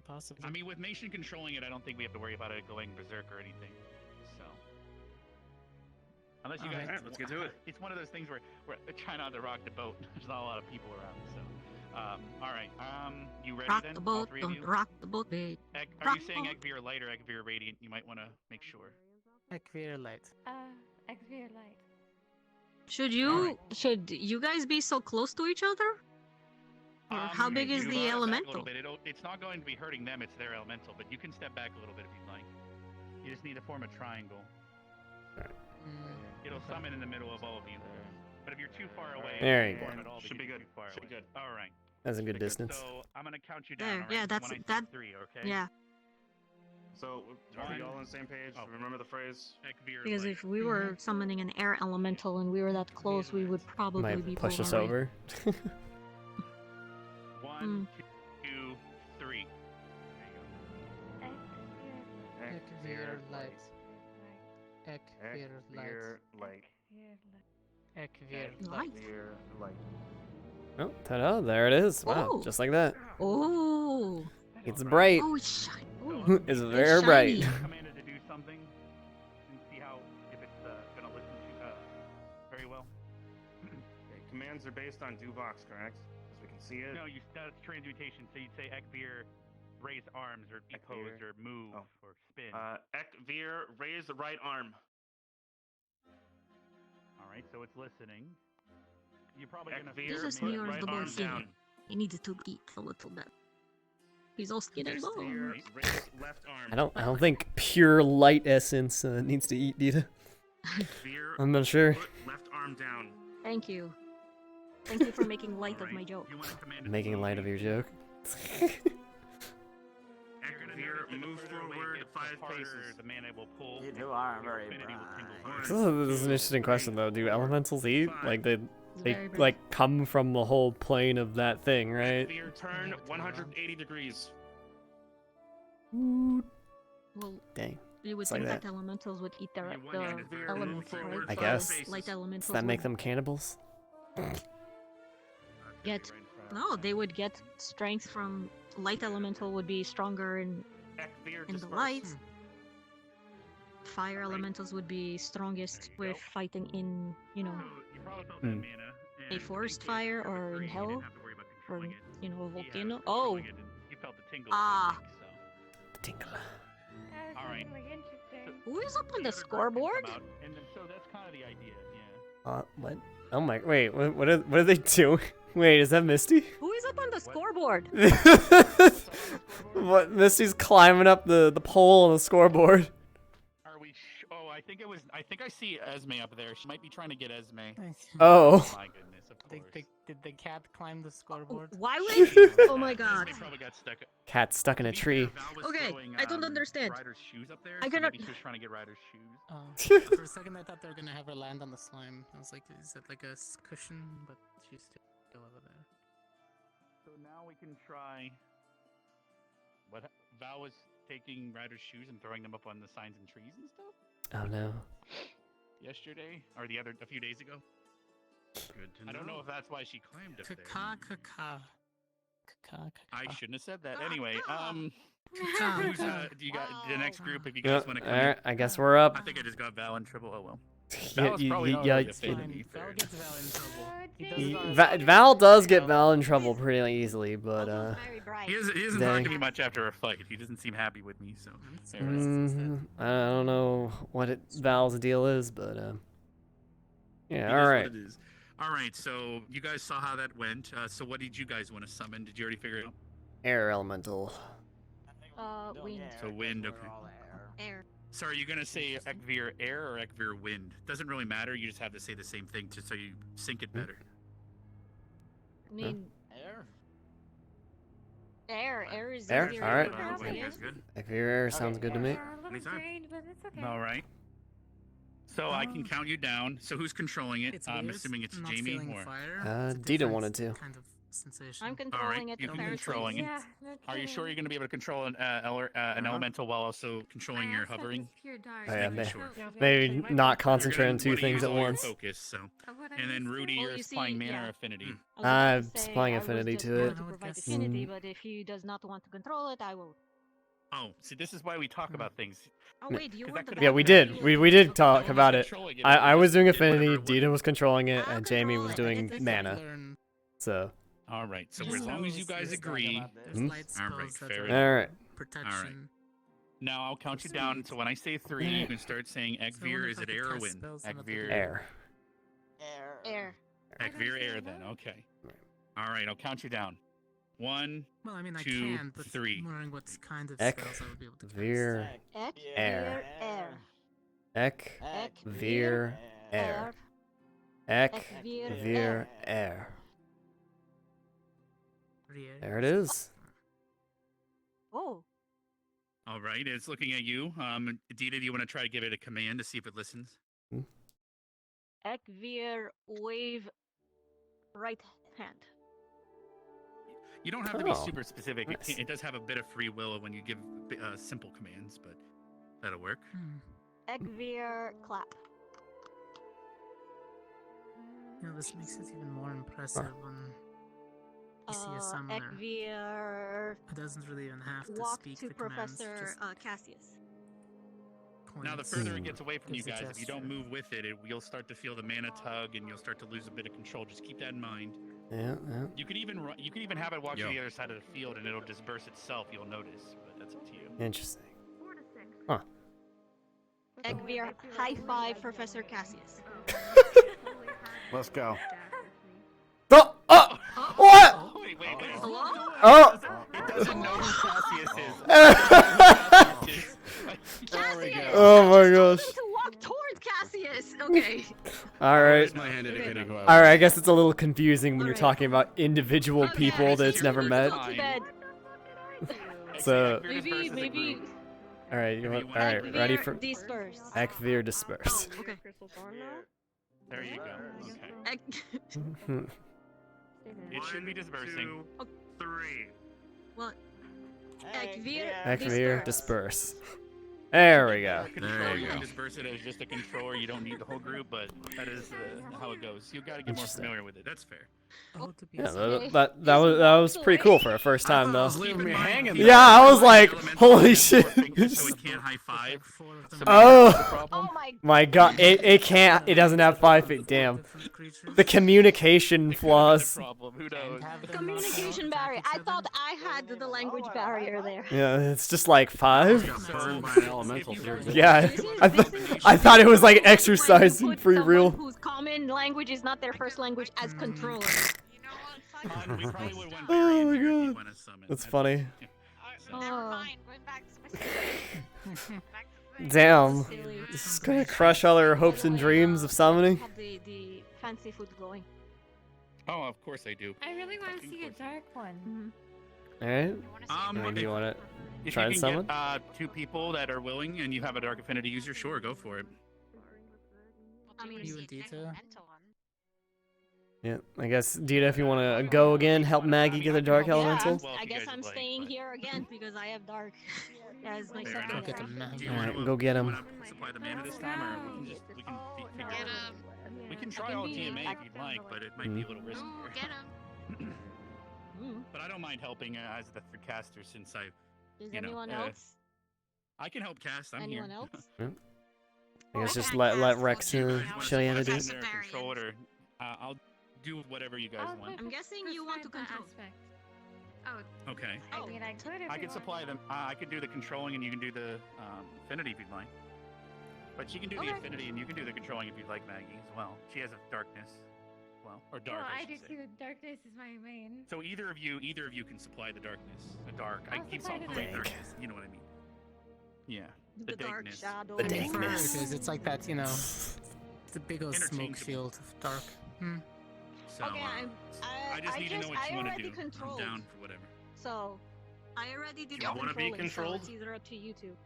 Possibly. I mean, with Nation controlling it, I don't think we have to worry about it going berserk or anything. So, unless you guys, Alright, let's get to it. It's one of those things where we're trying not to rock the boat. There's not a lot of people around, so. All right. You ready Rock then? the All boat, three of don't you? rock the boat, babe. Are you saying Ekvir Light or Ekvir Radiant? You might want to make sure. Ekvir Light. Xavier Light. Should you guys be so close to each other? Or how big is you the brought it back a elemental? little bit. It's not going to be hurting them. It's their elemental, but you can step back a little bit if you'd like. You just need to form a triangle. It'll summon in the middle of all of you. But if you're too far away, There you it won't go. at all Should be because good. you're too far Should be away. good. All right. That's a good distance. So I'm gonna count you down. There, all right? yeah, that's when I say that. 3, okay? Yeah, So, are we One. all on the same page? Oh. Remember the phrase? Ekvir because Light. if we were summoning an air elemental and we were that close, we would probably be Might push blown us away. over. 1, 2, 3. Ekvir Light. Ekvir Light. Light. Ekvir Light. Light. Oh, ta-da! There it is. Wow, Oh. just like that. Oh, It's bright. oh, it's shiny. Ooh. It's very bright. shiny. Commanded to do something and see how if it's gonna listen to very well. Okay, commands are based on Duvox, correct? As we can see it. No, that's transmutation. So you'd say Ekvir, raise arms or be posed or move or spin. Ekvir, raise the right arm. All right, so it's listening. You're probably gonna This Ekvir, is put near right the arm boat down. here. He needs to eat a little bit. He's all skin and Ekvir, bones. raise left arm. I don't think pure light essence needs to eat Dita. Ekvir, I'm not sure. put left arm down. Thank you. Thank you for making light of my joke. You want to command Making light of your joke. Ekvir, move forward 5 paces. The mana will pull. You two are very Infinity will tingle. This is an interesting question though. Do elementals eat? Like they Very bright. like come from the whole plane of that thing, right? Ekvir, turn 180 degrees. Well, Dang. you would It's like think that that. elementals would eat their, You the want Ekvir, elements, move right? forward I 5 guess. paces. Light elementals Does that make would them cannibals? get... No, they would get strength from... Light elemental would be stronger in Ekvir, the disperse. light. Fire elementals would be strongest with fighting in, you know, You probably felt Hmm. that mana. a forest fire or in hell, or, you know, a volcano. Yeah, Oh! controlling it, and you felt the tingle. Ah! The tingle. All right. Interesting. Who is up on the other group can scoreboard? come out, and then, so that's kind of the idea. Yeah. What? Oh my, wait, what are they doing? Wait, is that Misty? Who is up on the scoreboard? What? Misty's climbing up the pole on the scoreboard. Are we? Oh, I think it was. I think I see Esme up there. She might be trying to get Esme. Oh. My goodness, of course. Did the cat climb the scoreboard? Why would... Oh my god. Esme probably got stuck. Cat stuck in a tree. Val was Okay, throwing, I don't understand. Ryder's shoes up there. I so cannot- maybe she was trying to get Ryder's shoes. For a second, I thought they were gonna have her land on the slime. I was like, is that like a cushion? But she's still over there. So now we can try. What Val was taking Ryder's shoes and throwing them up on the signs and trees and stuff Oh no. yesterday or a few days ago. Good to know. I don't know if that's why she climbed up there. I shouldn't have said that. Anyway, who's do you got the next group? If you guys want to come in? Alright, I guess we're up. I think I just got Val in trouble. Oh well. Yeah, Val's you- probably you- not yeah, really you- offended me, fair enough. Val in trouble. He does Val does get Val in trouble pretty easily, but He doesn't Dang. talk to me much after a fight. He doesn't seem happy with me, so. fair enough. I don't know what Val's deal is, but yeah, It is all what right. it is. All right, so you guys saw how that went. So what did you guys want to summon? Did you already figure it out? Air elemental. Wind. So wind, okay. Air. So are you gonna say Ekvir air or Ekvir wind? Doesn't really matter. You just have to say the same thing just so you sync it better. I mean... Air. Air is Air? easier Alright. to pronounce, I You guess. guys good? Ekvir air sounds good to me. A little Anytime. strange, but it's okay. All right. So I can count you down. So who's controlling it? It's I'm weird, assuming it's not Jamie feeling or. fire. Uh, It's a Dita different wanted to. Kind of sensation. I'm controlling it. You can apparently. controlling it. Yeah, no Are you kidding. sure you're going to be able to control an elemental while also controlling your hovering? Pure dark. Oh, yeah, Making sure. maybe not concentrate on You're two gonna things use at all your once. Focus, so. What I And then used to- Rudey, Well, you're you supplying see, mana yeah. or affinity. I was about I'm to say, supplying I was affinity just to going it. to provide Mm. affinity, but if he does not want to control it, I will. Oh, see, this is why we talk about things. Oh wait, you were the Yeah, we bad did. guy. We did talk about it. controlling it, I was doing just did whatever affinity, it Dita was controlling it, and Jamie was control it. doing It's mana. learn- So. All right. So There's as long as you spells, guys there's agree. There's light All right. spells that Fair are enough. Alright. protection. All right. Now I'll count you down. So when I say 3, you can start saying Ekvir. Is it air or wind? Ekvir. Air. Air. Ekvir air then. Okay. All right. I'll count you down. 1, Well, I mean, I 2, can, but 3. I'm wondering what kind of Ek, spells I would be able to cast. Veer, Ek, air. air. Ek, Veer, air. Ek, Veer, air. There it is. Oh. All right. It's looking at you. Dita, do you want to try to give it a command to see if it listens? Ekvir wave right hand. You don't have to be Oh, super specific. nice. It does have a bit of free will when you give simple commands, but that'll work. Ekvir clap. You know, this makes it even more impressive when you see a summoner Ekvir who doesn't really even have to walk speak to the commands. Professor Just Cassius. Now, the points, further it gets away from you gives a guys, if you don't gesture. move with it, you'll start to feel the mana tug, and you'll start to lose a bit of control. Just keep that in mind. Yeah, yeah. You could even have it walk to the other side of the field, and it'll disperse itself. You'll notice, but that's up to you. Interesting. Huh. Ekvir high five Professor Cassius. Let's go. Oh! Oh! What? Wait. Oh! It doesn't know who Cassius is. There we go. Oh my gosh. To walk towards Cassius. Okay. Alright. My hand indicating who I was. Alright, I guess it's a little confusing when you're talking about individual people that it's never met. Go to bed. So. Maybe. Alright, you want, alright, ready for disperse. Ekvir disperse. Okay. There you go. Okay. Ek- It should be dispersing. 3. What? Ekvir Ekvir disperse. There we go. Control, you can disperse it as just a controller. You don't need the whole group, but that is how it goes. You got to get more familiar with it. That's fair. Yeah, that was pretty cool for a first time though. Leaving me hanging. Yeah, I was like, holy shit. So it can't high five. Oh my god, it can't. It doesn't have 5 feet. Damn. The communication flaws. Who knows? Communication barrier. I thought I had the language barrier there. Yeah, it's just like 5. Burned by an elemental. Yeah, I thought it was like exercising free real. Whose common language is not their first language as controller. Oh my god, that's funny. Damn, this is gonna crush all our hopes and dreams of summoning. Have the fancy food going. Oh, of course I do. I really want to see a dark one. Alright. I mean, do you want to If try you and can summon? get 2 people that are willing and you have a dark affinity user, sure, go for it. I mean, You and Dita. Yeah, I guess Dita, if you want to go again, help Maggie get a dark elemental. I guess I'm staying here again because I have dark as my Fair second. enough. Do you Alright, wanna- go get you him. wanna Supply the mana this time, or we can figure it out. We can try all DMA if you'd like, but it might be a little riskier. Get him. But I don't mind helping as the third caster since I, Is you know, anyone else? I can help cast. I'm Anyone here. else? Yeah. I guess just let Rex show you how to do it. Control it, or I'll do whatever you guys want. I'm guessing you want to control. Oh. Okay. I mean, I could. If I you can want. supply them. I could do the controlling, and you can do the affinity if you'd like. But she can do the affinity, and you can do the controlling if you'd like, Maggie, as well. She has a darkness, well, or dark. No, I I do should say. too. Darkness is my main. So either of you can supply the darkness, the dark. I I'll keep supply saying the dark. dark. Darkness. You know what I mean? Yeah. The dark darkness. shadow. The dankness. Because it's like that, you know, the big old smoke Interchangeable. field of dark. So Okay, I just need to know what you want to do. Controlled. I'm down for whatever. So, I already did You the wanna be controlling, controlled? so it's either up to you two.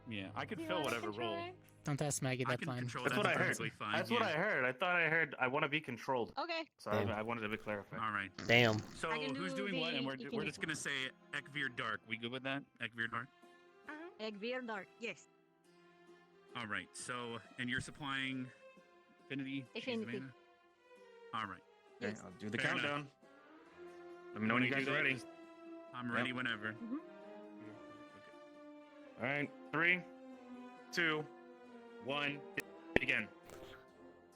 Yeah, I could fill whatever role. Don't ask Maggie I that can line. control That's that what I heard. perfectly fine. That's what yeah. I heard. I thought I heard. I want to be controlled. Okay. So Damn. I wanted to be clarified. All right. Damn. So who's doing what? And we're just gonna say Ekvir Dark. We good with that? Ekvir Dark. Ekvir Dark. Yes. All right. So and you're supplying affinity. she's Affinity. mana? All right. Okay, I'll do the Fair enough. countdown. Let me know when you guys are ready. I'm ready whenever. All right, 3, 2, 1, begin.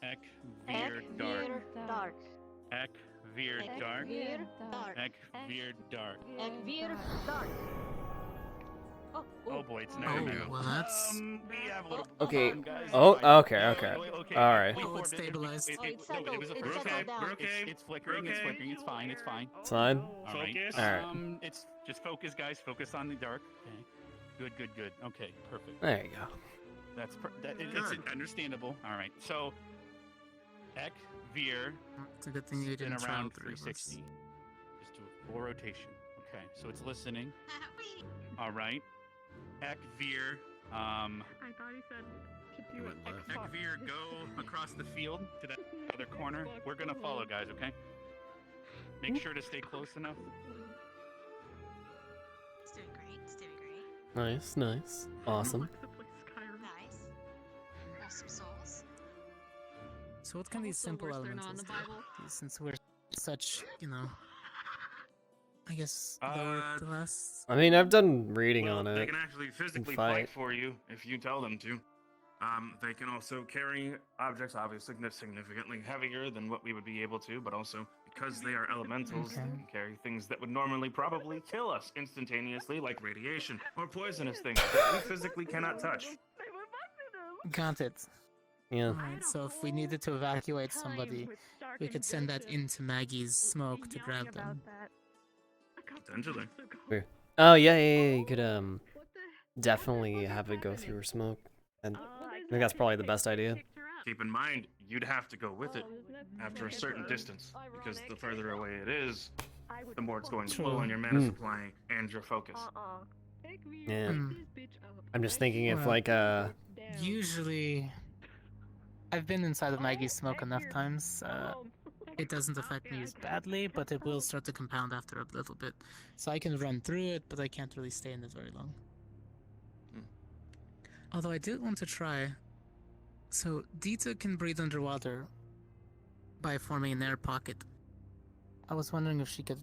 Ekvir Dark. Ekvir Ekvir Dark. Dark. Ekvir Dark. Ekvir Dark. Ekvir Dark. Oh boy, it's Oh, not well, that's. we have a little Okay. fun, guys. Oh, It's fine. okay, okay. Okay. All right. Oh, it's stabilized. It, Oh, it's no, it settled. was a It's flicker. settled down. We're okay. It's flickering. We're It's okay. flickering. It's fine. It's fine. It's fine. All right. Focus. All right. It's just focus, guys. Focus on the dark. Okay. Good. Okay. Perfect. There you go. That's it's understandable. All right. So, Ekvir It's a good thing you in didn't try all around three of us. 360. Just do a full rotation. Okay. So it's listening. All right. Ekvir. I thought he said to do it. Ekvir, go across the field to that other corner. We're gonna follow, guys. Okay. Make sure to stay close enough. It's doing great. It's doing great. Nice. Awesome. Nice. Awesome souls. So what can these simple Worse they're not elements in the do? Bible. Since we're such, I guess lower class. I mean, I've done reading Well, on they it. can actually physically fight. fight for you if you tell them to. They can also carry objects obviously significantly heavier than what we would be able to, but also because they are elementals, they can carry things that would normally probably kill us instantaneously, like radiation or poisonous things that we physically cannot touch. Got it. Yeah. Alright, so if we needed to evacuate somebody, we could send that into Maggie's smoke to grab them. Potentially. Weird. Oh yeah. You could definitely have it go through her smoke, and I think that's probably the best idea. Keep in mind, you'd have to go with it after a certain distance, because the further away it is, the more it's going to blow on your mana Mm. supply and your focus. Yeah. Hmm. I'm just thinking if Well, like Usually, I've been inside of Maggie's smoke enough times. It doesn't affect me as badly, but it will start to compound after a little bit. So I can run through it, but I can't really stay in it very long. Although I did want to try. So Dita can breathe underwater by forming an air pocket. I was wondering if she could,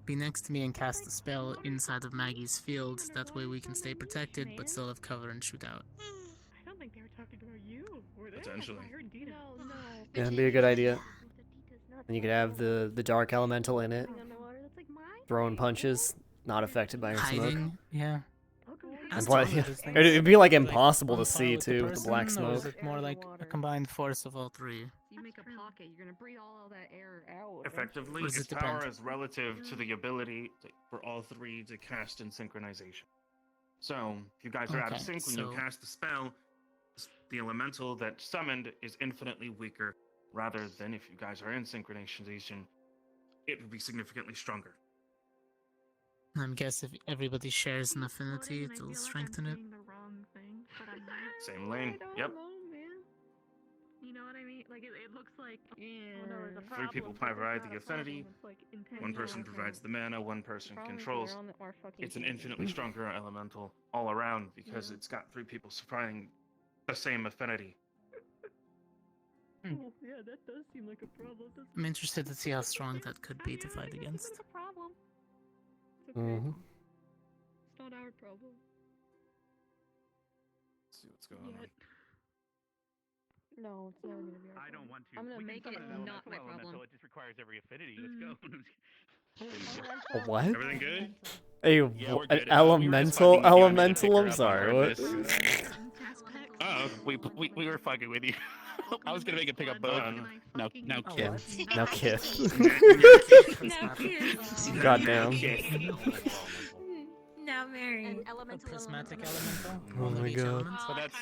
be next to me and cast a spell inside of Maggie's field. That way we can stay protected, but still have cover and shoot out. I don't think they were talking about you. Were they? Potentially. I heard Dita. No. yeah, it'd be a good idea. And you could have the dark elemental in it, throwing punches, not affected by her smoke. Hiding, yeah. And it'd be like impossible to see too with the black Or smoke. is it more like a combined force of all three? You make a pocket, you're gonna breathe all that air out. Effectively, Or does its it power depend? is relative to the ability for all three to cast in synchronization. So, if you guys are out of Okay, sync when so- you cast the spell, the elemental that summoned is infinitely weaker, rather than if you guys are in synchronization, it would be significantly stronger. I guess if everybody shares an affinity, it'll strengthen it. Same lane. Yep. You know what I mean? Like it looks like. Three people provide the affinity, one person provides the mana, one person controls. It's an infinitely stronger elemental all around because it's got three people supplying the same affinity. Yeah, that does seem like a problem. I'm interested to see how strong that could be to fight against. It's a problem. It's okay. Mm-hmm. It's not our problem. Let's see what's going on. No, it's not gonna be our I don't want to. I'm gonna We can make it summon an not my elemental problem. It just requires every affinity. Let's go. What? Everything good? Hey, Yeah, we're an good. elemental? We were just fucking with you. I'm gonna Elemental? pick her I'm up sorry. on What? this. Oh, we were fucking with you. I was gonna make it pick up both. Now kiss. Now kiss. Now kiss. Goddamn. Now marry. An elemental prismatic elemental? Oh One of my each god. element? So that's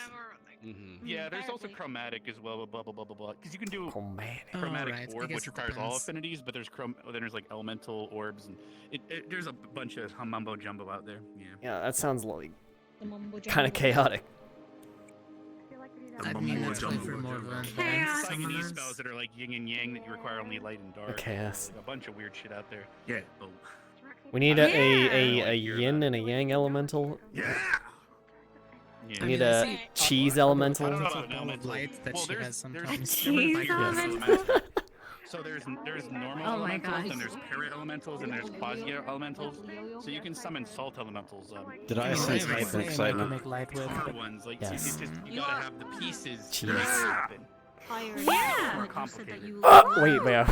yeah. There's also chromatic as well. Blah blah blah blah blah. Because you can do Chromatic. chromatic Alright, I orb, guess which it requires all depends. affinities, but there's then there's like elemental orbs, and there's a bunch of mumbo jumbo out there. Yeah. Yeah, that sounds like Kind of chaotic. I mean, that's good for more of an advanced Psychonese summoners. spells that are like yin and yang that you require only light and dark. Chaos. There's a bunch of weird shit out there. Yeah. We need a yin and a yang elemental. Yeah. We need a cheese elemental. I don't know It's a about ball of elemental. light that Well, she there's- has there's- sometimes. Cheese elemental? So there's normal Oh my elementals, gosh. and there's parrot elementals, and there's quasi elementals. So you can summon salt elementals. Did I sense hype and excitement? Make light with. Hard ones, like Yes. it's just you gotta have the pieces to Jeez. make it happen. Yeah. More complicated. Wait, man.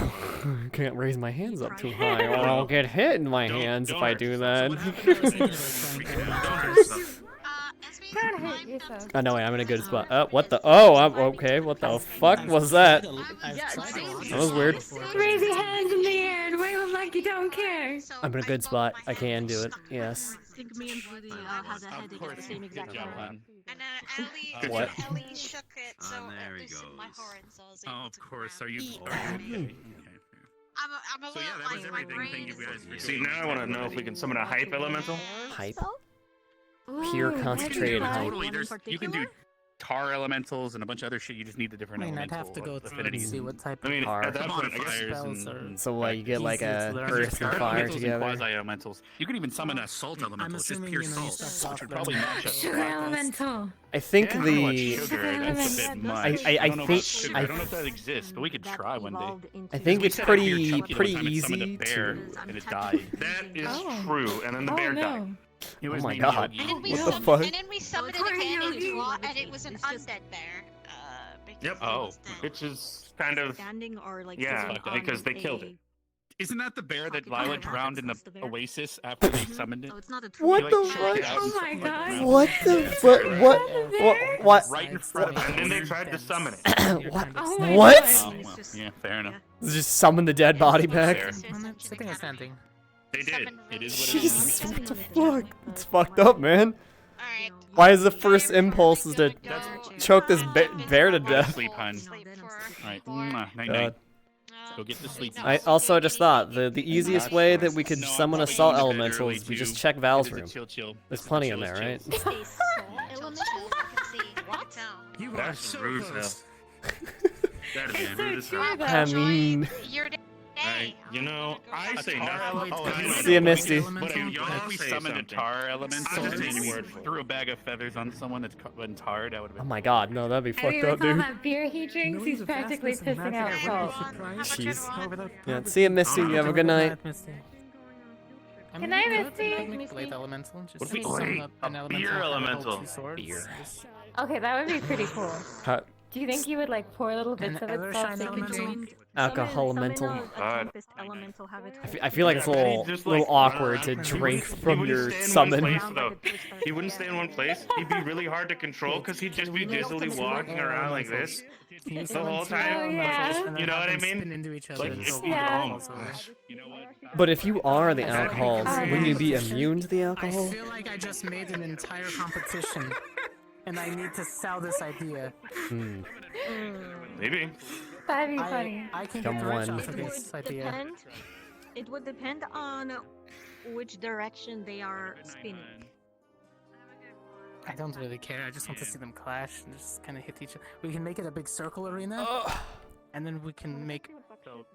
I can't raise my hands up too high, or I'll get hit in my hands if I do that. Don't hit yourself. Oh no, wait, I'm in a good spot. What the? Oh, I'm okay. What the fuck was that? That was weird. Raise your hands in the air and wave them like you don't care. I'm in a good spot. I can do it. Yes. I think me and Rudey had a headache at the same exact Good job, time. hon. And Ellie, What? Ellie shook it, so there it he loosened my goes. horn, so I was able Oh, of to course. Are you? Okay. I'm a So little yeah, that was like my everything. brain Thank you is guys for See, doing now I want to know if we can summon a hype elemental. Hype. Pure concentrated hype. Totally. You can do tar elementals and a bunch of other shit. You just need the different I mean, I'd elemental have to go through and affinities. see what type I mean, of at that point, I guess spells are. So what? You get like Easy to a learn. earth and fire together. Quasi elementals. You can even summon a salt elemental. It's just assuming, pure you know, you salt, start which would off probably learning match up. Sugar elemental. I think Yeah, I don't know about the. sugar. That's a bit much. I don't know about think sugar. I don't know if that exists, but we could try one day. I think We it's said it pretty here, Chucky, pretty one time it summoned easy a bear, to. and it died. That is Oh. true, and then the bear died. It Oh was my named god! Yogi. And then we What the summoned, fuck? and then we summoned it again, and it was an undead bear. Because Yep. it Oh, was dead. which is kind of Standing or like yeah, sitting because on they killed a- it. Isn't that the bear that Pocket Lila bear. drowned in the That's the bear. oasis after they summoned it? Oh, it's not a What He, the like, choked it fuck? out and Oh my stuff, like, god. drowned What it. the fuck? What? Right in front of And then they tried to summon it. What? Oh my What? Oh, well, yeah, fair enough. Just summon the dead body back. Fair. Sitting or standing? They did. It is what Jesus, it is. what the fuck? It's fucked up, man. Why is the first impulse is to choke this bear to Go to death? sleep, hun. Alright, night night. Go get to sleep. I also just thought the easiest way that we could No, I'm summon a probably salt going to bed elemental early, is we too. just check Val's It is a room. chill. There's This is plenty a in there, chill right? What? You are That's so rude as close. That It's is rude as so hell. true, I though. mean, Your day. Alright, you know, I say nothing. See ya, Misty. But if Y'all we say summoned a something. tar elemental I'll just and take we your word for it. threw a bag of feathers on someone that's been tarred, that would have oh been. my god, no, that'd be I fucked mean, up, with all dude. that beer he drinks, he's practically pissing out salt. Jeez. Yeah, see ya, Misty. You have a good night. Good night, Misty. Make blade elemental. Just What if we summon wait, up a an elemental. beer and hold elemental? two swords. Beer. Okay, that would be pretty cool. How- Do you think you would like pour little bits of it Evershine so you could elemental. drink? Alcohol elemental. God. Elemental have it. I feel like it's a little, Just, little like, awkward run to around. drink He from wouldn't your stay in summon. one place, though. He wouldn't stay in one place. He'd be really hard to control because he'd just be dizzily walking around like this the whole time. Oh, yeah. You know what I mean? Into each other. Like and if so you Yeah. don't. You know what? But if you are the alcohols, Alright. wouldn't you be immune to the I alcohol? feel like I just made an entire competition, and I need to sell this idea. Hmm. Maybe. That'd be funny. I can Come get rich on. off of this idea. Depend. It would depend on which direction they are spinning. I don't really care. I just want to see them clash and just kind of hit each other. We can make it a big circle arena, and then we can make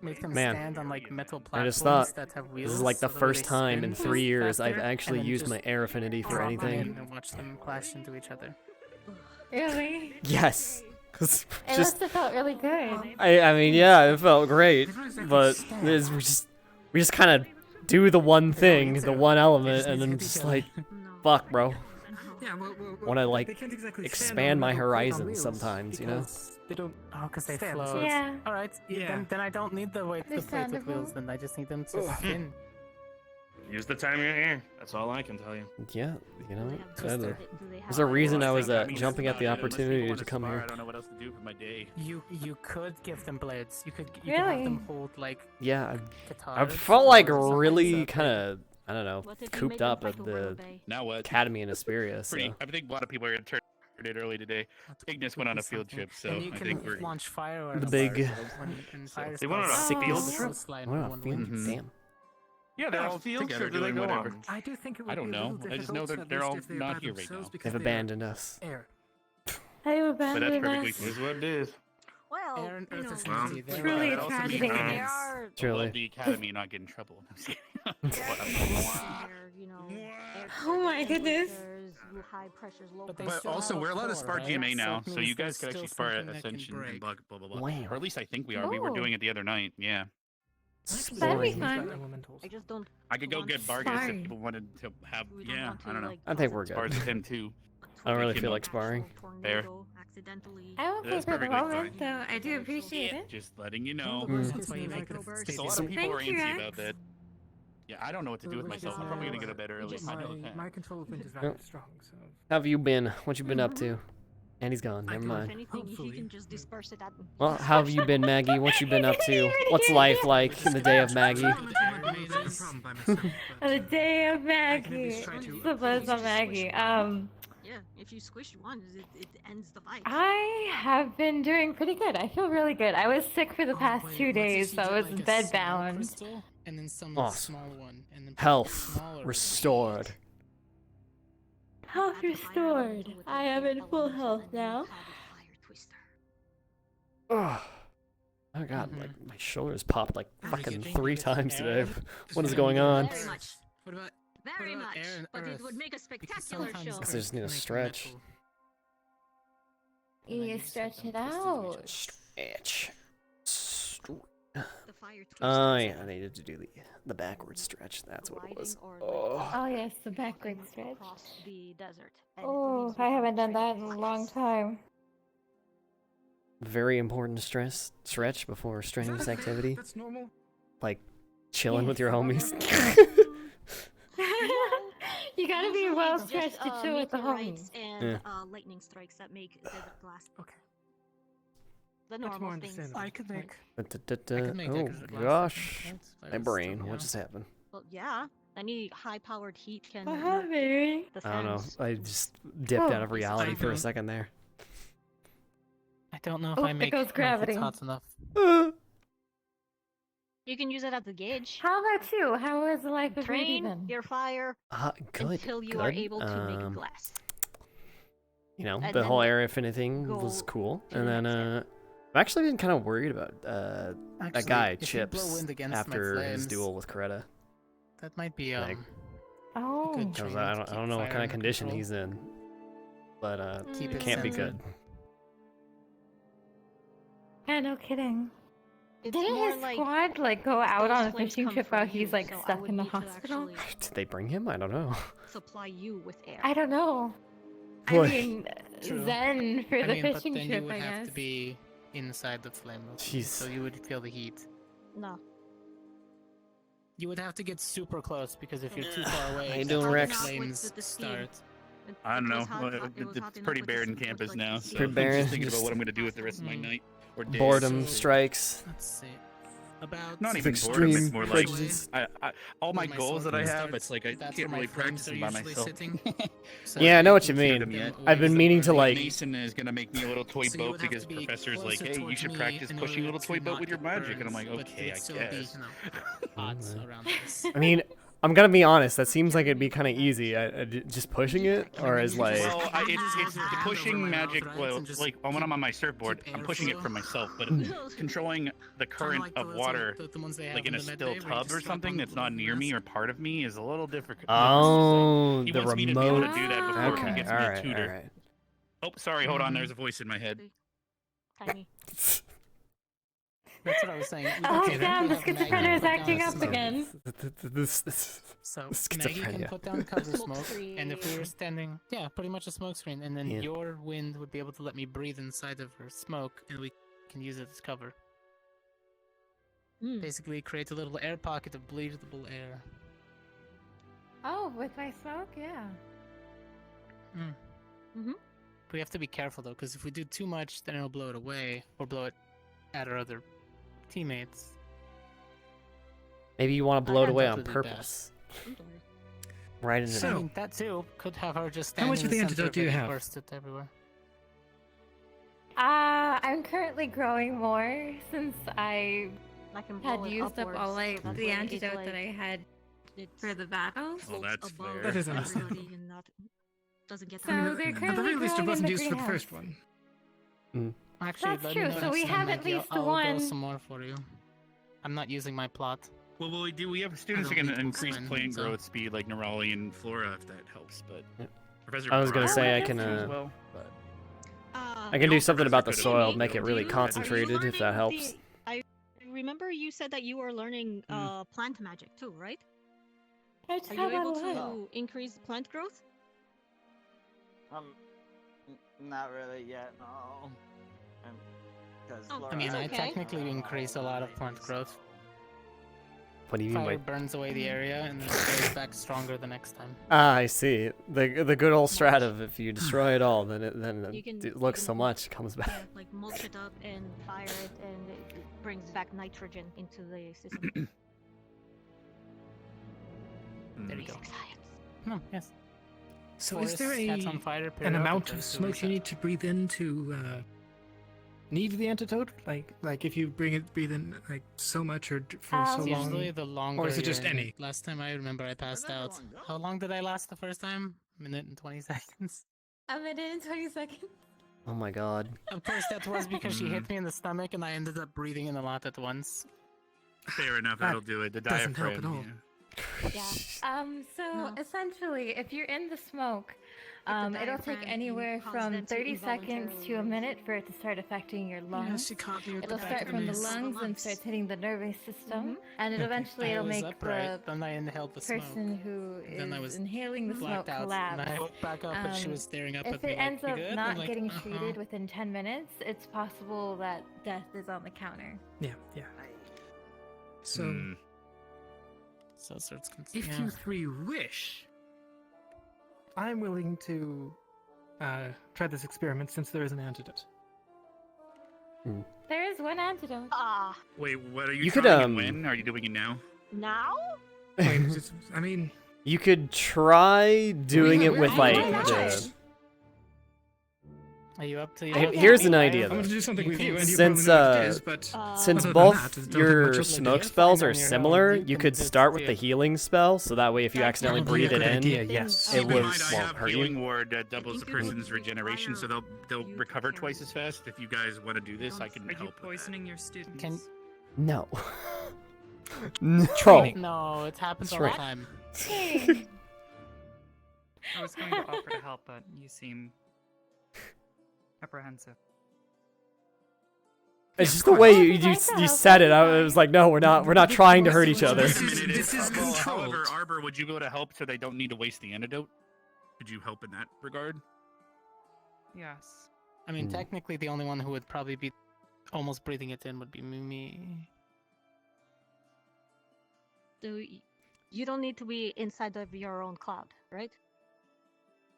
them Man. stand on like metal I platforms just thought that have wheels. this is like the so that first they time in spin 3 years I've faster, actually and then used just my air affinity for drop them anything. in and watch them clash into each other. Really? Yes, because It just must have felt really good. I mean yeah, it felt great, but we just kind of do the one thing, the one element, and then just like, fuck, bro. Yeah, Want to like they can't exactly stand expand on my metal plate on horizons wheels sometimes, you know? because They don't. Oh, because they Stand, float. so it's- Yeah. All right. Yeah. Then I don't need the weight, the plate with Understandable. wheels. Then I just need them to spin. Use the time you're here. That's all I can tell you. Yeah, you know, Twister. there's a reason I was I mean, jumping at the that's about it. Unless opportunity people to wanna come spar, here. I don't know what else to do for my day. You could give them blades. You could have Really? them hold like Yeah, I guitars. felt like or something, really so- kind of, I don't know, What if you cooped made them up fight at over the a bay? Now what? Academy in Asperia, so. Pretty. I think a lot of people are gonna turn it early today. Ignis went on a field trip, so And you I can think we're. launch fire. The big- When fire They went on a spells field slow trip? slide Wow, one field- way. damn. Yeah, they're all field together trip do they doing go whatever. on? I do think it would I don't be a know. little I just know difficult, that at they're least all if they are not by here right themselves, now. because They've they are abandoned us. air. I've But that's abandoned perfectly us. fine. Is what it is. Well, Air and you Earth know, affinity. They Truly are a tragedy. there are Truly. Love the academy and not get in trouble. I'm just kidding. there, you know, Oh my goodness. high pressures, low But they But still also, have a we're allowed to core, spar right? GMA So now, it so means you guys there's could actually still spar something that can Ascension and break. blah blah blah blah. Wow. Or at least I think we are. We were Oh. doing it the other night. Yeah. That'd be Exploring. fun. Elementals. I just don't. I could go want get to Vargas Sparring. if people wanted to have. We don't Yeah, want to, I don't know. like, I think we're Spars good. with him too. I don't really Make feel him like sparring. Fair. Accidentally. I won't play That's for the perfectly moment, fine. though. I do appreciate it. Just letting you know. That's why you like it. Because a lot of people Thank are you, antsy Rex. about that. Yeah, I don't know what to do with myself. I'm probably gonna go to bed early. I know that. My control of wind is rather strong, so. How have you been? What you been up to? And he's gone. Never If mind. anything, if you can just disperse it at me. Well, how have you been, Maggie? What you been up to? What's life like in the day of Maggie? The day of Maggie. The buzz on Maggie. Yeah, if you squish one, it ends the fight. I have been doing pretty good. I feel really good. I was sick for the past 2 days, so I was bed bound. And then some Awesome. small one, and then Health smaller. restored. Health restored. I am in full health now. Oh god, like my shoulders popped like fucking 3 times today. What is going on? Very much. What about Very much. air and But it earth? would make a spectacular sometimes show. Guess I just need to Make stretch. metal. You stretch it out. Stretch. The fire Oh yeah, I needed to do the backward stretch. That's what it was. Oh. Oh yes, the backward stretch. across the desert. and it Oh, leaves I you haven't done that straight in a flies. long time. Very important stretch before strenuous activity. That's normal. Like chilling with your homies. You gotta be Usually well it's stretched just, to chill with the meteorites homies. and Yeah. lightning strikes that make desert glass. Okay. The That's more normal things. understandable. I could make. Oh decorative glass, gosh. that's- My that's brain, still- what yeah. just happened? Well, yeah. Any high-powered heat can. Uh-huh, baby. The I don't know. fans. I just dipped Oh, out of reality for a don't. second there. I don't know if Oh, I there make goes my gravity. heat hot enough. You can use it as a gauge. How about you? How is the life of Rudey Train then? your fire Good. until you good. are able to make glass. You know, And the then whole area infinite thing go was cool. to And the then next I've actually been kind of worried about Actually, that guy if you blow Chips wind against my after his flames, duel with Coretta. That might be Like, Oh. good Because training I to don't keep know what fire kind of under condition control. he's in, but Keep it it can't be censored. good. Yeah, no kidding. It's Didn't more his like squad like go out those on a flames fishing come trip from while he's you, like so I stuck would in the need to hospital? actually Did they bring him? I don't know. supply you with air. I don't know. Boy. I mean, True. Zen for I the mean, but fishing then trip, you would I have guess. to be inside the flame, Jeez. so you would feel the heat. No. You would have to get super close because if you're too far away, How you that's doing, when the Rex? flames With the steam. start. I don't know. was hot- Well, hot- it was hot it's enough pretty with the barren steam, campus like now, the so steam. Pretty I'm barren, just thinking just- about what I'm going to do with the rest of my Mm. night or day. Boredom so- strikes. Let's see. About Not It's even boredom. It's extreme more like prejudice. all my Where my goals that sword I have. starts, It's like I that's can't where really my frames practice are them by usually myself. sitting. So Yeah, I know what you can't shoot mean. them yet. I've been meaning to like. Mason is gonna make me a little toy So you boat would have because to be professor's like, closer hey, you towards should me practice in pushing a order little to toy boat not with your get magic, and I'm burns, like, but okay, it'd I still be, guess. you know, hot around this. I mean, I'm gonna be honest. That seems like it'd be kind of easy. Just pushing it, or is like. Well, it's Hand pushing over my magic. mouth, right? Well, And just like when I'm on my surfboard, keep I'm pushing it airflow. from myself, but controlling the current like of those, water, the ones they have like in a the med still bay, where you tub just or strap something on that's the not little near me mask. or part of me, is a little difficult. Oh, He the wants me to be able remote. to do that before he Okay, gets all me a right, tutor. all right. Oh, sorry. Hold on. There's a voice in my head. Tiny. That's what I was saying. We Oh, don't damn, the have Maggie schizophrenia is put down acting up smoke. again. So Maggie can Schizophrenia. put down cover smoke, screen. and if we were standing, yeah, pretty much a smoke screen, and then Yeah. your wind would be able to let me breathe inside of her smoke, and we can use it as cover. Basically, create a little air pocket of breathable air. Oh, with my smoke, yeah. We have to be careful though, because if we do too much, then it'll blow it away or blow it at our other teammates. Maybe you want to blow it Hands away up on would be purpose. Right in I the. mean, that too could have her just How standing much in of the center antidote do it you and have? burst it everywhere. I'm currently growing more since I I can had blow it used up all upwards. That's the why it, antidote like, that I had For the battle? Well, that's above fair. That is everybody understandable. and not doesn't get So that. they're At the currently very least, it growing in wasn't the used for the greenhouse. first one. Actually, That's let true, me know so we next time, have at maybe least I'll one. grow some more for you. I'm not using my plot. Well, we have students who don't can need increase X-Men, plant so- growth speed like Neurali and Flora if that helps, but Professor I was gonna Brown say I helps can, as well, but I can do something about the Professor soil, Could make it really Are you concentrated if that learning helps. I remember you said that you were learning plant magic too, right? I just Are have you able that a to lot. increase plant growth? Not really yet, no. Because I mean, I technically increase a lot of plant growth. What do you mean Fire by? burns away the area and then it goes back stronger the next time. Ah, I see. The good old strat of if you destroy it all, then it looks so much, it comes back. Yeah, like mulch it up and fire it, and it brings back nitrogen into the system. There you go. Basic science. No, yes. So is there Forests catch on fire an amount periodically of to smoke you reset. need to breathe in to need the antidote? Like if you breathe in like so much or for so It's long, usually the longer or is it just you're in any? it. Last time I remember I passed out. How long did I last the first time? A minute and 20 seconds. A minute and 20 seconds. Oh my god. Of course, that was because she hit me in the stomach and I ended up breathing in a lot at once. fair enough, that'll do it. The doesn't help diaphragm. at all. Yeah. So essentially, if you're in the smoke, it'll take diaphragm anywhere cause from them to 30 seconds to a involuntarily minute for it to start affecting your lungs. she caught me with It'll the start from the diaphragm. lungs and starts hitting the nervous system, and Okay. eventually I it'll was make upright, the then I inhaled the smoke. person who Then I is was inhaling the smoke blacked out, collapse. and I woke back up and she was staring up If at me it like, ends "You up good?" not I'm like, getting "Uh-huh." treated within 10 minutes, it's possible that death is on the counter. Yeah. So So it starts if yeah. you three wish, I'm willing to try this experiment since there is an antidote. There is one antidote. Wait, what are you, You could, trying and when? Are you doing it now? Now? I mean, You could try doing it with like the. Are you up to Here's an idea. I'm Though. gonna do something with you, and you Since probably know what it is, but since other than both that, don't have your much else to smoke do. spells are on your own, similar, you you can could just start do with the it. healing spell, so that way if you accidentally probably a breathe it good in, idea, yes. it Keep in won't mind, I have hurt healing you. ward that doubles a person's regeneration, so they'll recover twice as fast. If you guys want to do this, I can help. Poisoning your students. Can No. No. No, it happens That's all right. the time. I was going to offer to help, but you seem apprehensive. It's just the way you said it. I was like, no, we're not trying to hurt each other. This is However, Arbor, would you be able to help so they don't need to waste the antidote? Could you help in that regard? Yes. I mean, technically, the only one who would probably be almost breathing it in would be me. So you don't need to be inside of your own cloud, right?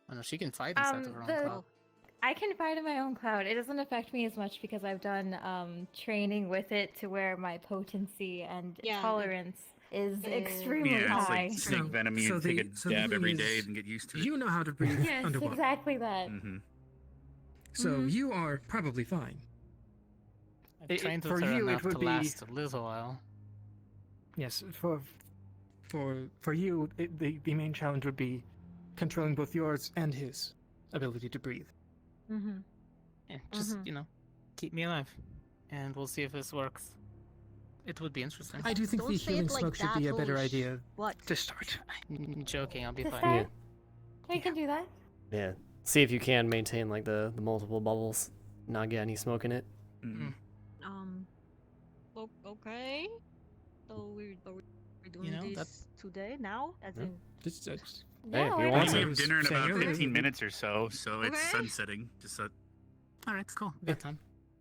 I know she can fight inside of her own cloud. I can fight in my own cloud. It doesn't affect me as much because I've done training with it to where my potency and tolerance is extremely Yeah, it's high. like snake venom. You take a dab the every thing day is, and get used to it. You know how to breathe Yes, underwater. exactly that. So you are probably fine. I've trained for with her you, enough it would to be last a little while. yes. For you, the main challenge would be controlling both yours and his ability to breathe. Mm-hmm. Yeah, just keep me alive, and we'll see if this works. It would be interesting. I do think Don't the say it healing like smoke should that, be a better holy idea what? to start. I'm joking. I'll be To fine. start, we can do that. Yeah. See if you can maintain like the multiple bubbles, not get any smoke in it. Okay. So we're doing You know, this today now, as in. Hey, if you We want have to. dinner in about Saying 15 minutes or so, so it's Okay. sunsetting. Just All right, it's cool. Good time.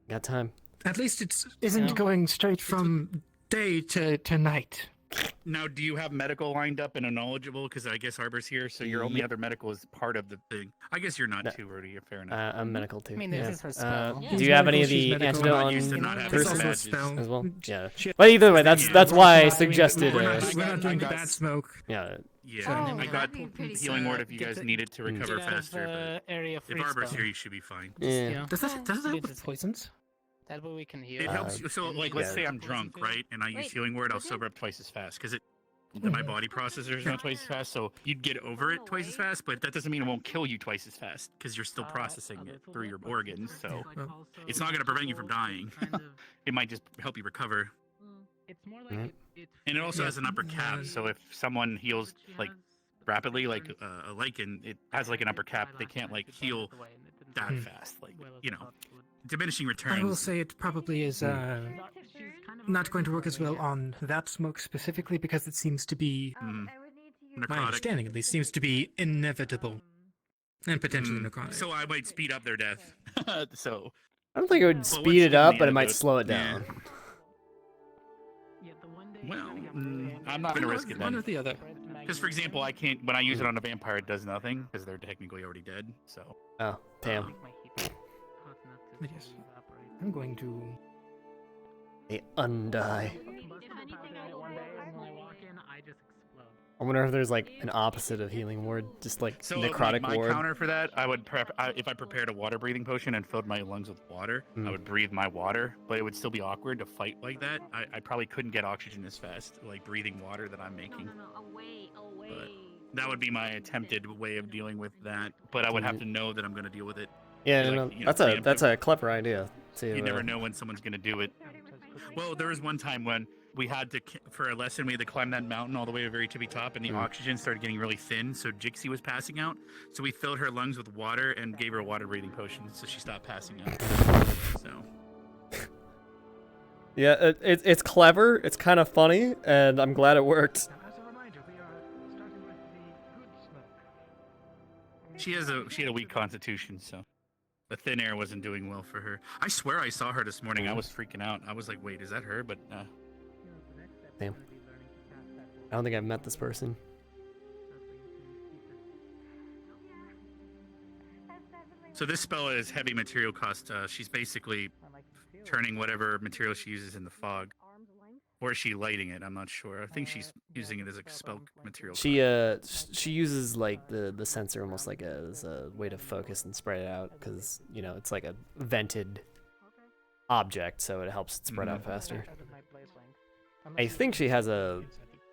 Got time. At least it isn't Yeah. going straight from day to night. Now, do you have medical lined up and a knowledgeable? Because I guess Arbor's here, so your only Yep. other medical is part of the thing. I guess you're not too, Rudy. You're fair enough. I'm medical too. I mean, yeah. this is her spell. Do you have any of She's the medical. antidote I'm on not used to not having There's person also a badges. spell. as well? Yeah. She- But either way, that's Yeah. why I We're suggested. not doing I got- bad smoke. Yeah. Yeah, Oh, I got that'd be pretty healing good. ward if you guys needed to recover Get out of, faster. area But free if Arbor's spell. here, you should be fine. You Yeah. know, Does that help Maybe with just- poisons? that way we can heal. It helps. So, like, let's yeah. say I'm drunk, right, and I use Wait, healing word, I'll did you- sober up twice as fast because my body processor is not twice as fast, so you'd get over it twice as fast, but that doesn't mean it won't kill you twice as fast because you're still processing it through your organs. So it's not going to prevent you from dying. It might just help you recover. It's more like And it also has an upper cap, so if someone heals like rapidly, like a lichen, it has like an upper cap. They can't like heal that fast, like diminishing returns. I will say it probably is not going to work as well on that smoke specifically because it seems to be, my understanding at least, seems to be inevitable and potentially necrotic. So I might speed up their death. So I don't think it would speed it up, but it might slow it down. Well, I'm not going to risk it then. One or the other. Because, for example, I can't, when I use it on a vampire, it does nothing, because they're technically already dead, so. Oh, damn. Yes. I'm going to... They undie. I wonder if there's like an opposite of healing ward, just like So necrotic my ward. counter for that, I would if I prepared a water breathing potion and filled my lungs with water, I would breathe my water, but it would still be awkward to fight like that. I probably couldn't get oxygen as fast, like breathing water that I'm making. But that would be my attempted way of dealing with that, but I would have to know that I'm going to deal with it. Yeah, Like, no, that's a clever idea. To, you never know when someone's going to do it. Well, there was one time when we had to, for a lesson, we had to climb that mountain all the way to the very tippy top, and the oxygen started getting really thin, so Jixie was passing out. So we filled her lungs with water and gave her a water breathing potion, so she stopped passing out. So. Yeah, it's clever, it's kind of funny, and I'm glad it worked. She had a weak constitution, so the thin air wasn't doing well for her. I swear I saw her this morning. I was freaking out. I was like, wait, is that her? But damn. I don't think I've met this person. So this spell is heavy material cost. She's basically turning whatever material she uses into fog. Or is she lighting it? I'm not sure. I think she's using it as a spell material. She uses like the sensor almost like as a way to focus and spread it out because it's like a vented object, so it helps it spread out faster. I think she has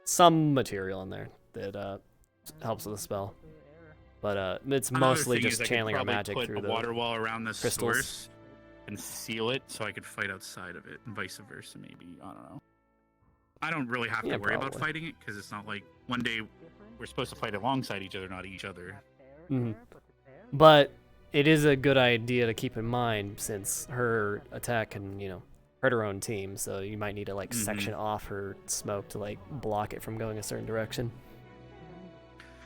some material in there that helps with the spell, but it's mostly just channeling our magic through the water wall around the crystals. source and seal it so I could fight outside of it, and vice versa. Maybe, I don't know. I don't really have to worry about fighting it because it's not like one day we're supposed to fight alongside each other, not each other. But it is a good idea to keep in mind since her attack can, hurt her own team. So you might need to like section off her smoke to like block it from going a certain direction.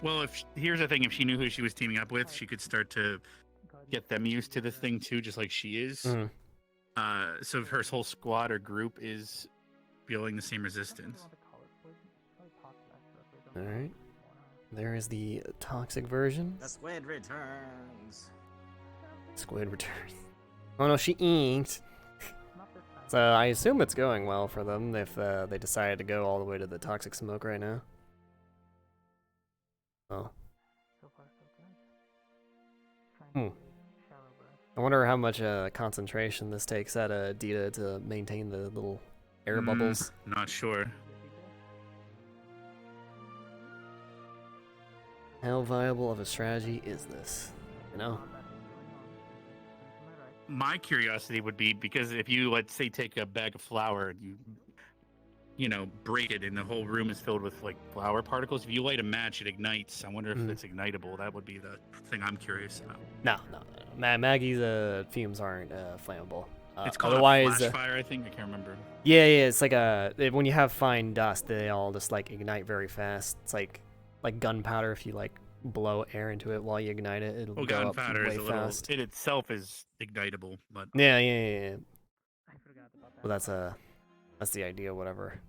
Well, here's the thing: if she knew who she was teaming up with, she could start to get them used to this thing too, just like she is. So if her whole squad or group is feeling the same resistance. Alright. There is the toxic version. The squid returns. Squid returns. Oh no, she ain't. So I assume it's going well for them if they decided to go all the way to the toxic smoke right now. Oh. I wonder how much concentration this takes out of Dita to maintain the little air bubbles. Not sure. How viable of a strategy is this? My curiosity would be because if you, let's say, take a bag of flour and you break it and the whole room is filled with like flour particles, if you light a match, it ignites. I wonder if it's ignitable. That would be the thing I'm curious about. No. Maggie's fumes aren't flammable. It's called otherwise, a flash fire, I think. I can't remember. Yeah. It's like when you have fine dust, they all just like ignite very fast. It's like gunpowder. If you like blow air into it while you ignite it, it'll go up gunpowder way is a little. fast. It itself is ignitable, but Yeah. Well, that's the idea, whatever.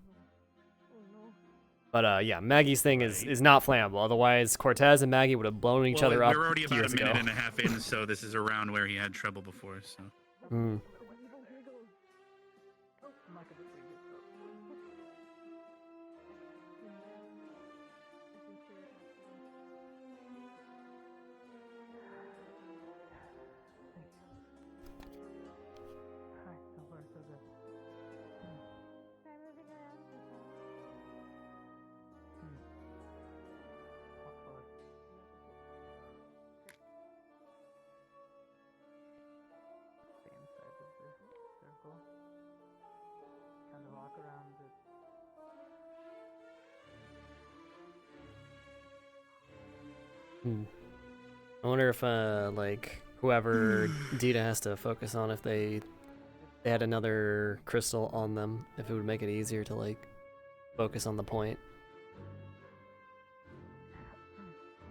But yeah, Maggie's thing is not flammable. Otherwise, Cortez and Maggie would have blown each other up we're already about years a minute ago. and a half in, so this is a round where he had trouble before. So. I wonder if like whoever Dita has to focus on, if they had another crystal on them, if it would make it easier to like focus on the point.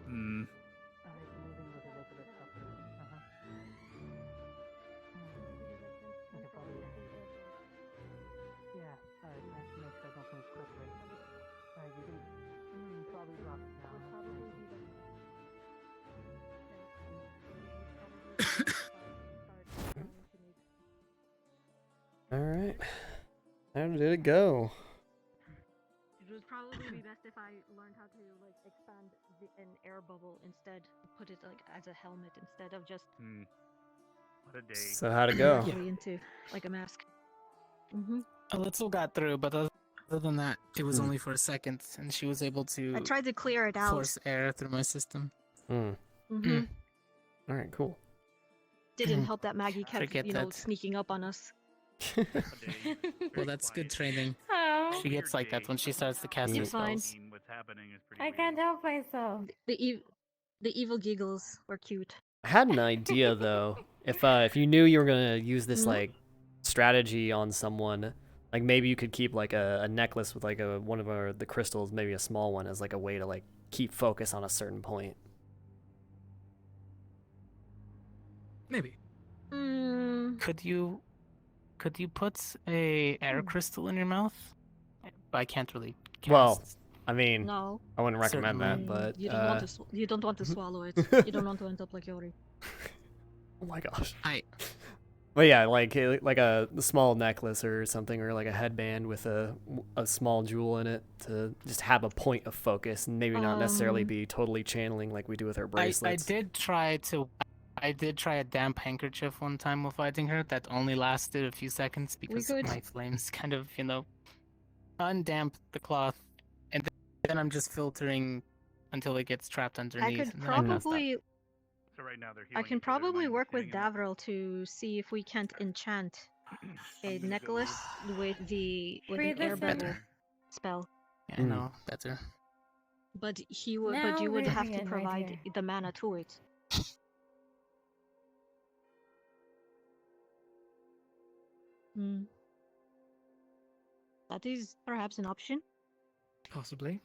Hmm. Alright. How did it go? It would probably be best if I learned how to like expand an air bubble instead. Put it like as a helmet instead of just. What a day. So how'd it go? Directly into like a mask. Little got through, but other than that, it was only for a second, and she was able to. I tried to clear it out. Force air through my system. Alright, cool. Didn't help that Maggie kept, Forget that. sneaking up on us. Well, that's good training. Oh. She gets like that when she starts to cast her You're fine. spells. I can't help myself. The evil giggles were cute. I had an idea though. If you knew you were gonna use this like strategy on someone, like maybe you could keep like a necklace with like one of the crystals, maybe a small one, as like a way to like keep focus on a certain point. Maybe. Could you put a air crystal in your mouth? I can't really cast. Well, I mean, No. I wouldn't recommend that, but You don't want to. You don't want to swallow it. You don't want to end up like Yori. Oh my gosh. Hi. But yeah, like a small necklace or something, or like a headband with a small jewel in it to just have a point of focus, and maybe not necessarily be totally channeling like we do with our bracelets. I did try a damp handkerchief one time while fighting her. That only lasted a few seconds because my flames kind of, undamp the cloth, and then I'm just filtering until it gets trapped underneath. I could and then I pass that. probably. So right now they're I can probably work with Davril to see if we can't enchant a necklace with an air bubble spell. Yeah, I know, better. But he would. Now But you would we're have to being provide right the mana to it. That is perhaps an option. Possibly.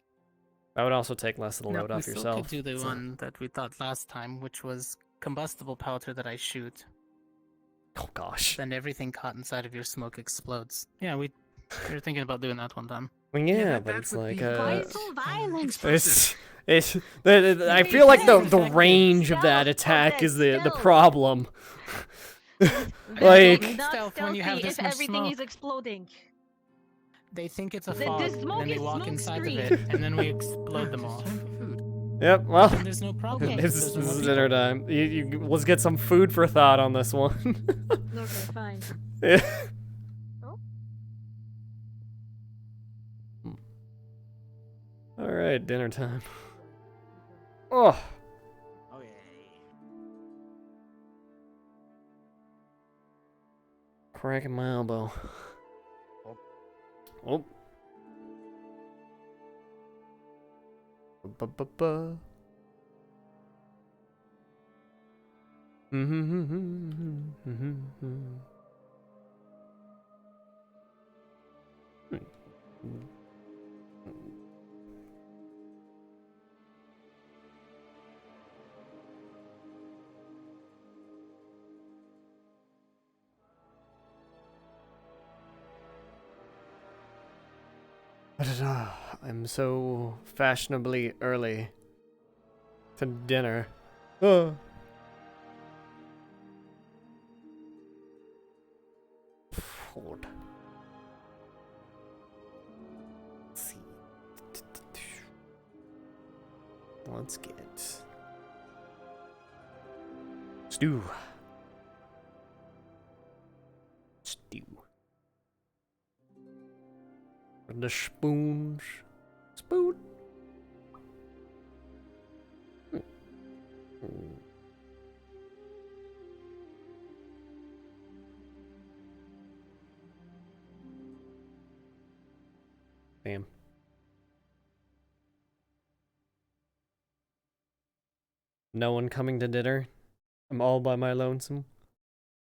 That would also take less of the load we off still yourself. could do the so- one that we thought last time, which was combustible powder that I shoot. Oh gosh. Then everything caught inside of your smoke explodes. Yeah, we were thinking about doing that one time. Well, yeah, but it's like Why so violent? I feel like the range of that attack is the problem. Like Not stealth when you have stealthy this if much everything smoke. is exploding. They think it's a The fog, smoke and then they is walk smoke inside screen. of it, and then we explode them off. Yep, well, And there's no problem. this There's no is more dinner time. Let's get some food for thought on this one. Okay, fine. Yeah. All right, dinner time. Oh. Cracking my elbow. Oh. Ba-ba-ba. I'm so fashionably early to dinner. Oh. Food. Let's see. Let's get stew. Stew. And the spoons. Spoon. Bam. No one coming to dinner. I'm all by my lonesome.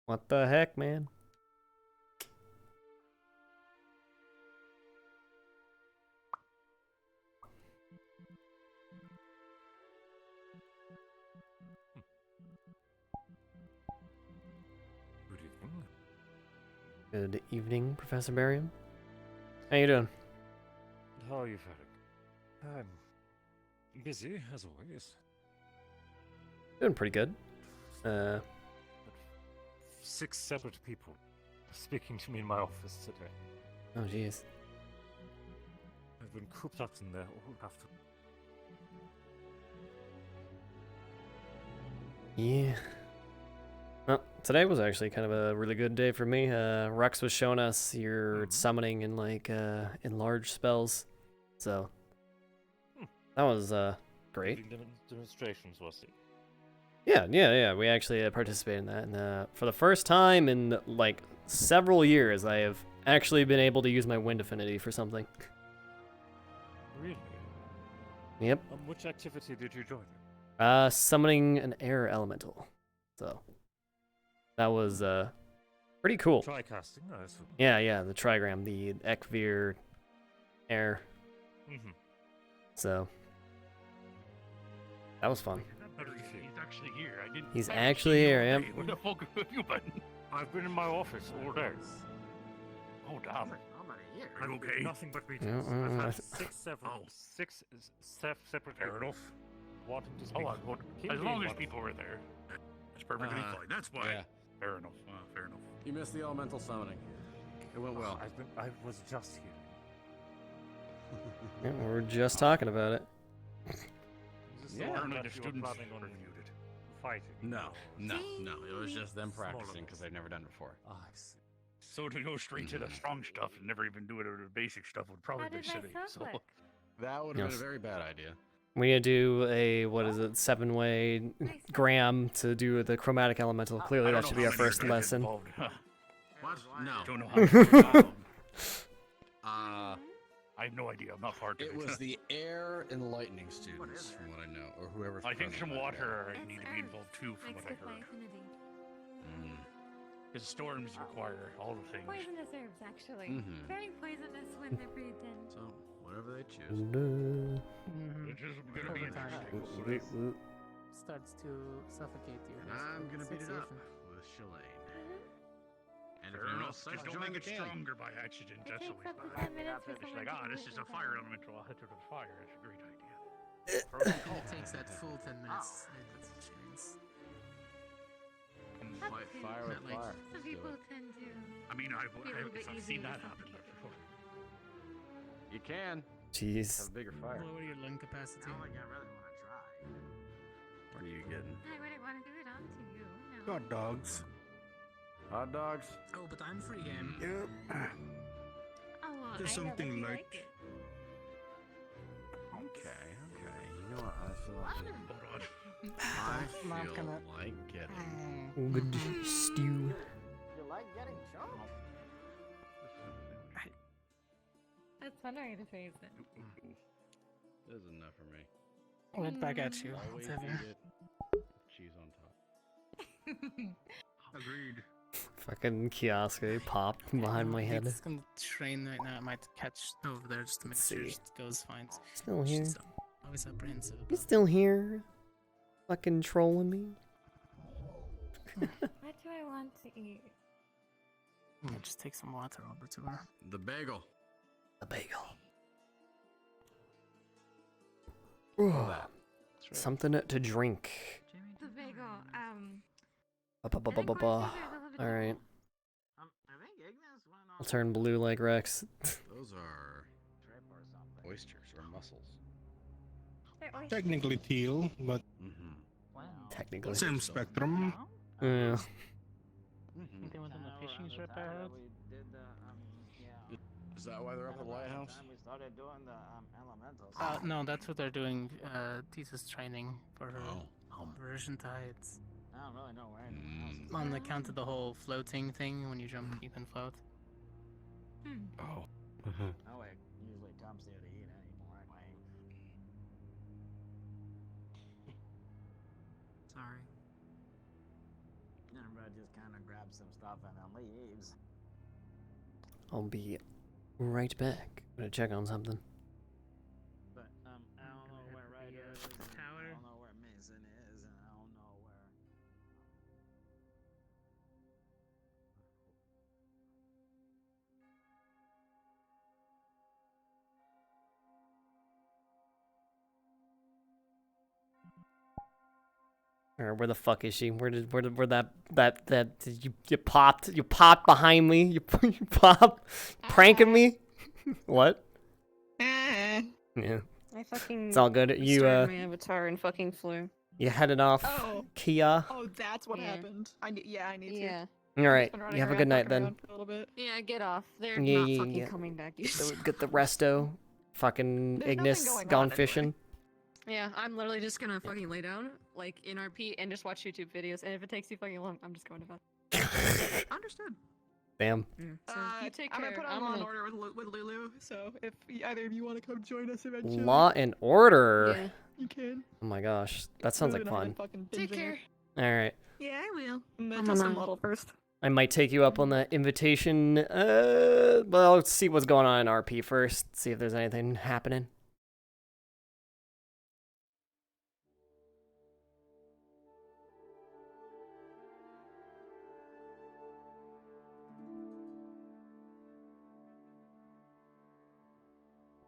What the heck, man? Good evening. Good evening, Professor Barium. How you doing? How are you faring? I'm busy, as always. Doing pretty good. 6 separate people speaking to me in my office today. Oh, jeez. I've been cooped up in there all afternoon. Yeah. Well, today was actually kind of a really good day for me. Rux was showing us your summoning in like in large spells, so that was great. Demonstrations, was it? Yeah. We actually participated in that, and for the first time in like several years, I have actually been able to use my wind affinity for something. Really? Yep. Which activity did you join? Summoning an air elemental. So that was pretty cool. Tri-casting, I assume. Yeah, the trigram, the Ekvir air. So that was fun. He's actually here. I didn't. He's I actually didn't here, know yep. that. Where the fuck have you been? I've been in my office all day. Oh, damn. Are you okay? Nothing but meetings. I've had 6 separate Fair people enough. wanting to speak. As long as people were there, that's perfectly fine. That's why. Yeah. Fair enough. Fair enough. You missed the elemental summoning. It went well. I was just here. Yeah, we were just talking about it. Apparently the students reviewed it. Fighting. No. It was just them practicing because they've never done it before. I see. So to go straight to the strong stuff and never even do it or the basic stuff would probably be silly. So That would have been a very bad idea. We had to do a, 7-way gram to do the chromatic elemental. Clearly that should be our first lesson. What? No. Don't know how. I have no idea. I'm not part of it. It was the air and lightning students, from what I know, or whoever's. I think present some that water day. need to be involved too, from what I heard. Because storms require all the things. Poisonous herbs, actually. Very poisonous when they're breathed in. So, whatever they choose. It is gonna be interesting. Starts to suffocate you. And I'm gonna beat it up with Shalane. And if Fair anyone else, else starts just don't make joining it the gang. stronger by accident. That's always up to bad. 10 minutes for It's someone like, to this use is a it. fire elemental. I'll hit it with fire. It's a great idea. It takes that full 10 minutes. That's what she means. Fight fire with Not like- fire. Some people tend to. I mean, I've be a little bit seen easier to that happen suffocate. before. You can. Jeez. Have a bigger fire. Lower your lung capacity. I really want to try. What are you getting? I wouldn't want to do it onto you. No. Hot dogs. Hot dogs? Oh, but I'm free game. Yep. Oh, well, Just I know that something you like- it. Okay. You know what? I feel like Not I feel gonna- like getting. Good stew. You like getting choked? That's one way to phrase it. This is enough for me. Right back at you. Always It's heavier. eat it. Cheese on top. Agreed. Fucking Kioske popped behind my head. It's gonna train right now. I might catch over there just to make sure See. it goes fine. Still here. She's always apprehensive. You still here? Fucking trolling me? What do I want to eat? Just take some water over to her. The bagel. A bagel. That. Something to drink. The bagel. Alright. I think Ignis went on. I'll turn blue like Rex. Those are oysters or mussels. Technically teal, but Technically. same spectrum. Yeah. They went on the fishing trip I had. Is that why they're up at the lighthouse? We started doing the elementals. No, that's what they're doing. Tisa's training for her version tides. I don't really know where anyone else is. On account of the whole floating thing, when you jump, you can float. Oh. Nobody usually comes here to eat anymore. Anyway. Sorry. Everybody just kind of grabs some stuff and then leaves. I'll be right back. I'm gonna check on something. But I don't know where Ryder is. And I don't know where Mason is, and I don't know where. Or where the fuck is she? Where that you popped behind me? You pop pranking me? What? Yeah. I fucking. It's all good. You restarted my avatar and fucking flew. you headed off, Kia. Oh, that's what happened. I need to. Yeah. All right. You have a good night then. A little bit. Yeah, get off. They're Yeah, not yeah, fucking yeah. coming back. You So get the resto. Fucking There's Ignis nothing going gone on anyway. fishing. Yeah, I'm literally just gonna fucking lay down, like, in RP and just watch YouTube videos, and if it takes too fucking long, I'm just going to bed. Understood. Damn. So you take I'm care. gonna put on Law and Order with Lulu, so if either of you want to come join us eventually. Law and Order. Yeah. You can. Oh my gosh, that sounds like Lulu and I have fun. been fucking Take binging care. it. All right. Yeah, I will. I'm I'm gonna test the gonna- model first. I might take you up on that invitation. Well, let's see what's going on in RP first. See if there's anything happening.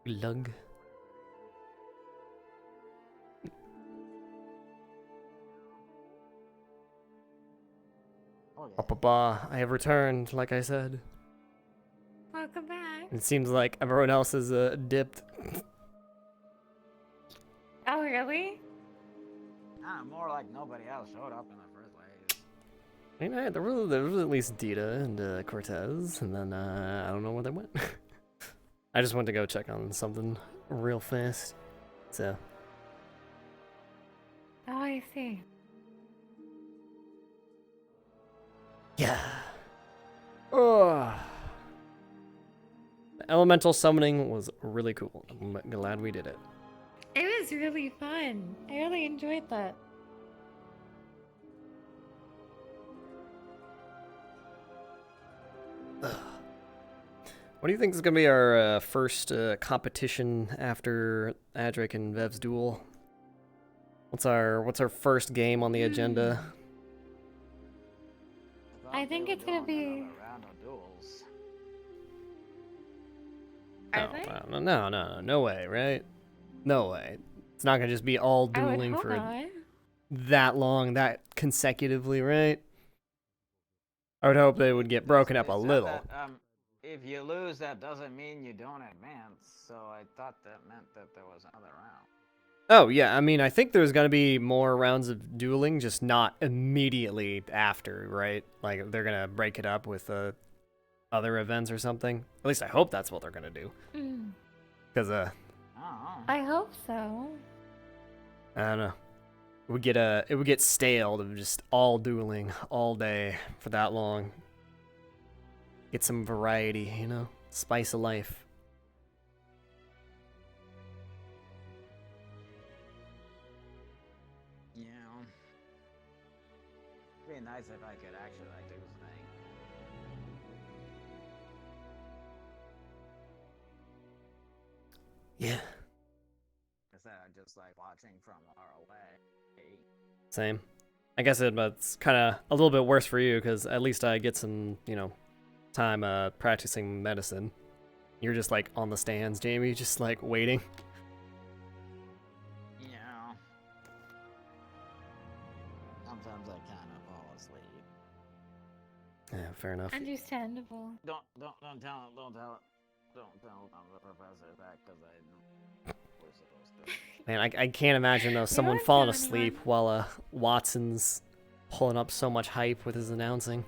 Lug. I have returned, like I said. Welcome back. It seems like everyone else has dipped. Oh, really? More like nobody else showed up in the first place. I mean, there was at least Dita and Cortez, and then I don't know where they went. I just went to go check on something real fast. So. Oh, I see. Yeah. Oh. The elemental summoning was really cool. I'm glad we did it. It was really fun. I really enjoyed that. What do you think is gonna be our first competition after Adric and Vev's duel? What's our first game on the agenda? I think it's gonna be. No way, right? No way. It's not gonna just be all I would dueling hope for not. that long, that consecutively, right? I would hope they would get broken up a little. That, if you lose, that doesn't mean you don't advance. So I thought that meant that there was another round. Oh, yeah, I mean, I think there's gonna be more rounds of dueling, just not immediately after, right? Like, they're gonna break it up with other events or something. At least I hope that's what they're gonna do. Because, I hope so. I don't know. It would get stale to just all dueling all day for that long. Get some variety, you know? Spice of life. Yeah. It'd be nice if I could actually like do things. Yeah. Instead of just like watching from far away. Same. I guess it's kind of a little bit worse for you, because at least I get some, you know, time practicing medicine. You're just like on the stands, Jamie, just like waiting. Yeah. Sometimes I kind of fall asleep. Yeah, fair enough. Understandable. Don't tell the professor that, because we're supposed to. Man, I can't imagine though someone don't falling tell asleep while Watson's pulling up so much hype with his announcing.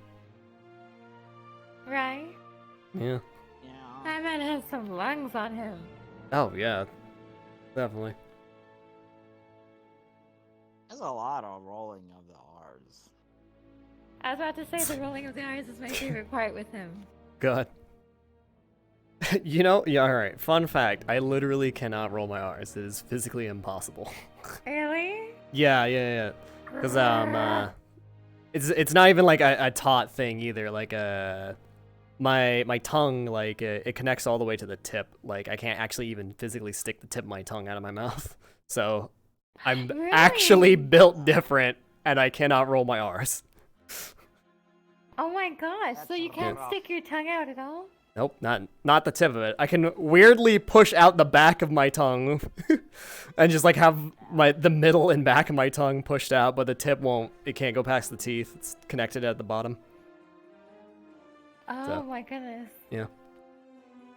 Right? Yeah. That man has some lungs on him. Oh yeah, definitely. There's a lot of rolling of the R's. I was about to say the rolling of the R's is my favorite part with him. God. You know, yeah, alright. Fun fact, I literally cannot roll my R's. It is physically impossible. Really? Yeah. Cause it's not even like a taut thing either. Like my tongue, like it connects all the way to the tip. Like I can't actually even physically stick the tip of my tongue out of my mouth. So I'm actually built different, and I cannot roll my R's. Oh my gosh, so you can't Yeah. stick your tongue out at all? Nope, not the tip of it. I can weirdly push out the back of my tongue and just like have the middle and back of my tongue pushed out, but the tip won't. It can't go past the teeth. It's connected at the bottom. Oh my goodness. Yeah.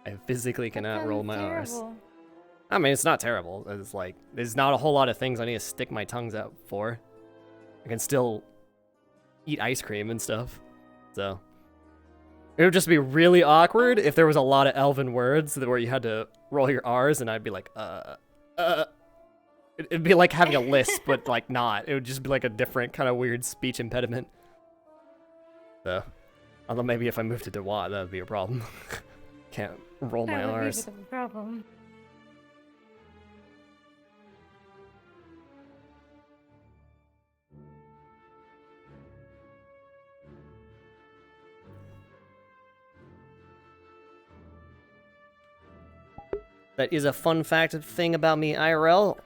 I physically cannot roll my R's. Terrible. I mean, it's not terrible. It's like there's not a whole lot of things I need to stick my tongues out for. I can still eat ice cream and stuff. So it would just be really awkward if there was a lot of elven words where you had to roll your R's, and I'd be like, It'd be like having a lisp, but like not. It would just be like a different kind of weird speech impediment. So, although maybe if I moved to Dewat, that would be a problem. Can't roll my That would be R's. the problem. That is a fun fact thing about me IRL.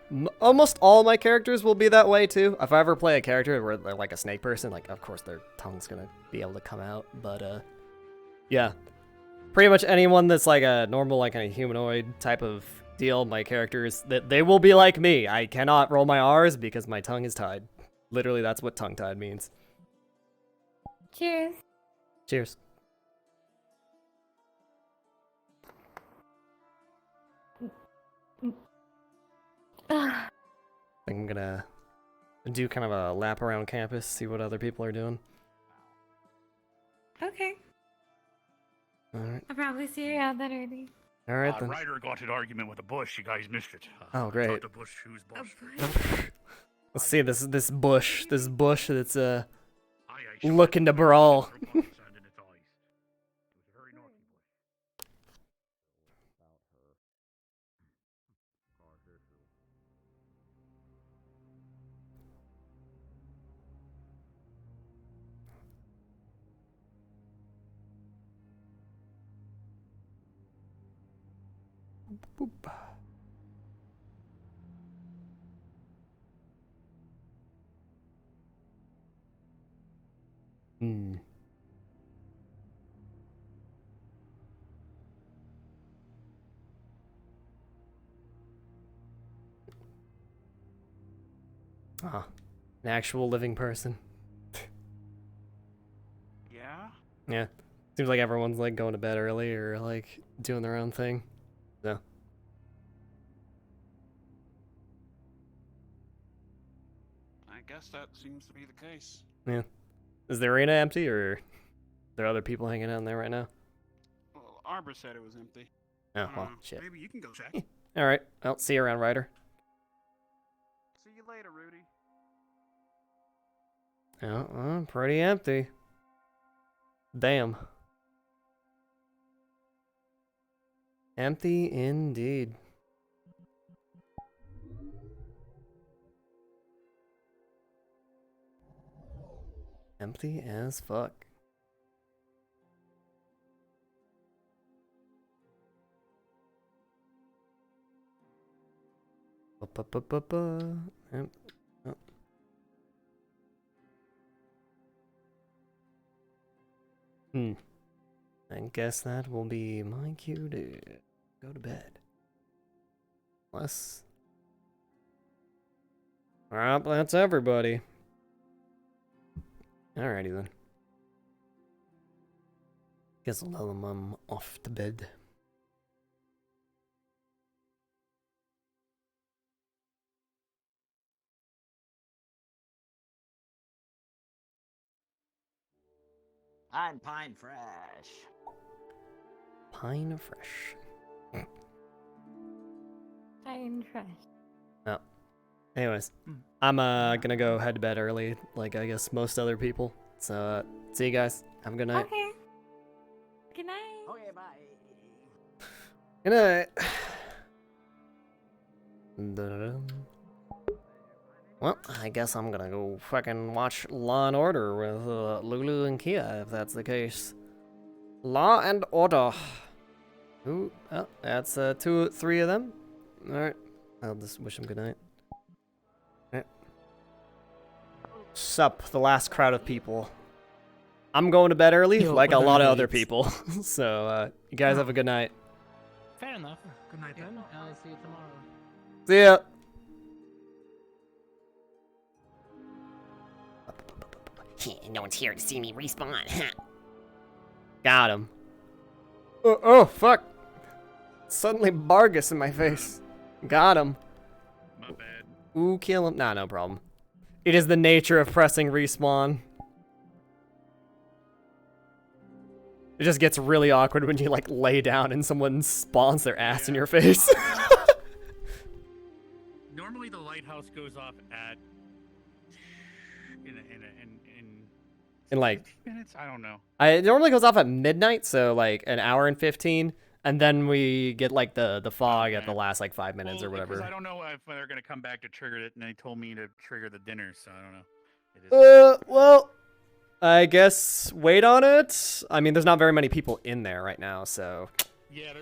Almost all my characters will be that way too. If I ever play a character where they're like a snake person, like of course their tongue's gonna be able to come out. But yeah, pretty much anyone that's like a normal, like a humanoid type of deal, my characters, that they will be like me. I cannot roll my R's because my tongue is tied. Literally, that's what tongue tied means. Cheers. Cheers. I'm gonna do kind of a lap around campus, see what other people are doing. Okay. Alright. I'll probably see you around then, Rudey. Alright then. Ryder got an argument with a bush. You guys missed it. Oh, great. Dr. Bush, who's boss? Let's see this bush that's looking to brawl. Boop. Hmm. Ah, an actual living person. Yeah? Yeah. Seems like everyone's like going to bed early or like doing their own thing. So. I guess that seems to be the case. Yeah. Is the arena empty or are there other people hanging out in there right now? Well, Arbor said it was empty. Oh, well, shit. Maybe you can go check. Alright, I'll see you around, Ryder. See you later, Rudey. Oh, pretty empty. Damn. Empty indeed. Empty as fuck. Yep. Oh. I guess that will be my cue to go to bed. Unless... Alright, that's everybody. Alrighty then. Guess I'll tell them I'm off to bed. I'm Pine Fresh. Pine fresh. Pine fresh. Oh. Anyways, I'm gonna go head to bed early, like I guess most other people. So see you guys. Have a good night. Okay. Good night. Okay, bye. Good night. Dun-dun-dun. Well, I guess I'm gonna go fucking watch Law and Order with Lulu and Kia, if that's the case. Law and Order. Ooh, oh, that's 3 of them. Alright, I'll just wish them good night. Alright. Sup, the last crowd of people. I'm going to bed early, Yo, like a what lot of are other these? people. So, you guys have a good night. Fair enough. Good night then. I'll see you tomorrow. See ya! No one's here to see me respawn. Got him. Oh, fuck! Suddenly Bargus in my face. Got him. My bad. Ooh, kill him. Nah, no problem. It is the nature of pressing respawn. It just gets really awkward when you, like, lay down and someone spawns their ass in your face. Normally the lighthouse goes off at In like 15 minutes. I don't know. it normally goes off at midnight, so like an hour and 15, and then we get like the fog at the last like 5 minutes or Because whatever. I don't know if they're gonna come back to trigger it, and they told me to trigger the dinner, so I don't know. Well, I guess wait on it. I mean, there's not very many people in there right now, so. Yeah, there's